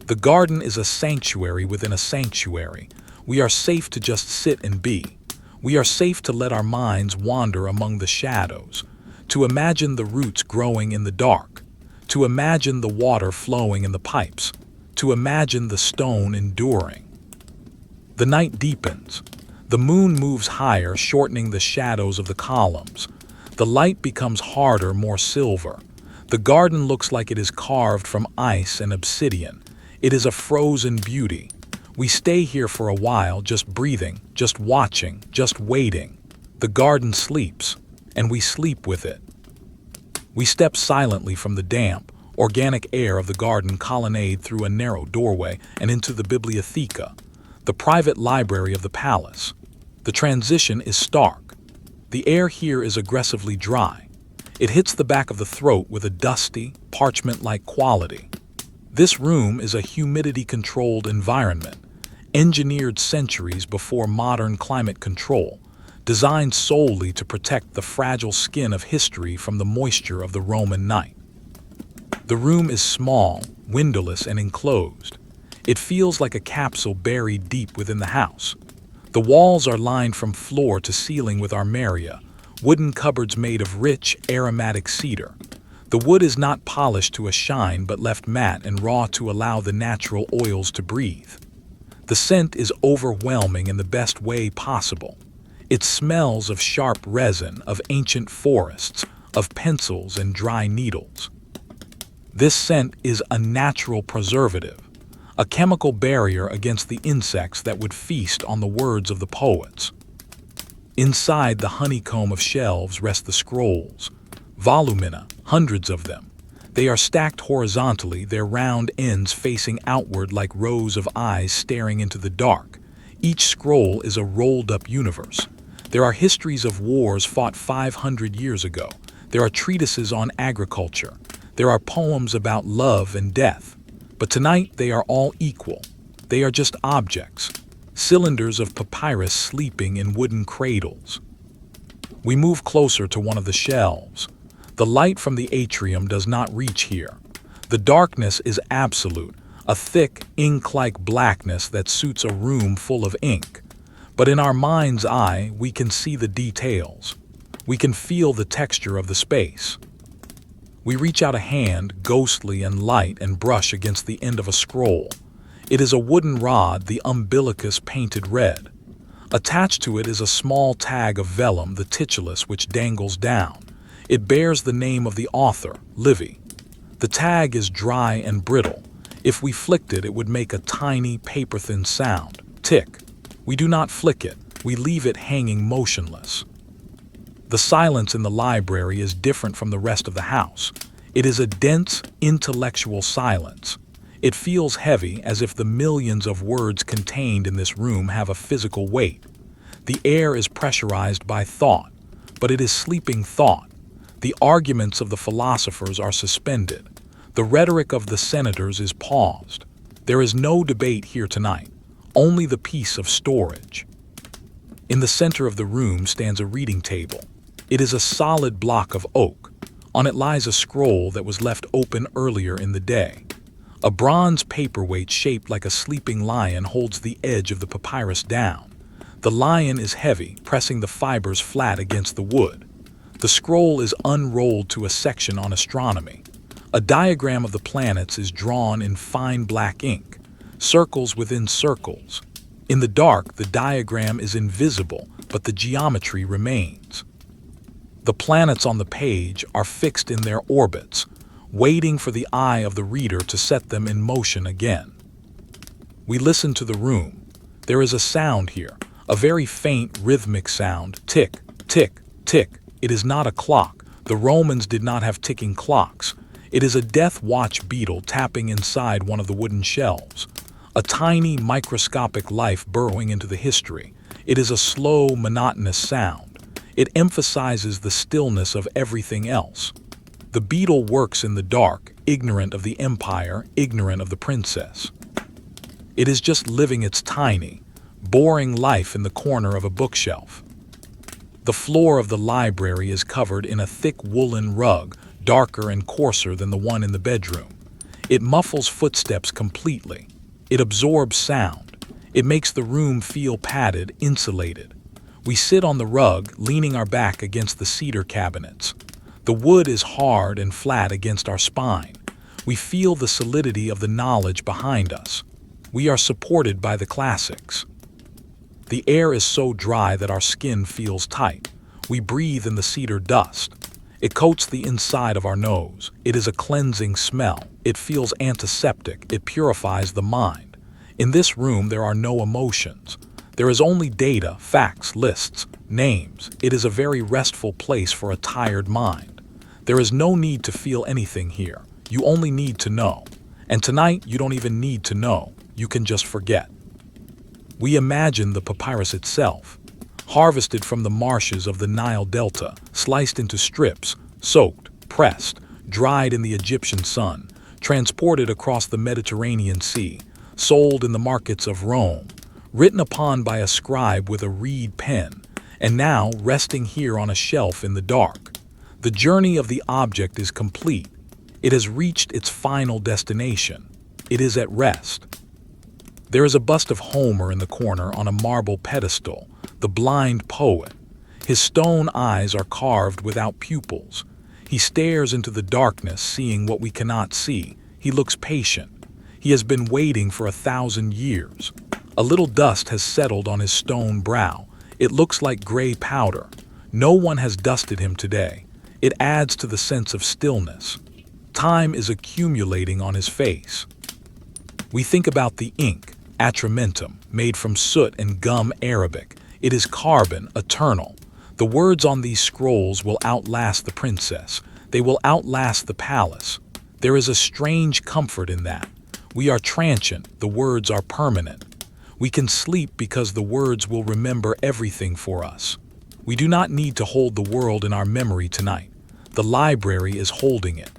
The garden is a sanctuary within a sanctuary. We are safe to just sit and be. We are safe to let our minds wander among the shadows, to imagine the roots growing in the dark, to imagine the water flowing in the pipes, to imagine the stone enduring. The night deepens. The moon moves higher, shortening the shadows of the columns. The light becomes harder, more silver. The garden looks like it is carved from ice and obsidian. It is a frozen beauty. We stay here for a while, just breathing, just watching, just waiting. The garden sleeps, and we sleep with it. We step silently from the damp, organic air of the garden colonnade through a narrow doorway and into the bibliotheca, the private library of the palace. The transition is stark. The air here is aggressively dry. It hits the back of the throat with a dusty, parchment-like quality. This room is a humidity-controlled environment, engineered centuries before modern climate control, designed solely to protect the fragile skin of history from the moisture of the Roman night. The room is small, windowless, and enclosed. It feels like a capsule buried deep within the house. The walls are lined from floor to ceiling with armaria, wooden cupboards made of rich, aromatic cedar. The wood is not polished to a shine but left matte and raw to allow the natural oils to breathe. The scent is overwhelming in the best way possible. It smells of sharp resin, of ancient forests, of pencils and dry needles. This scent is a natural preservative, a chemical barrier against the insects that would feast on the words of the poets. Inside the honeycomb of shelves rest the scrolls, volumina, hundreds of them. They are stacked horizontally, their round ends facing outward like rows of eyes staring into the dark. Each scroll is a rolled-up universe. There are histories of wars fought 500 years ago. There are treatises on agriculture. There are poems about love and death. But tonight they are all equal. They are just objects, cylinders of papyrus sleeping in wooden cradles. We move closer to one of the shelves. The light from the atrium does not reach here. The darkness is absolute, a thick, ink-like blackness that suits a room full of ink. But in our mind's eye, we can see the details. We can feel the texture of the space. We reach out a hand, ghostly and light, and brush against the end of a scroll. It is a wooden rod, the umbilicus painted red. Attached to it is a small tag of vellum, the titulus, which dangles down. It bears the name of the author, Livy. The tag is dry and brittle. If we flicked it, it would make a tiny, paper-thin sound. Tick. We do not flick it. We leave it hanging motionless. The silence in the library is different from the rest of the house. It is a dense, intellectual silence. It feels heavy, as if the millions of words contained in this room have a physical weight. The air is pressurized by thought, but it is sleeping thought. The arguments of the philosophers are suspended. The rhetoric of the senators is paused. There is no debate here tonight, only the peace of storage. In the center of the room stands a reading table. It is a solid block of oak. On it lies a scroll that was left open earlier in the day. A bronze paperweight shaped like a sleeping lion holds the edge of the papyrus down. The lion is heavy, pressing the fibers flat against the wood. The scroll is unrolled to a section on astronomy. A diagram of the planets is drawn in fine black ink, circles within circles. In the dark, the diagram is invisible, but the geometry remains. The planets on the page are fixed in their orbits, waiting for the eye of the reader to set them in motion again. We listen to the room. There is a sound here, a very faint rhythmic sound, tick, tick, tick. It is not a clock. The Romans did not have ticking clocks. It is a death watch beetle tapping inside one of the wooden shelves. A tiny, microscopic life burrowing into the history. It is a slow, monotonous sound. It emphasizes the stillness of everything else. The beetle works in the dark, ignorant of the empire, ignorant of the princess. It is just living its tiny, boring life in the corner of a bookshelf. The floor of the library is covered in a thick woolen rug, darker and coarser than the one in the bedroom. It muffles footsteps completely. It absorbs sound. It makes the room feel padded, insulated. We sit on the rug, leaning our back against the cedar cabinets. The wood is hard and flat against our spine. We feel the solidity of the knowledge behind us. We are supported by the classics. The air is so dry that our skin feels tight. We breathe in the cedar dust. It coats the inside of our nose. It is a cleansing smell. It feels antiseptic. It purifies the mind. In this room, there are no emotions. There is only data, facts, lists, names. It is a very restful place for a tired mind. There is no need to feel anything here. You only need to know. And tonight, you don't even need to know. You can just forget. We imagine the papyrus itself, harvested from the marshes of the Nile Delta, sliced into strips, soaked, pressed, dried in the Egyptian sun, transported across the Mediterranean Sea, sold in the markets of Rome, written upon by a scribe with a reed pen, and now resting here on a shelf in the dark. The journey of the object is complete. It has reached its final destination. It is at rest. There is a bust of Homer in the corner on a marble pedestal, the blind poet. His stone eyes are carved without pupils. He stares into the darkness, seeing what we cannot see. He looks patient. He has been waiting for 1,000 years. A little dust has settled on his stone brow. It looks like gray powder. No one has dusted him today. It adds to the sense of stillness. Time is accumulating on his face. We think about the ink, atramentum, made from soot and gum Arabic. It is carbon, eternal. The words on these scrolls will outlast the princess. They will outlast the palace. There is a strange comfort in that. We are transient, the words are permanent. We can sleep because the words will remember everything for us. We do not need to hold the world in our memory tonight. The library is holding it.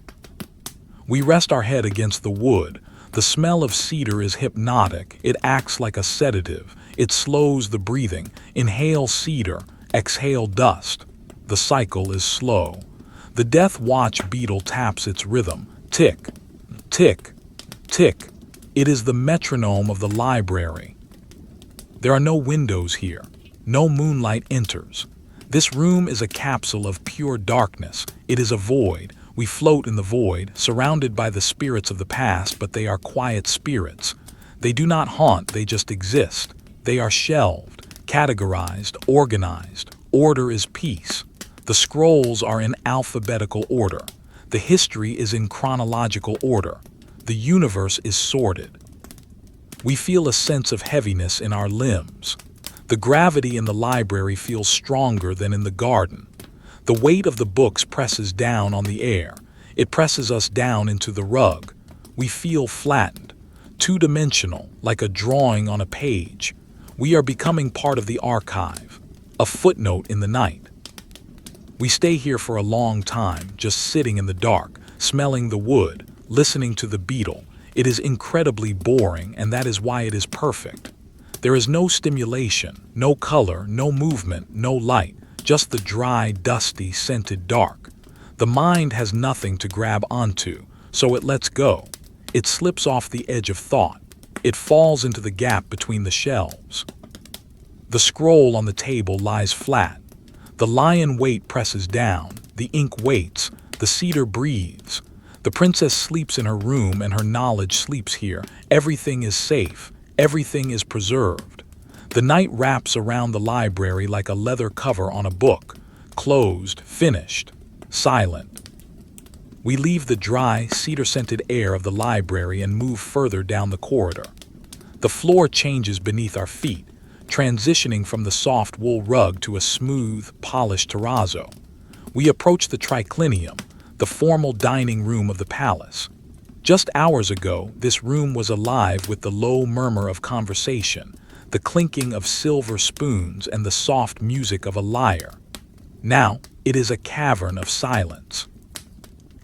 We rest our head against the wood. The smell of cedar is hypnotic. It acts like a sedative. It slows the breathing. Inhale cedar, exhale dust. The cycle is slow. The death watch beetle taps its rhythm. Tick, tick, tick. It is the metronome of the library. There are no windows here. No moonlight enters. This room is a capsule of pure darkness. It is a void. We float in the void, surrounded by the spirits of the past, but they are quiet spirits. They do not haunt, they just exist. They are shelved, categorized, organized. Order is peace. The scrolls are in alphabetical order. The history is in chronological order. The universe is sorted. We feel a sense of heaviness in our limbs. The gravity in the library feels stronger than in the garden. The weight of the books presses down on the air. It presses us down into the rug. We feel flattened, two-dimensional, like a drawing on a page. We are becoming part of the archive, a footnote in the night. We stay here for a long time, just sitting in the dark, smelling the wood, listening to the beetle. It is incredibly boring, and that is why it is perfect. There is no stimulation, no color, no movement, no light, just the dry, dusty, scented dark. The mind has nothing to grab onto, so it lets go. It slips off the edge of thought. It falls into the gap between the shelves. The scroll on the table lies flat. The lion weight presses down. The ink waits. The cedar breathes. The princess sleeps in her room, and her knowledge sleeps here. Everything is safe. Everything is preserved. The night wraps around the library like a leather cover on a book. Closed, finished, silent. We leave the dry, cedar-scented air of the library and move further down the corridor. The floor changes beneath our feet, transitioning from the soft wool rug to a smooth, polished terrazzo. We approach the triclinium, the formal dining room of the palace. Just hours ago, this room was alive with the low murmur of conversation, the clinking of silver spoons, and the soft music of a lyre. Now, it is a cavern of silence.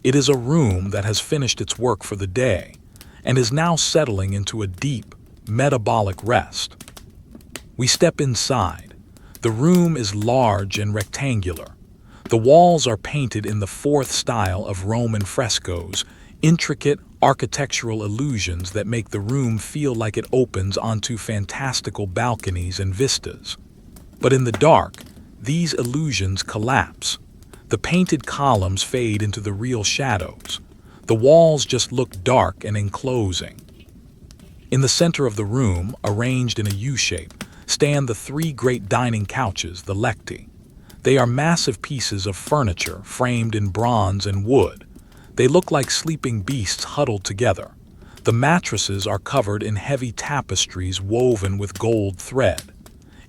It is a room that has finished its work for the day and is now settling into a deep, metabolic rest. We step inside. The room is large and rectangular. The walls are painted in the fourth style of Roman frescoes, intricate architectural illusions that make the room feel like it opens onto fantastical balconies and vistas. But in the dark, these illusions collapse. The painted columns fade into the real shadows. The walls just look dark and enclosing. In the center of the room, arranged in a U-shape, stand the three great dining couches, the lecti. They are massive pieces of furniture framed in bronze and wood. They look like sleeping beasts huddled together. The mattresses are covered in heavy tapestries woven with gold thread.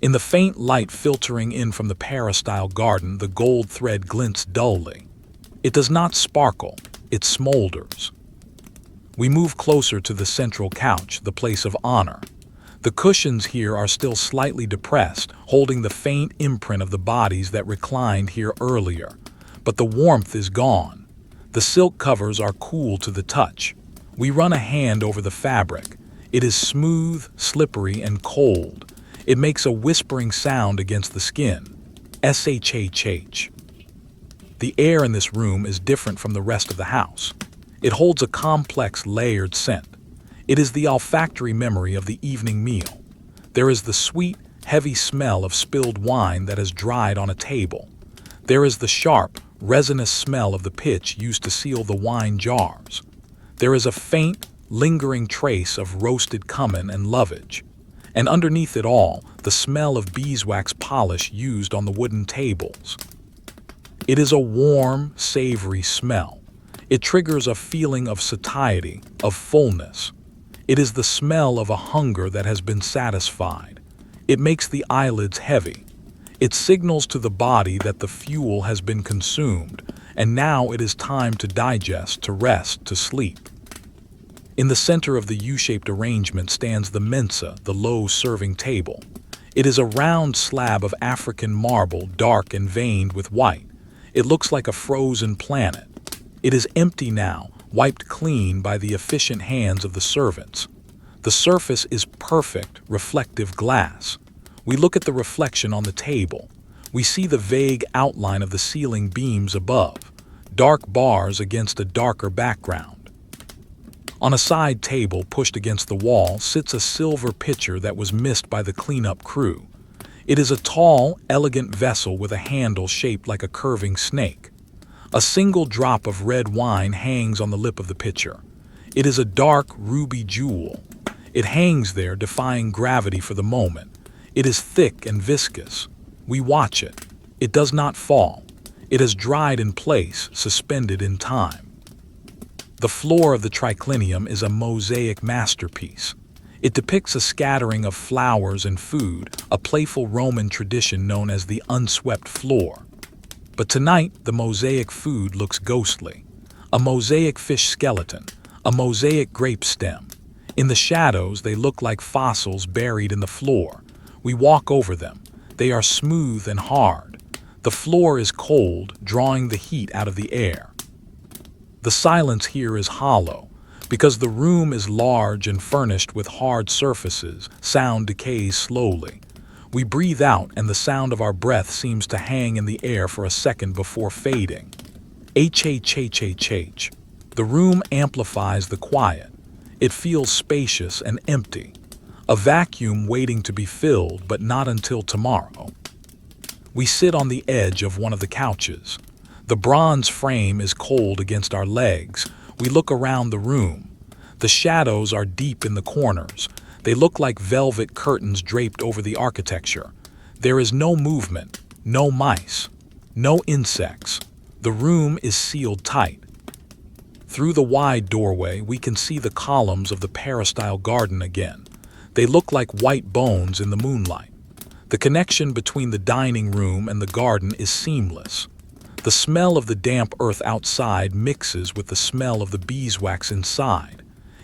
In the faint light filtering in from the peristyle garden, the gold thread glints dully. It does not sparkle, it smolders. We move closer to the central couch, the place of honor. The cushions here are still slightly depressed, holding the faint imprint of the bodies that reclined here earlier. But the warmth is gone. The silk covers are cool to the touch. We run a hand over the fabric. It is smooth, slippery, and cold. It makes a whispering sound against the skin. SHHH. The air in this room is different from the rest of the house. It holds a complex, layered scent. It is the olfactory memory of the evening meal. There is the sweet, heavy smell of spilled wine that has dried on a table. There is the sharp, resinous smell of the pitch used to seal the wine jars. There is a faint, lingering trace of roasted cumin and lovage. And underneath it all, the smell of beeswax polish used on the wooden tables. It is a warm, savory smell. It triggers a feeling of satiety, of fullness. It is the smell of a hunger that has been satisfied. It makes the eyelids heavy. It signals to the body that the fuel has been consumed, and now it is time to digest, to rest, to sleep. In the center of the U-shaped arrangement stands the mensa, the low serving table. It is a round slab of African marble, dark and veined with white. It looks like a frozen planet. It is empty now, wiped clean by the efficient hands of the servants. The surface is perfect, reflective glass. We look at the reflection on the table. We see the vague outline of the ceiling beams above, dark bars against a darker background. On a side table pushed against the wall sits a silver pitcher that was missed by the cleanup crew. It is a tall, elegant vessel with a handle shaped like a curving snake. A single drop of red wine hangs on the lip of the pitcher. It is a dark ruby jewel. It hangs there, defying gravity for the moment. It is thick and viscous. We watch it. It does not fall. It has dried in place, suspended in time. The floor of the triclinium is a mosaic masterpiece. It depicts a scattering of flowers and food, a playful Roman tradition known as the unswept floor. But tonight, the mosaic food looks ghostly. A mosaic fish skeleton, a mosaic grape stem. In the shadows, they look like fossils buried in the floor. We walk over them. They are smooth and hard. The floor is cold, drawing the heat out of the air. The silence here is hollow. Because the room is large and furnished with hard surfaces, sound decays slowly. We breathe out and the sound of our breath seems to hang in the air for a second before fading. H-H-H-H-H. The room amplifies the quiet. It feels spacious and empty. A vacuum waiting to be filled, but not until tomorrow. We sit on the edge of one of the couches. The bronze frame is cold against our legs. We look around the room. The shadows are deep in the corners. They look like velvet curtains draped over the architecture. There is no movement, no mice, no insects. The room is sealed tight. Through the wide doorway, we can see the columns of the peristyle garden again. They look like white bones in the moonlight. The connection between the dining room and the garden is seamless. The smell of the damp earth outside mixes with the smell of the beeswax inside.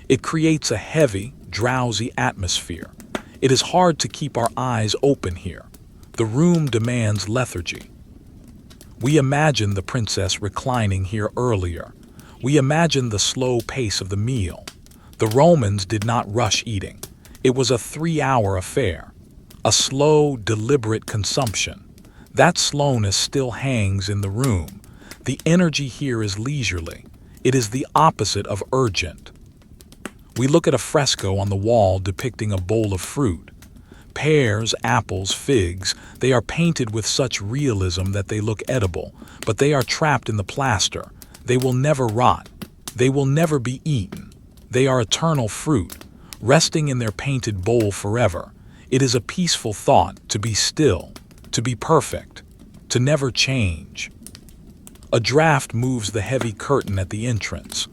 It creates a heavy, drowsy atmosphere. It is hard to keep our eyes open here. The room demands lethargy. We imagine the princess reclining here earlier. We imagine the slow pace of the meal. The Romans did not rush eating. It was a 3-hour affair. A slow, deliberate consumption. That slowness still hangs in the room. The energy here is leisurely. It is the opposite of urgent. We look at a fresco on the wall depicting a bowl of fruit. Pears, apples, figs, they are painted with such realism that they look edible, but they are trapped in the plaster. They will never rot. They will never be eaten. They are eternal fruit, resting in their painted bowl forever. It is a peaceful thought to be still, to be perfect, to never change. A draft moves the heavy curtain at the entrance.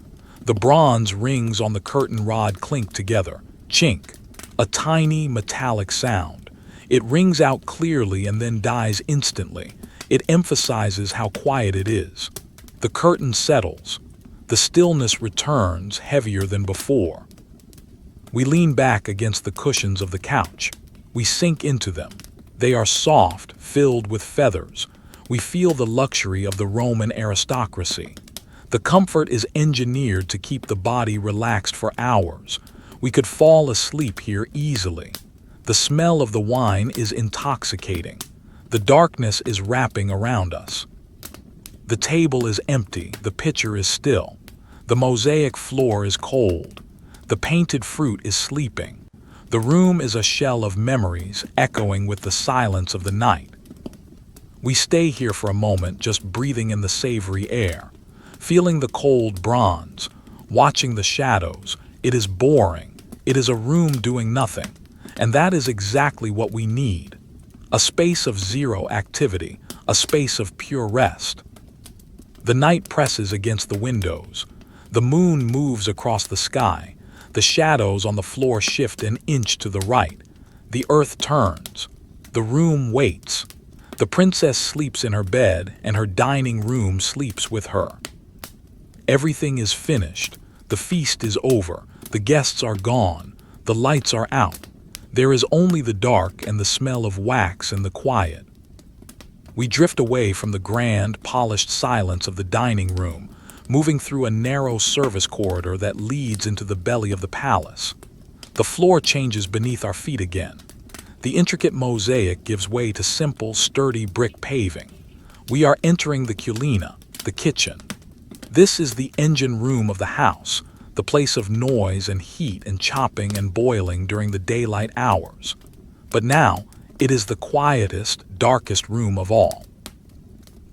The bronze rings on the curtain rod clink together. Chink. A tiny metallic sound. It rings out clearly and then dies instantly. It emphasizes how quiet it is. The curtain settles. The stillness returns, heavier than before. We lean back against the cushions of the couch. We sink into them. They are soft, filled with feathers. We feel the luxury of the Roman aristocracy. The comfort is engineered to keep the body relaxed for hours. We could fall asleep here easily. The smell of the wine is intoxicating. The darkness is wrapping around us. The table is empty, the pitcher is still. The mosaic floor is cold. The painted fruit is sleeping. The room is a shell of memories, echoing with the silence of the night. We stay here for a moment, just breathing in the savory air. Feeling the cold bronze, watching the shadows. It is boring. It is a room doing nothing. And that is exactly what we need. A space of zero activity, a space of pure rest. The night presses against the windows. The moon moves across the sky. The shadows on the floor shift an inch to the right. The earth turns. The room waits. The princess sleeps in her bed, and her dining room sleeps with her. Everything is finished. The feast is over. The guests are gone. The lights are out. There is only the dark and the smell of wax and the quiet. We drift away from the grand, polished silence of the dining room, moving through a narrow service corridor that leads into the belly of the palace. The floor changes beneath our feet again. The intricate mosaic gives way to simple, sturdy brick paving. We are entering the culina, the kitchen. This is the engine room of the house, the place of noise and heat and chopping and boiling during the daylight hours. But now, it is the quietest, darkest room of all.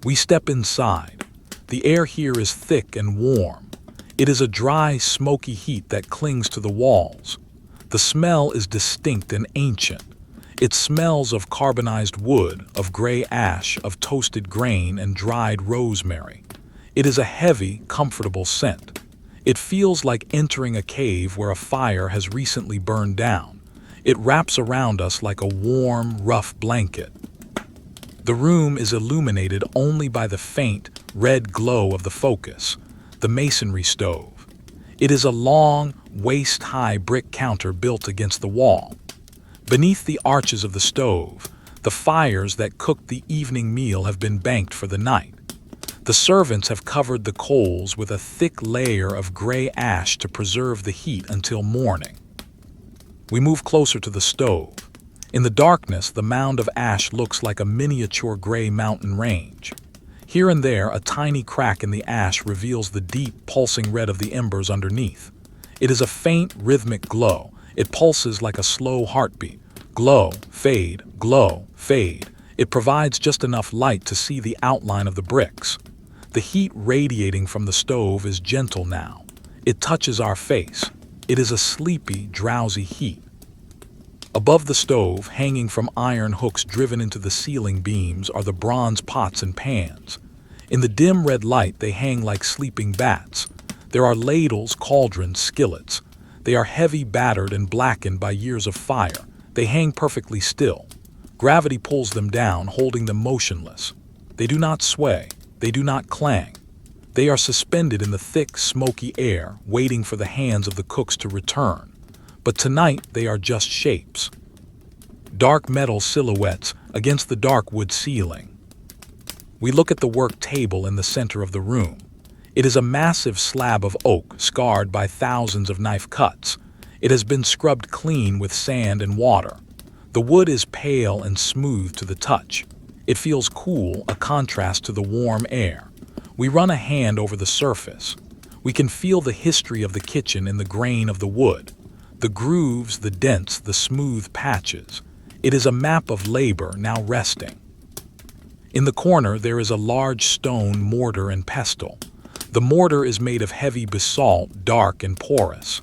We step inside. The air here is thick and warm. It is a dry, smoky heat that clings to the walls. The smell is distinct and ancient. It smells of carbonized wood, of gray ash, of toasted grain and dried rosemary. It is a heavy, comfortable scent. It feels like entering a cave where a fire has recently burned down. It wraps around us like a warm, rough blanket. The room is illuminated only by the faint, red glow of the focus, the masonry stove. It is a long, waist-high brick counter built against the wall. Beneath the arches of the stove, the fires that cooked the evening meal have been banked for the night. The servants have covered the coals with a thick layer of gray ash to preserve the heat until morning. We move closer to the stove. In the darkness, the mound of ash looks like a miniature gray mountain range. Here and there, a tiny crack in the ash reveals the deep, pulsing red of the embers underneath. It is a faint, rhythmic glow. It pulses like a slow heartbeat. Glow, fade, glow, fade. It provides just enough light to see the outline of the bricks. The heat radiating from the stove is gentle now. It touches our face. It is a sleepy, drowsy heat. Above the stove, hanging from iron hooks driven into the ceiling beams, are the bronze pots and pans. In the dim red light, they hang like sleeping bats. There are ladles, cauldrons, skillets. They are heavy, battered, and blackened by years of fire. They hang perfectly still. Gravity pulls them down, holding them motionless. They do not sway. They do not clang. They are suspended in the thick, smoky air, waiting for the hands of the cooks to return. But tonight, they are just shapes. Dark metal silhouettes against the dark wood ceiling. We look at the work table in the center of the room. It is a massive slab of oak, scarred by thousands of knife cuts. It has been scrubbed clean with sand and water. The wood is pale and smooth to the touch. It feels cool, a contrast to the warm air. We run a hand over the surface. We can feel the history of the kitchen in the grain of the wood. The grooves, the dents, the smooth patches. It is a map of labor now resting. In the corner, there is a large stone mortar and pestle. The mortar is made of heavy basalt, dark and porous.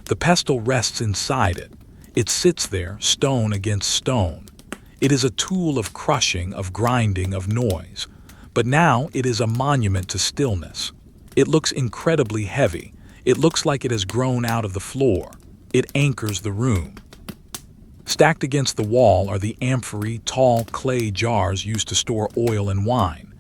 The pestle rests inside it. It sits there, stone against stone. It is a tool of crushing, of grinding, of noise. But now it is a monument to stillness. It looks incredibly heavy. It looks like it has grown out of the floor. It anchors the room. Stacked against the wall are the amphory, tall clay jars used to store oil and wine.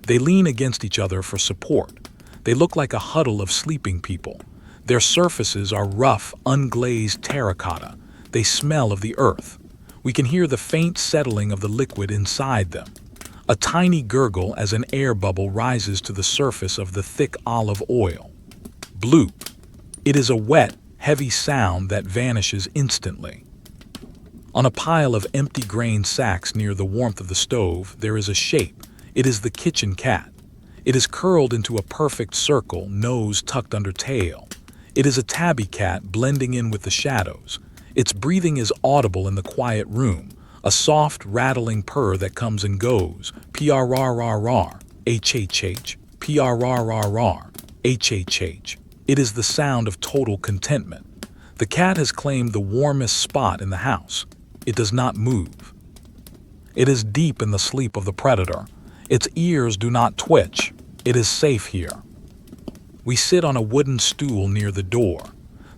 They lean against each other for support. They look like a huddle of sleeping people. Their surfaces are rough, unglazed terracotta. They smell of the earth. We can hear the faint settling of the liquid inside them. A tiny gurgle as an air bubble rises to the surface of the thick olive oil. Bloop. It is a wet, heavy sound that vanishes instantly. On a pile of empty grain sacks near the warmth of the stove, there is a shape. It is the kitchen cat. It is curled into a perfect circle, nose tucked under tail. It is a tabby cat blending in with the shadows. Its breathing is audible in the quiet room, a soft, rattling purr that comes and goes. Prrrrr, hhh, prrrrr, hhh. It is the sound of total contentment. The cat has claimed the warmest spot in the house. It does not move. It is deep in the sleep of the predator. Its ears do not twitch. It is safe here. We sit on a wooden stool near the door.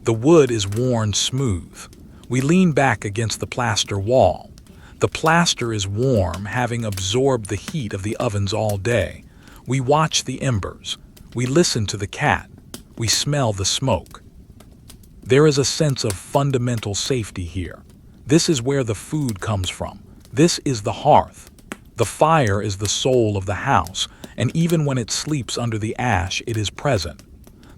The wood is worn smooth. We lean back against the plaster wall. The plaster is warm, having absorbed the heat of the ovens all day. We watch the embers. We listen to the cat. We smell the smoke. There is a sense of fundamental safety here. This is where the food comes from. This is the hearth. The fire is the soul of the house, and even when it sleeps under the ash, it is present.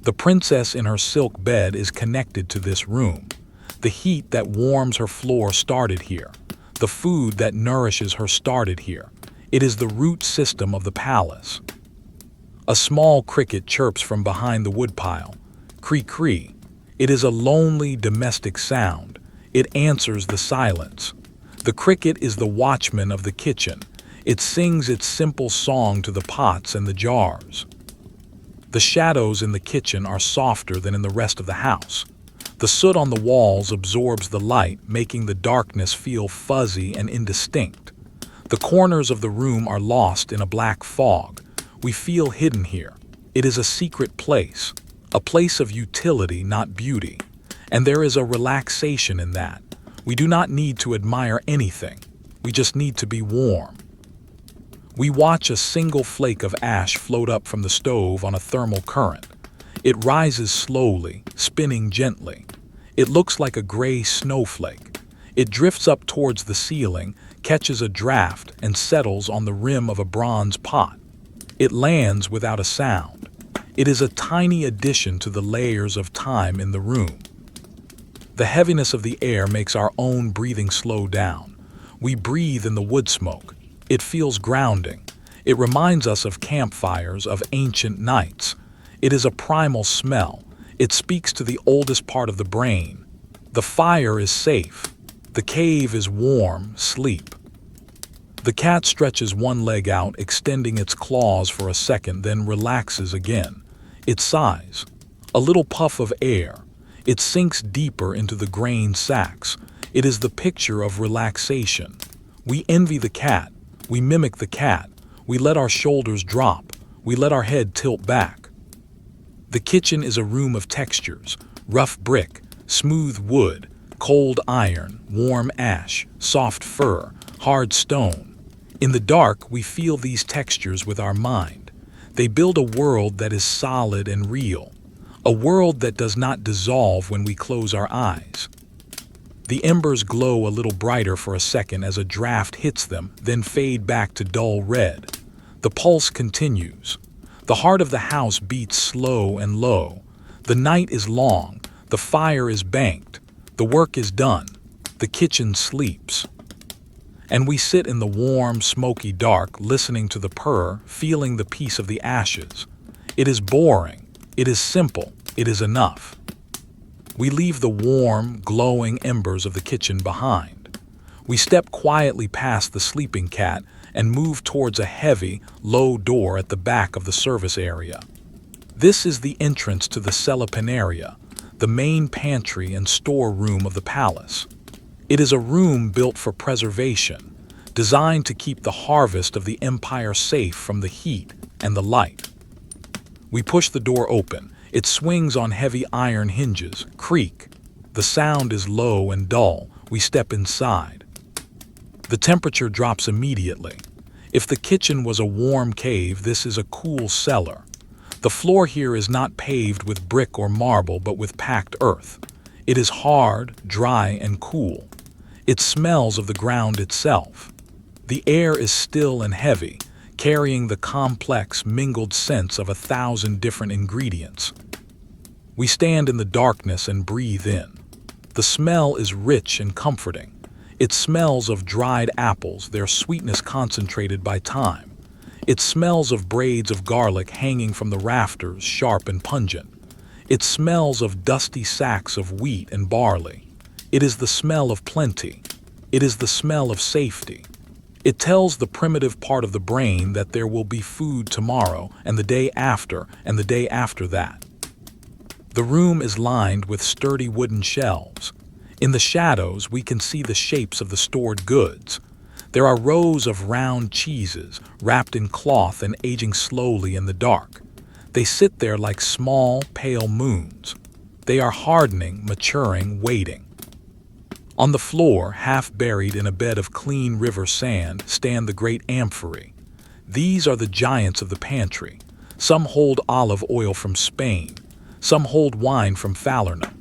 The princess in her silk bed is connected to this room. The heat that warms her floor started here. The food that nourishes her started here. It is the root system of the palace. A small cricket chirps from behind the woodpile. Cree-cree. It is a lonely domestic sound. It answers the silence. The cricket is the watchman of the kitchen. It sings its simple song to the pots and the jars. The shadows in the kitchen are softer than in the rest of the house. The soot on the walls absorbs the light, making the darkness feel fuzzy and indistinct. The corners of the room are lost in a black fog. We feel hidden here. It is a secret place, a place of utility, not beauty. And there is a relaxation in that. We do not need to admire anything. We just need to be warm. We watch a single flake of ash float up from the stove on a thermal current. It rises slowly, spinning gently. It looks like a gray snowflake. It drifts up towards the ceiling, catches a draft, and settles on the rim of a bronze pot. It lands without a sound. It is a tiny addition to the layers of time in the room. The heaviness of the air makes our own breathing slow down. We breathe in the wood smoke. It feels grounding. It reminds us of campfires, of ancient nights. It is a primal smell. It speaks to the oldest part of the brain. The fire is safe. The cave is warm, sleep. The cat stretches one leg out, extending its claws for a second, then relaxes again. It sighs. A little puff of air. It sinks deeper into the grain sacks. It is the picture of relaxation. We envy the cat. We mimic the cat. We let our shoulders drop. We let our head tilt back. The kitchen is a room of textures: rough brick, smooth wood, cold iron, warm ash, soft fur, hard stone. In the dark, we feel these textures with our mind. They build a world that is solid and real. A world that does not dissolve when we close our eyes. The embers glow a little brighter for a second as a draft hits them, then fade back to dull red. The pulse continues. The heart of the house beats slow and low. The night is long. The fire is banked. The work is done. The kitchen sleeps. And we sit in the warm, smoky dark, listening to the purr, feeling the peace of the ashes. It is boring. It is simple. It is enough. We leave the warm, glowing embers of the kitchen behind. We step quietly past the sleeping cat and move towards a heavy, low door at the back of the service area. This is the entrance to the area, the main pantry and storeroom of the palace. It is a room built for preservation, designed to keep the harvest of the empire safe from the heat and the light. We push the door open. It swings on heavy iron hinges, creak. The sound is low and dull. We step inside. The temperature drops immediately. If the kitchen was a warm cave, this is a cool cellar. The floor here is not paved with brick or marble, but with packed earth. It is hard, dry, and cool. It smells of the ground itself. The air is still and heavy, carrying the complex, mingled scents of 1,000 different ingredients. We stand in the darkness and breathe in. The smell is rich and comforting. It smells of dried apples, their sweetness concentrated by time. It smells of braids of garlic hanging from the rafters, sharp and pungent. It smells of dusty sacks of wheat and barley. It is the smell of plenty. It is the smell of safety. It tells the primitive part of the brain that there will be food tomorrow and the day after and the day after that. The room is lined with sturdy wooden shelves. In the shadows, we can see the shapes of the stored goods. There are rows of round cheeses wrapped in cloth and aging slowly in the dark. They sit there like small, pale moons. They are hardening, maturing, waiting. On the floor, half buried in a bed of clean river sand, stand the great amphorae. These are the giants of the pantry. Some hold olive oil from Spain. Some hold wine from Falernum.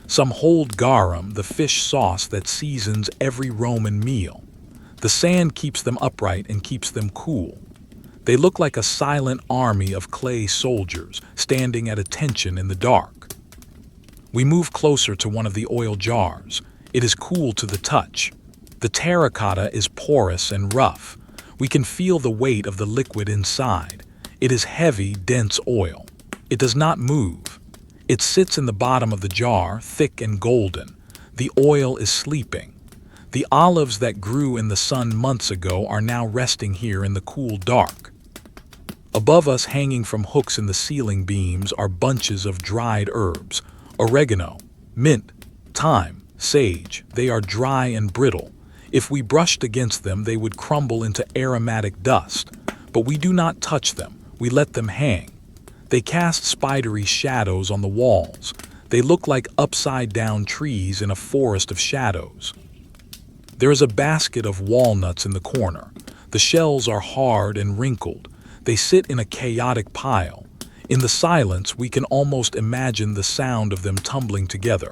Some hold garum, the fish sauce that seasons every Roman meal. The sand keeps them upright and keeps them cool. They look like a silent army of clay soldiers standing at attention in the dark. We move closer to one of the oil jars. It is cool to the touch. The terracotta is porous and rough. We can feel the weight of the liquid inside. It is heavy, dense oil. It does not move. It sits in the bottom of the jar, thick and golden. The oil is sleeping. The olives that grew in the sun months ago are now resting here in the cool dark. Above us, hanging from hooks in the ceiling beams, are bunches of dried herbs: oregano, mint, thyme, sage. They are dry and brittle. If we brushed against them, they would crumble into aromatic dust. But we do not touch them. We let them hang. They cast spidery shadows on the walls. They look like upside-down trees in a forest of shadows. There is a basket of walnuts in the corner. The shells are hard and wrinkled. They sit in a chaotic pile. In the silence, we can almost imagine the sound of them tumbling together.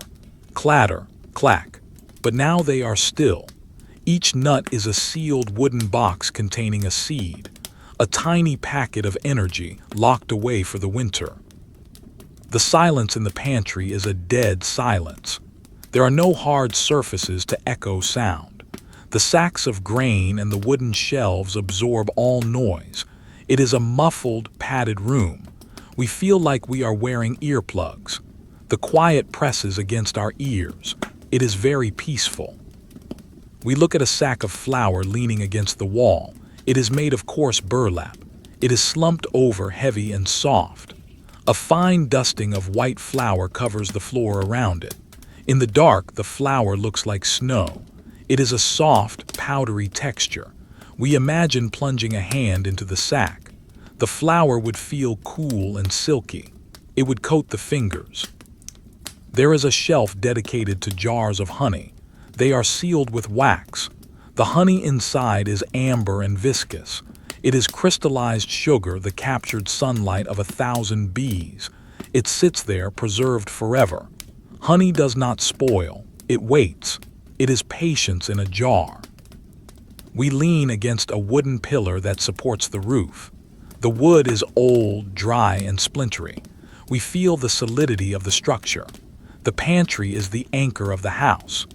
Clatter, clack. But now they are still. Each nut is a sealed wooden box containing a seed, a tiny packet of energy locked away for the winter. The silence in the pantry is a dead silence. There are no hard surfaces to echo sound. The sacks of grain and the wooden shelves absorb all noise. It is a muffled, padded room. We feel like we are wearing earplugs. The quiet presses against our ears. It is very peaceful. We look at a sack of flour leaning against the wall. It is made of coarse burlap. It is slumped over, heavy and soft. A fine dusting of white flour covers the floor around it. In the dark, the flour looks like snow. It is a soft, powdery texture. We imagine plunging a hand into the sack. The flour would feel cool and silky. It would coat the fingers. There is a shelf dedicated to jars of honey. They are sealed with wax. The honey inside is amber and viscous. It is crystallized sugar, the captured sunlight of 1,000 bees. It sits there, preserved forever. Honey does not spoil. It waits. It is patience in a jar. We lean against a wooden pillar that supports the roof. The wood is old, dry, and splintery. We feel the solidity of the structure. The pantry is the anchor of the house.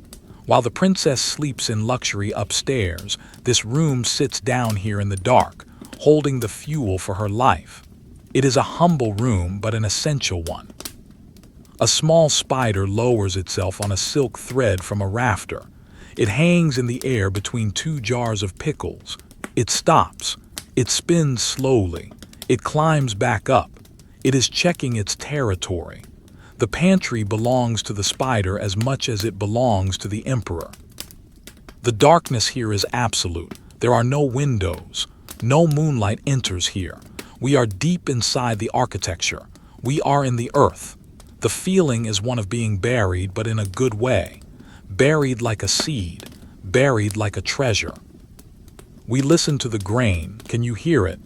While the princess sleeps in luxury upstairs, this room sits down here in the dark, holding the fuel for her life. It is a humble room, but an essential one. A small spider lowers itself on a silk thread from a rafter. It hangs in the air between two jars of pickles. It stops. It spins slowly. It climbs back up. It is checking its territory. The pantry belongs to the spider as much as it belongs to the emperor. The darkness here is absolute. There are no windows. No moonlight enters here. We are deep inside the architecture. We are in the earth. The feeling is one of being buried, but in a good way. Buried like a seed. Buried like a treasure. We listen to the grain. Can you hear it?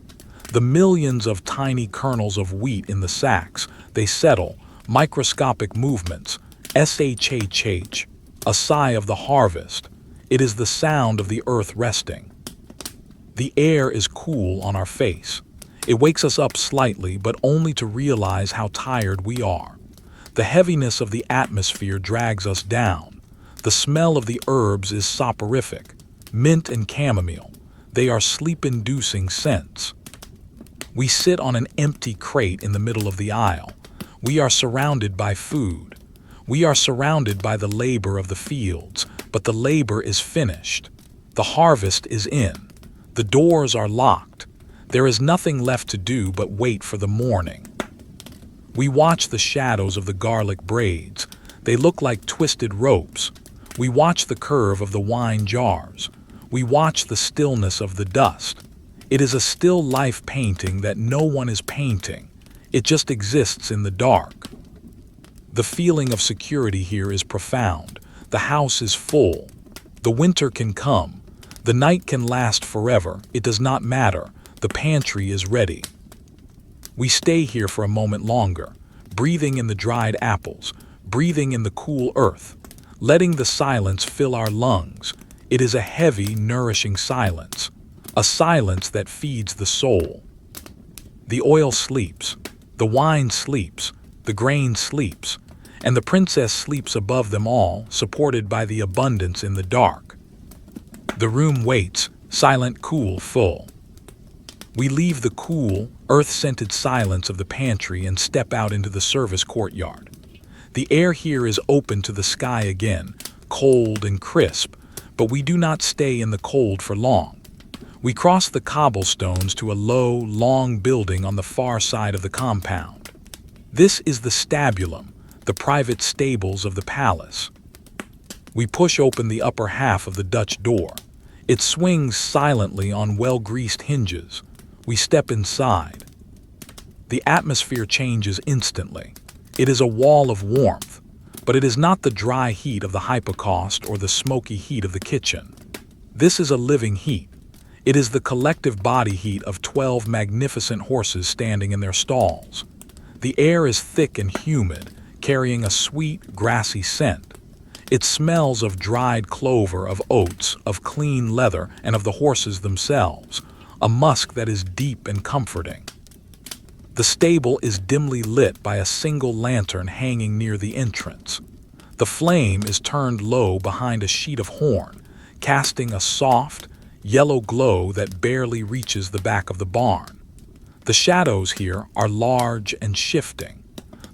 The millions of tiny kernels of wheat in the sacks. They settle. Microscopic movements. SHHH. A sigh of the harvest. It is the sound of the earth resting. The air is cool on our face. It wakes us up slightly, but only to realize how tired we are. The heaviness of the atmosphere drags us down. The smell of the herbs is soporific. Mint and chamomile. They are sleep-inducing scents. We sit on an empty crate in the middle of the aisle. We are surrounded by food. We are surrounded by the labor of the fields, but the labor is finished. The harvest is in. The doors are locked. There is nothing left to do but wait for the morning. We watch the shadows of the garlic braids. They look like twisted ropes. We watch the curve of the wine jars. We watch the stillness of the dust. It is a still life painting that no one is painting. It just exists in the dark. The feeling of security here is profound. The house is full. The winter can come. The night can last forever. It does not matter. The pantry is ready. We stay here for a moment longer, breathing in the dried apples, breathing in the cool earth, letting the silence fill our lungs. It is a heavy, nourishing silence, a silence that feeds the soul. The oil sleeps, the wine sleeps, the grain sleeps, and the princess sleeps above them all, supported by the abundance in the dark. The room waits, silent, cool, full. We leave the cool, earth-scented silence of the pantry and step out into the service courtyard. The air here is open to the sky again, cold and crisp, but we do not stay in the cold for long. We cross the cobblestones to a low, long building on the far side of the compound. This is the stabulum, the private stables of the palace. We push open the upper half of the Dutch door. It swings silently on well-greased hinges. We step inside. The atmosphere changes instantly. It is a wall of warmth, but it is not the dry heat of the hypocaust or the smoky heat of the kitchen. This is a living heat. It is the collective body heat of 12 magnificent horses standing in their stalls. The air is thick and humid, carrying a sweet, grassy scent. It smells of dried clover, of oats, of clean leather, and of the horses themselves, a musk that is deep and comforting. The stable is dimly lit by a single lantern hanging near the entrance. The flame is turned low behind a sheet of horn, casting a soft, yellow glow that barely reaches the back of the barn. The shadows here are large and shifting.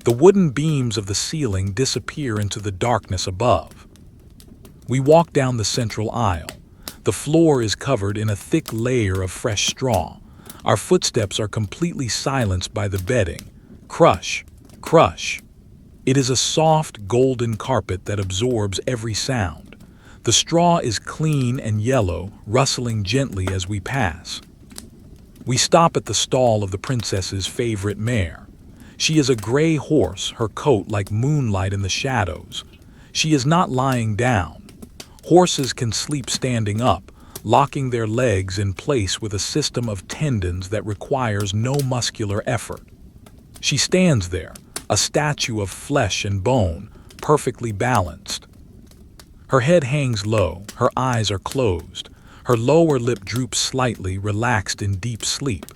The wooden beams of the ceiling disappear into the darkness above. We walk down the central aisle. The floor is covered in a thick layer of fresh straw. Our footsteps are completely silenced by the bedding. Crush, crush. It is a soft, golden carpet that absorbs every sound. The straw is clean and yellow, rustling gently as we pass. We stop at the stall of the princess's favorite mare. She is a gray horse, her coat like moonlight in the shadows. She is not lying down. Horses can sleep standing up, locking their legs in place with a system of tendons that requires no muscular effort. She stands there, a statue of flesh and bone, perfectly balanced. Her head hangs low, her eyes are closed. Her lower lip droops slightly, relaxed in deep sleep.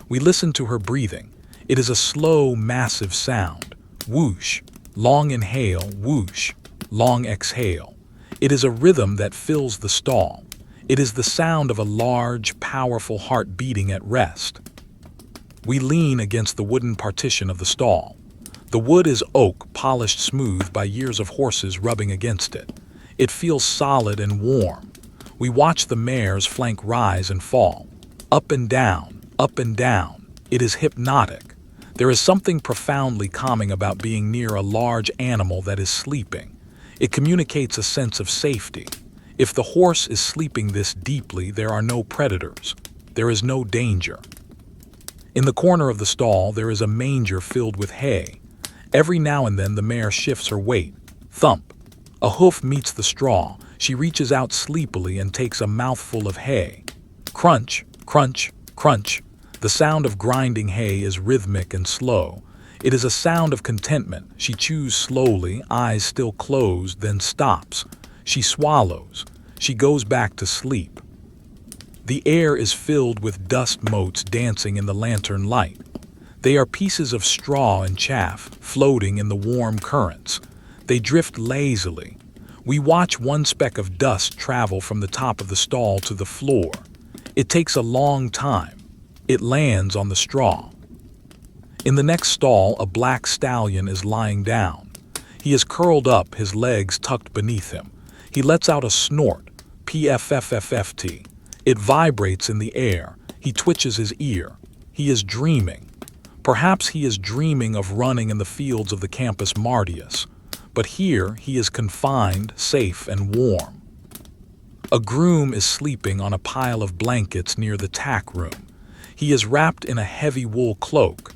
We listen to her breathing. It is a slow, massive sound. Whoosh, long inhale, whoosh, long exhale. It is a rhythm that fills the stall. It is the sound of a large, powerful heart beating at rest. We lean against the wooden partition of the stall. The wood is oak, polished smooth by years of horses rubbing against it. It feels solid and warm. We watch the mare's flank rise and fall. Up and down, up and down. It is hypnotic. There is something profoundly calming about being near a large animal that is sleeping. It communicates a sense of safety. If the horse is sleeping this deeply, there are no predators. There is no danger. In the corner of the stall, there is a manger filled with hay. Every now and then, the mare shifts her weight. Thump. A hoof meets the straw. She reaches out sleepily and takes a mouthful of hay. Crunch, crunch, crunch. The sound of grinding hay is rhythmic and slow. It is a sound of contentment. She chews slowly, eyes still closed, then stops. She swallows. She goes back to sleep. The air is filled with dust motes dancing in the lantern light. They are pieces of straw and chaff floating in the warm currents. They drift lazily. We watch one speck of dust travel from the top of the stall to the floor. It takes a long time. It lands on the straw. In the next stall, a black stallion is lying down. He is curled up, his legs tucked beneath him. He lets out a snort, PFFFFT. It vibrates in the air. He twitches his ear. He is dreaming. Perhaps he is dreaming of running in the fields of the Campus Martius. But here he is confined, safe and warm. A groom is sleeping on a pile of blankets near the tack room. He is wrapped in a heavy wool cloak.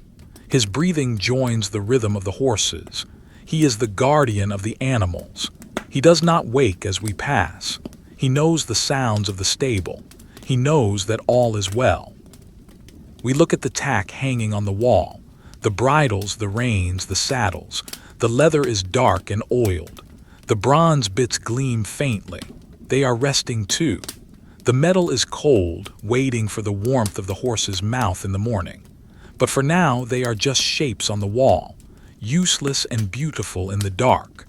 His breathing joins the rhythm of the horses. He is the guardian of the animals. He does not wake as we pass. He knows the sounds of the stable. He knows that all is well. We look at the tack hanging on the wall, the bridles, the reins, the saddles. The leather is dark and oiled. The bronze bits gleam faintly. They are resting too. The metal is cold, waiting for the warmth of the horse's mouth in the morning. But for now, they are just shapes on the wall, useless and beautiful in the dark.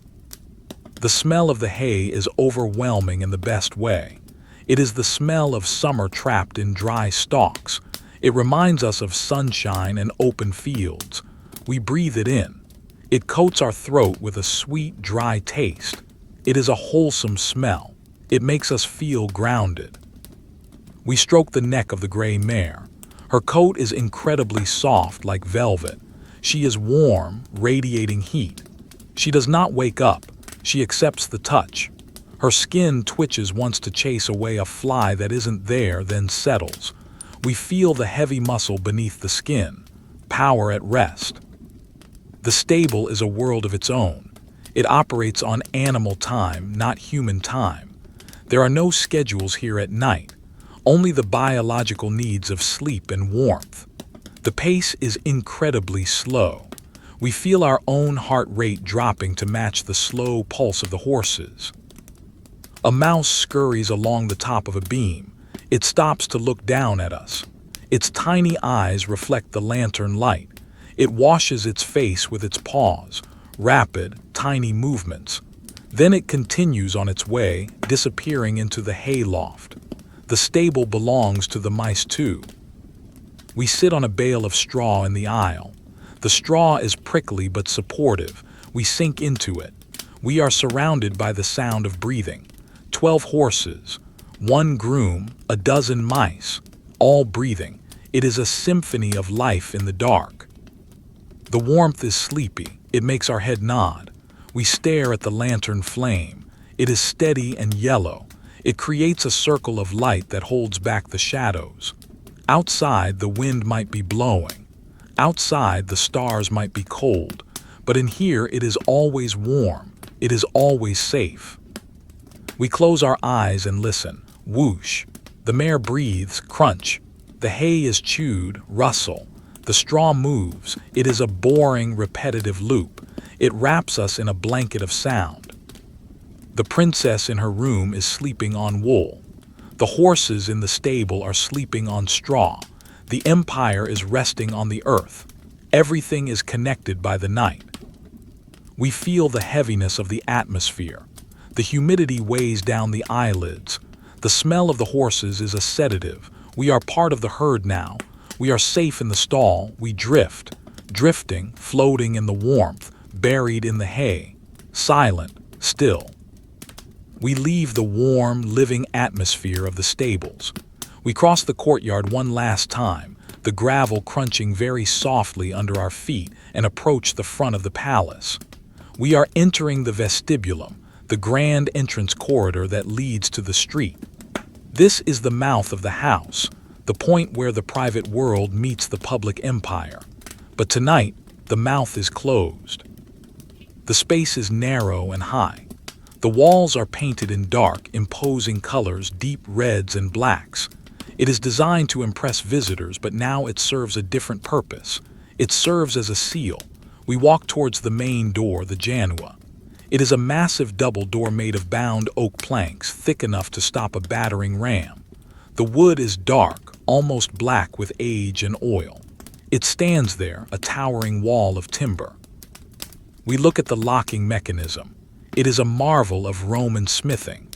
The smell of the hay is overwhelming in the best way. It is the smell of summer trapped in dry stalks. It reminds us of sunshine and open fields. We breathe it in. It coats our throat with a sweet, dry taste. It is a wholesome smell. It makes us feel grounded. We stroke the neck of the gray mare. Her coat is incredibly soft like velvet. She is warm, radiating heat. She does not wake up. She accepts the touch. Her skin twitches once to chase away a fly that isn't there, then settles. We feel the heavy muscle beneath the skin, power at rest. The stable is a world of its own. It operates on animal time, not human time. There are no schedules here at night, only the biological needs of sleep and warmth. The pace is incredibly slow. We feel our own heart rate dropping to match the slow pulse of the horses. A mouse scurries along the top of a beam. It stops to look down at us. Its tiny eyes reflect the lantern light. It washes its face with its paws, rapid, tiny movements. Then it continues on its way, disappearing into the hay loft. The stable belongs to the mice too. We sit on a bale of straw in the aisle. The straw is prickly but supportive. We sink into it. We are surrounded by the sound of breathing. 12 horses, 1 groom, a dozen mice, all breathing. It is a symphony of life in the dark. The warmth is sleepy. It makes our head nod. We stare at the lantern flame. It is steady and yellow. It creates a circle of light that holds back the shadows. Outside, the wind might be blowing. Outside, the stars might be cold. But in here, it is always warm. It is always safe. We close our eyes and listen. Whoosh. The mare breathes, crunch. The hay is chewed, rustle. The straw moves. It is a boring, repetitive loop. It wraps us in a blanket of sound. The princess in her room is sleeping on wool. The horses in the stable are sleeping on straw. The empire is resting on the earth. Everything is connected by the night. We feel the heaviness of the atmosphere. The humidity weighs down the eyelids. The smell of the horses is a sedative. We are part of the herd now. We are safe in the stall. We drift, drifting, floating in the warmth, buried in the hay, silent, still. We leave the warm, living atmosphere of the stables. We cross the courtyard one last time, the gravel crunching very softly under our feet, and approach the front of the palace. We are entering the vestibulum, the grand entrance corridor that leads to the street. This is the mouth of the house, the point where the private world meets the public empire. But tonight, the mouth is closed. The space is narrow and high. The walls are painted in dark, imposing colors, deep reds and blacks. It is designed to impress visitors, but now it serves a different purpose. It serves as a seal. We walk towards the main door, the Janua. It is a massive double door made of bound oak planks, thick enough to stop a battering ram. The wood is dark, almost black with age and oil. It stands there, a towering wall of timber. We look at the locking mechanism. It is a marvel of Roman smithing.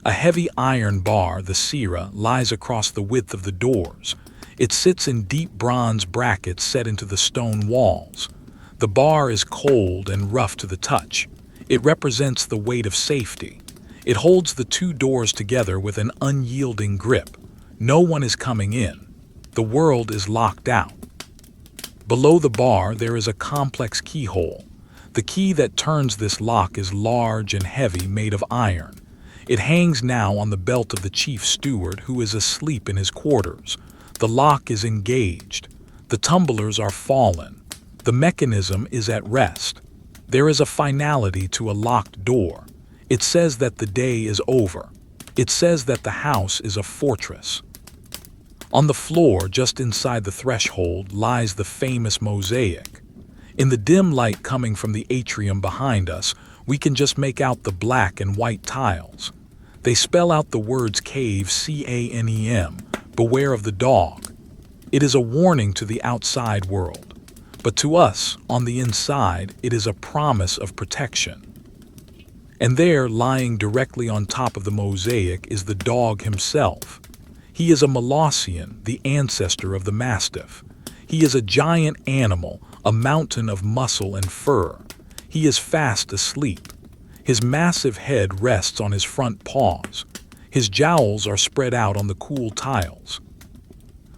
A heavy iron bar, the sira, lies across the width of the doors. It sits in deep bronze brackets set into the stone walls. The bar is cold and rough to the touch. It represents the weight of safety. It holds the two doors together with an unyielding grip. No one is coming in. The world is locked out. Below the bar, there is a complex keyhole. The key that turns this lock is large and heavy, made of iron. It hangs now on the belt of the chief steward, who is asleep in his quarters. The lock is engaged. The tumblers are fallen. The mechanism is at rest. There is a finality to a locked door. It says that the day is over. It says that the house is a fortress. On the floor, just inside the threshold, lies the famous mosaic. In the dim light coming from the atrium behind us, we can just make out the black and white tiles. They spell out the words cave, C-A-N-E-M, beware of the dog. It is a warning to the outside world. But to us, on the inside, it is a promise of protection. And there, lying directly on top of the mosaic, is the dog himself. He is a Molossian, the ancestor of the Mastiff. He is a giant animal, a mountain of muscle and fur. He is fast asleep. His massive head rests on his front paws. His jowls are spread out on the cool tiles.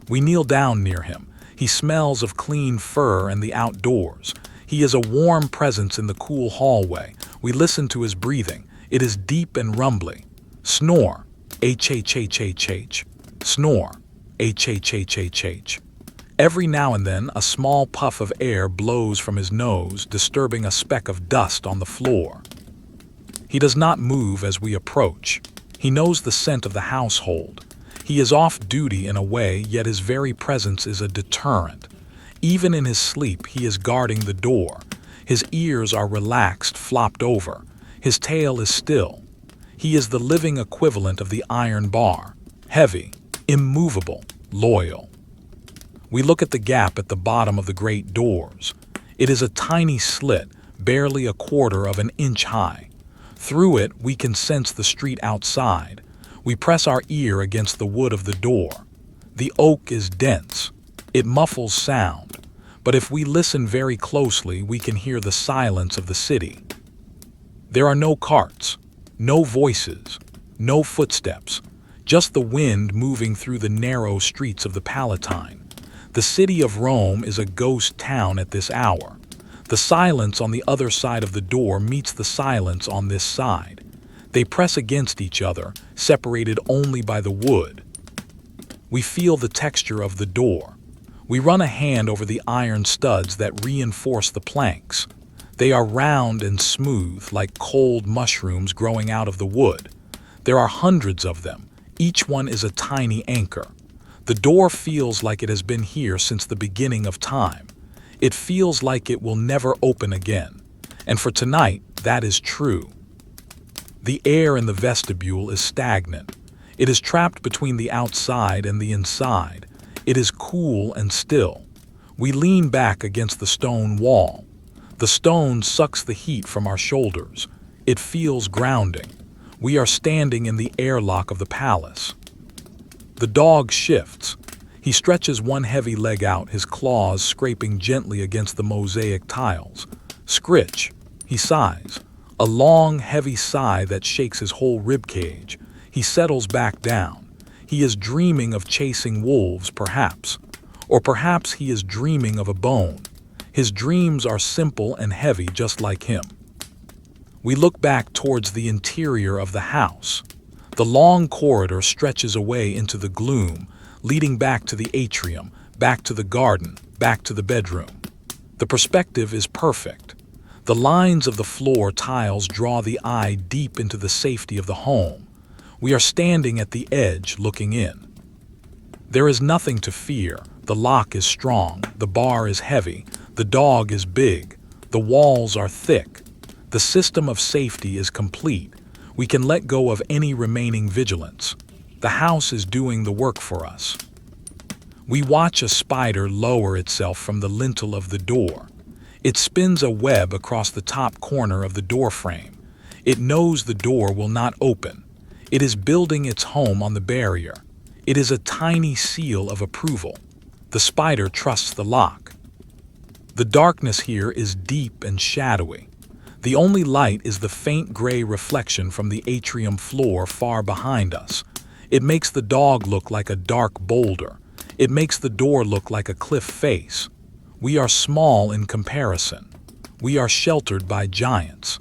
We kneel down near him. He smells of clean fur and the outdoors. He is a warm presence in the cool hallway. We listen to his breathing. It is deep and rumbly. Snore, H-H-H-H-H. Snore, H-H-H-H-H. Every now and then, a small puff of air blows from his nose, disturbing a speck of dust on the floor. He does not move as we approach. He knows the scent of the household. He is off duty in a way, yet his very presence is a deterrent. Even in his sleep, he is guarding the door. His ears are relaxed, flopped over. His tail is still. He is the living equivalent of the iron bar. Heavy, immovable, loyal. We look at the gap at the bottom of the great doors. It is a tiny slit, barely a quarter of an inch high. Through it, we can sense the street outside. We press our ear against the wood of the door. The oak is dense. It muffles sound. But if we listen very closely, we can hear the silence of the city. There are no carts, no voices, no footsteps, just the wind moving through the narrow streets of the Palatine. The city of Rome is a ghost town at this hour. The silence on the other side of the door meets the silence on this side. They press against each other, separated only by the wood. We feel the texture of the door. We run a hand over the iron studs that reinforce the planks. They are round and smooth, like cold mushrooms growing out of the wood. There are hundreds of them. Each one is a tiny anchor. The door feels like it has been here since the beginning of time. It feels like it will never open again. And for tonight, that is true. The air in the vestibule is stagnant. It is trapped between the outside and the inside. It is cool and still. We lean back against the stone wall. The stone sucks the heat from our shoulders. It feels grounding. We are standing in the airlock of the palace. The dog shifts. He stretches one heavy leg out, his claws scraping gently against the mosaic tiles. Scritch. He sighs. A long, heavy sigh that shakes his whole ribcage. He settles back down. He is dreaming of chasing wolves, perhaps. Or perhaps he is dreaming of a bone. His dreams are simple and heavy, just like him. We look back towards the interior of the house. The long corridor stretches away into the gloom, leading back to the atrium, back to the garden, back to the bedroom. The perspective is perfect. The lines of the floor tiles draw the eye deep into the safety of the home. We are standing at the edge, looking in. There is nothing to fear. The lock is strong, the bar is heavy, the dog is big, the walls are thick. The system of safety is complete. We can let go of any remaining vigilance. The house is doing the work for us. We watch a spider lower itself from the lintel of the door. It spins a web across the top corner of the door frame. It knows the door will not open. It is building its home on the barrier. It is a tiny seal of approval. The spider trusts the lock. The darkness here is deep and shadowy. The only light is the faint gray reflection from the atrium floor far behind us. It makes the dog look like a dark boulder. It makes the door look like a cliff face. We are small in comparison. We are sheltered by giants.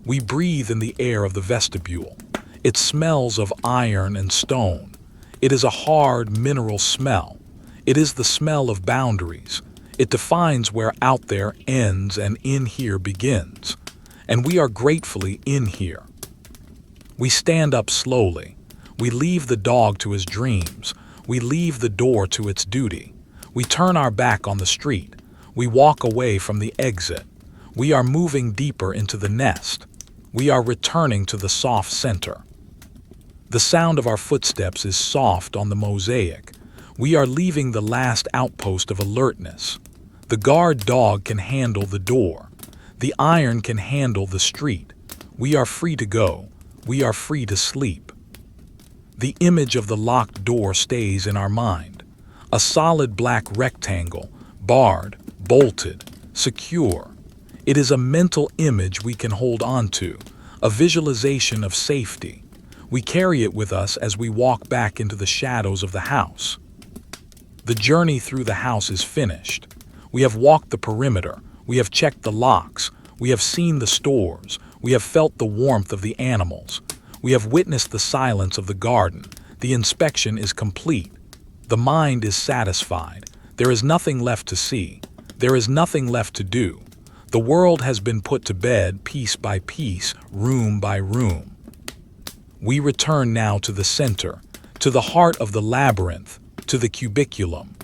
We breathe in the air of the vestibule. It smells of iron and stone. It is a hard mineral smell. It is the smell of boundaries. It defines where out there ends and in here begins. And we are gratefully in here. We stand up slowly. We leave the dog to his dreams. We leave the door to its duty. We turn our back on the street. We walk away from the exit. We are moving deeper into the nest. We are returning to the soft center. The sound of our footsteps is soft on the mosaic. We are leaving the last outpost of alertness. The guard dog can handle the door. The iron can handle the street. We are free to go. We are free to sleep. The image of the locked door stays in our mind. A solid black rectangle, barred, bolted, secure. It is a mental image we can hold on to, a visualization of safety. We carry it with us as we walk back into the shadows of the house. The journey through the house is finished. We have walked the perimeter. We have checked the locks. We have seen the stores. We have felt the warmth of the animals. We have witnessed the silence of the garden. The inspection is complete. The mind is satisfied. There is nothing left to see. There is nothing left to do. The world has been put to bed piece by piece, room by room. We return now to the center, to the heart of the labyrinth, to the cubiculum.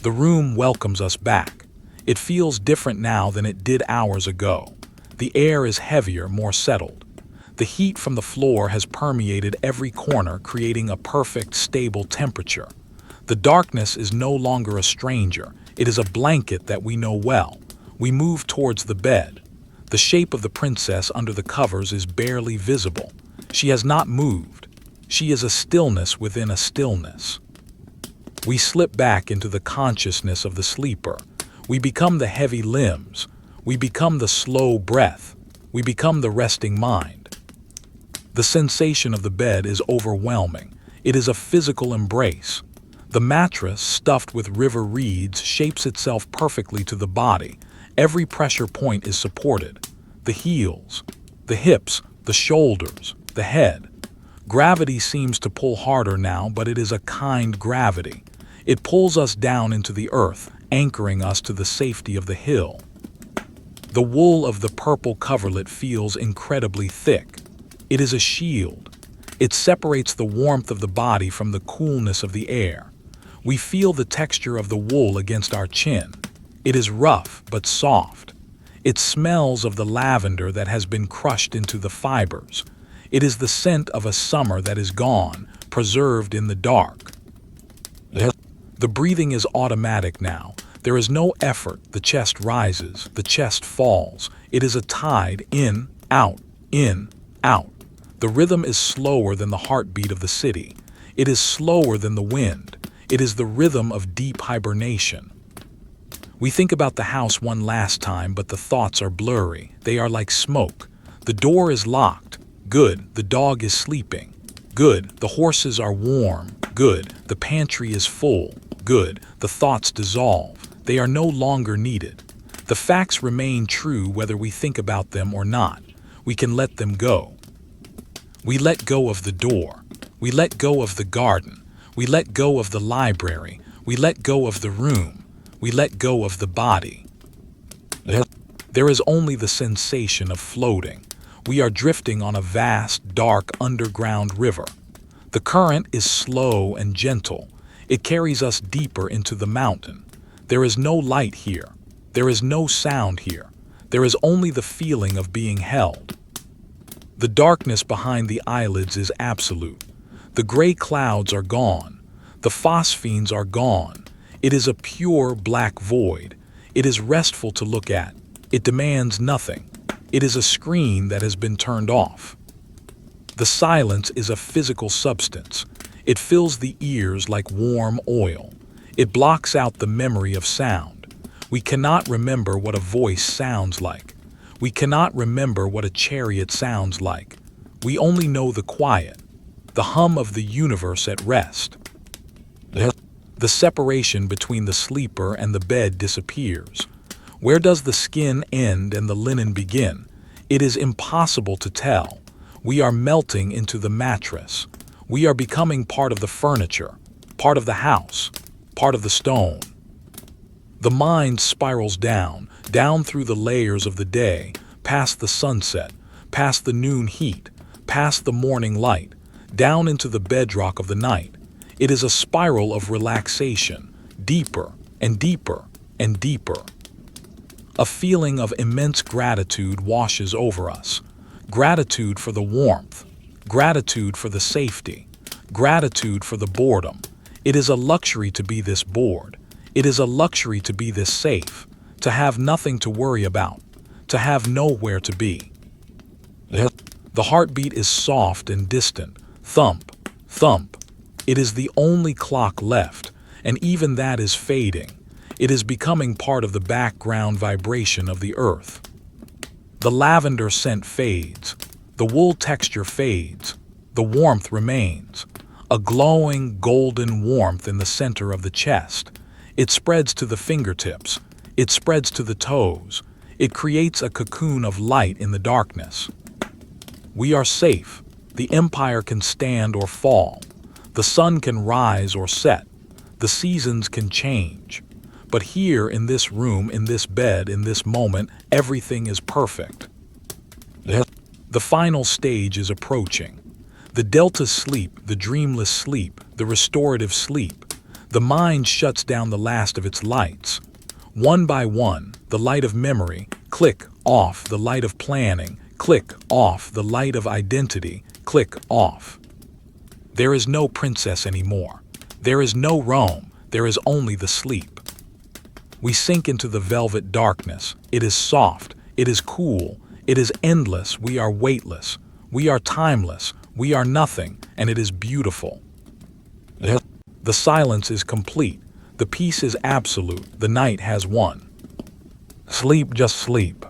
The room welcomes us back. It feels different now than it did hours ago. The air is heavier, more settled. The heat from the floor has permeated every corner, creating a perfect, stable temperature. The darkness is no longer a stranger. It is a blanket that we know well. We move towards the bed. The shape of the princess under the covers is barely visible. She has not moved. She is a stillness within a stillness. We slip back into the consciousness of the sleeper. We become the heavy limbs. We become the slow breath. We become the resting mind. The sensation of the bed is overwhelming. It is a physical embrace. The mattress, stuffed with river reeds, shapes itself perfectly to the body. Every pressure point is supported. The heels, the hips, the shoulders, the head. Gravity seems to pull harder now, but it is a kind gravity. It pulls us down into the earth, anchoring us to the safety of the hill. The wool of the purple coverlet feels incredibly thick. It is a shield. It separates the warmth of the body from the coolness of the air. We feel the texture of the wool against our chin. It is rough but soft. It smells of the lavender that has been crushed into the fibers. It is the scent of a summer that is gone, preserved in the dark. The breathing is automatic now. There is no effort. The chest rises, the chest falls. It is a tide, in, out, in, out. The rhythm is slower than the heartbeat of the city. It is slower than the wind. It is the rhythm of deep hibernation. We think about the house one last time, but the thoughts are blurry. They are like smoke. The door is locked. Good, the dog is sleeping. Good, the horses are warm. Good, the pantry is full. Good, the thoughts dissolve. They are no longer needed. The facts remain true whether we think about them or not. We can let them go. We let go of the door. We let go of the garden. We let go of the library. We let go of the room. We let go of the body. There is only the sensation of floating. We are drifting on a vast, dark, underground river. The current is slow and gentle. It carries us deeper into the mountain. There is no light here. There is no sound here. There is only the feeling of being held. The darkness behind the eyelids is absolute. The gray clouds are gone. The phosphenes are gone. It is a pure black void. It is restful to look at. It demands nothing. It is a screen that has been turned off. The silence is a physical substance. It fills the ears like warm oil. It blocks out the memory of sound. We cannot remember what a voice sounds like. We cannot remember what a chariot sounds like. We only know the quiet, the hum of the universe at rest. The separation between the sleeper and the bed disappears. Where does the skin end and the linen begin? It is impossible to tell. We are melting into the mattress. We are becoming part of the furniture, part of the house, part of the stone. The mind spirals down, down through the layers of the day, past the sunset, past the noon heat, past the morning light, down into the bedrock of the night. It is a spiral of relaxation, deeper and deeper and deeper. A feeling of immense gratitude washes over us. Gratitude for the warmth, gratitude for the safety, gratitude for the boredom. It is a luxury to be this bored. It is a luxury to be this safe, to have nothing to worry about, to have nowhere to be. The heartbeat is soft and distant, thump, thump. It is the only clock left, and even that is fading. It is becoming part of the background vibration of the earth. The lavender scent fades, the wool texture fades, the warmth remains. A glowing, golden warmth in the center of the chest. It spreads to the fingertips, it spreads to the toes. It creates a cocoon of light in the darkness. We are safe. The empire can stand or fall. The sun can rise or set. The seasons can change. But here in this room, in this bed, in this moment, everything is perfect. The final stage is approaching. The delta sleep, the dreamless sleep, the restorative sleep. The mind shuts down the last of its lights. One by one, the light of memory, click off, the light of planning, click off, the light of identity, click off. There is no princess anymore. There is no Rome. There is only the sleep. We sink into the velvet darkness. It is soft. It is cool. It is endless. We are weightless. We are timeless. We are nothing, and it is beautiful. The silence is complete. The peace is absolute. The night has won. Sleep, just sleep.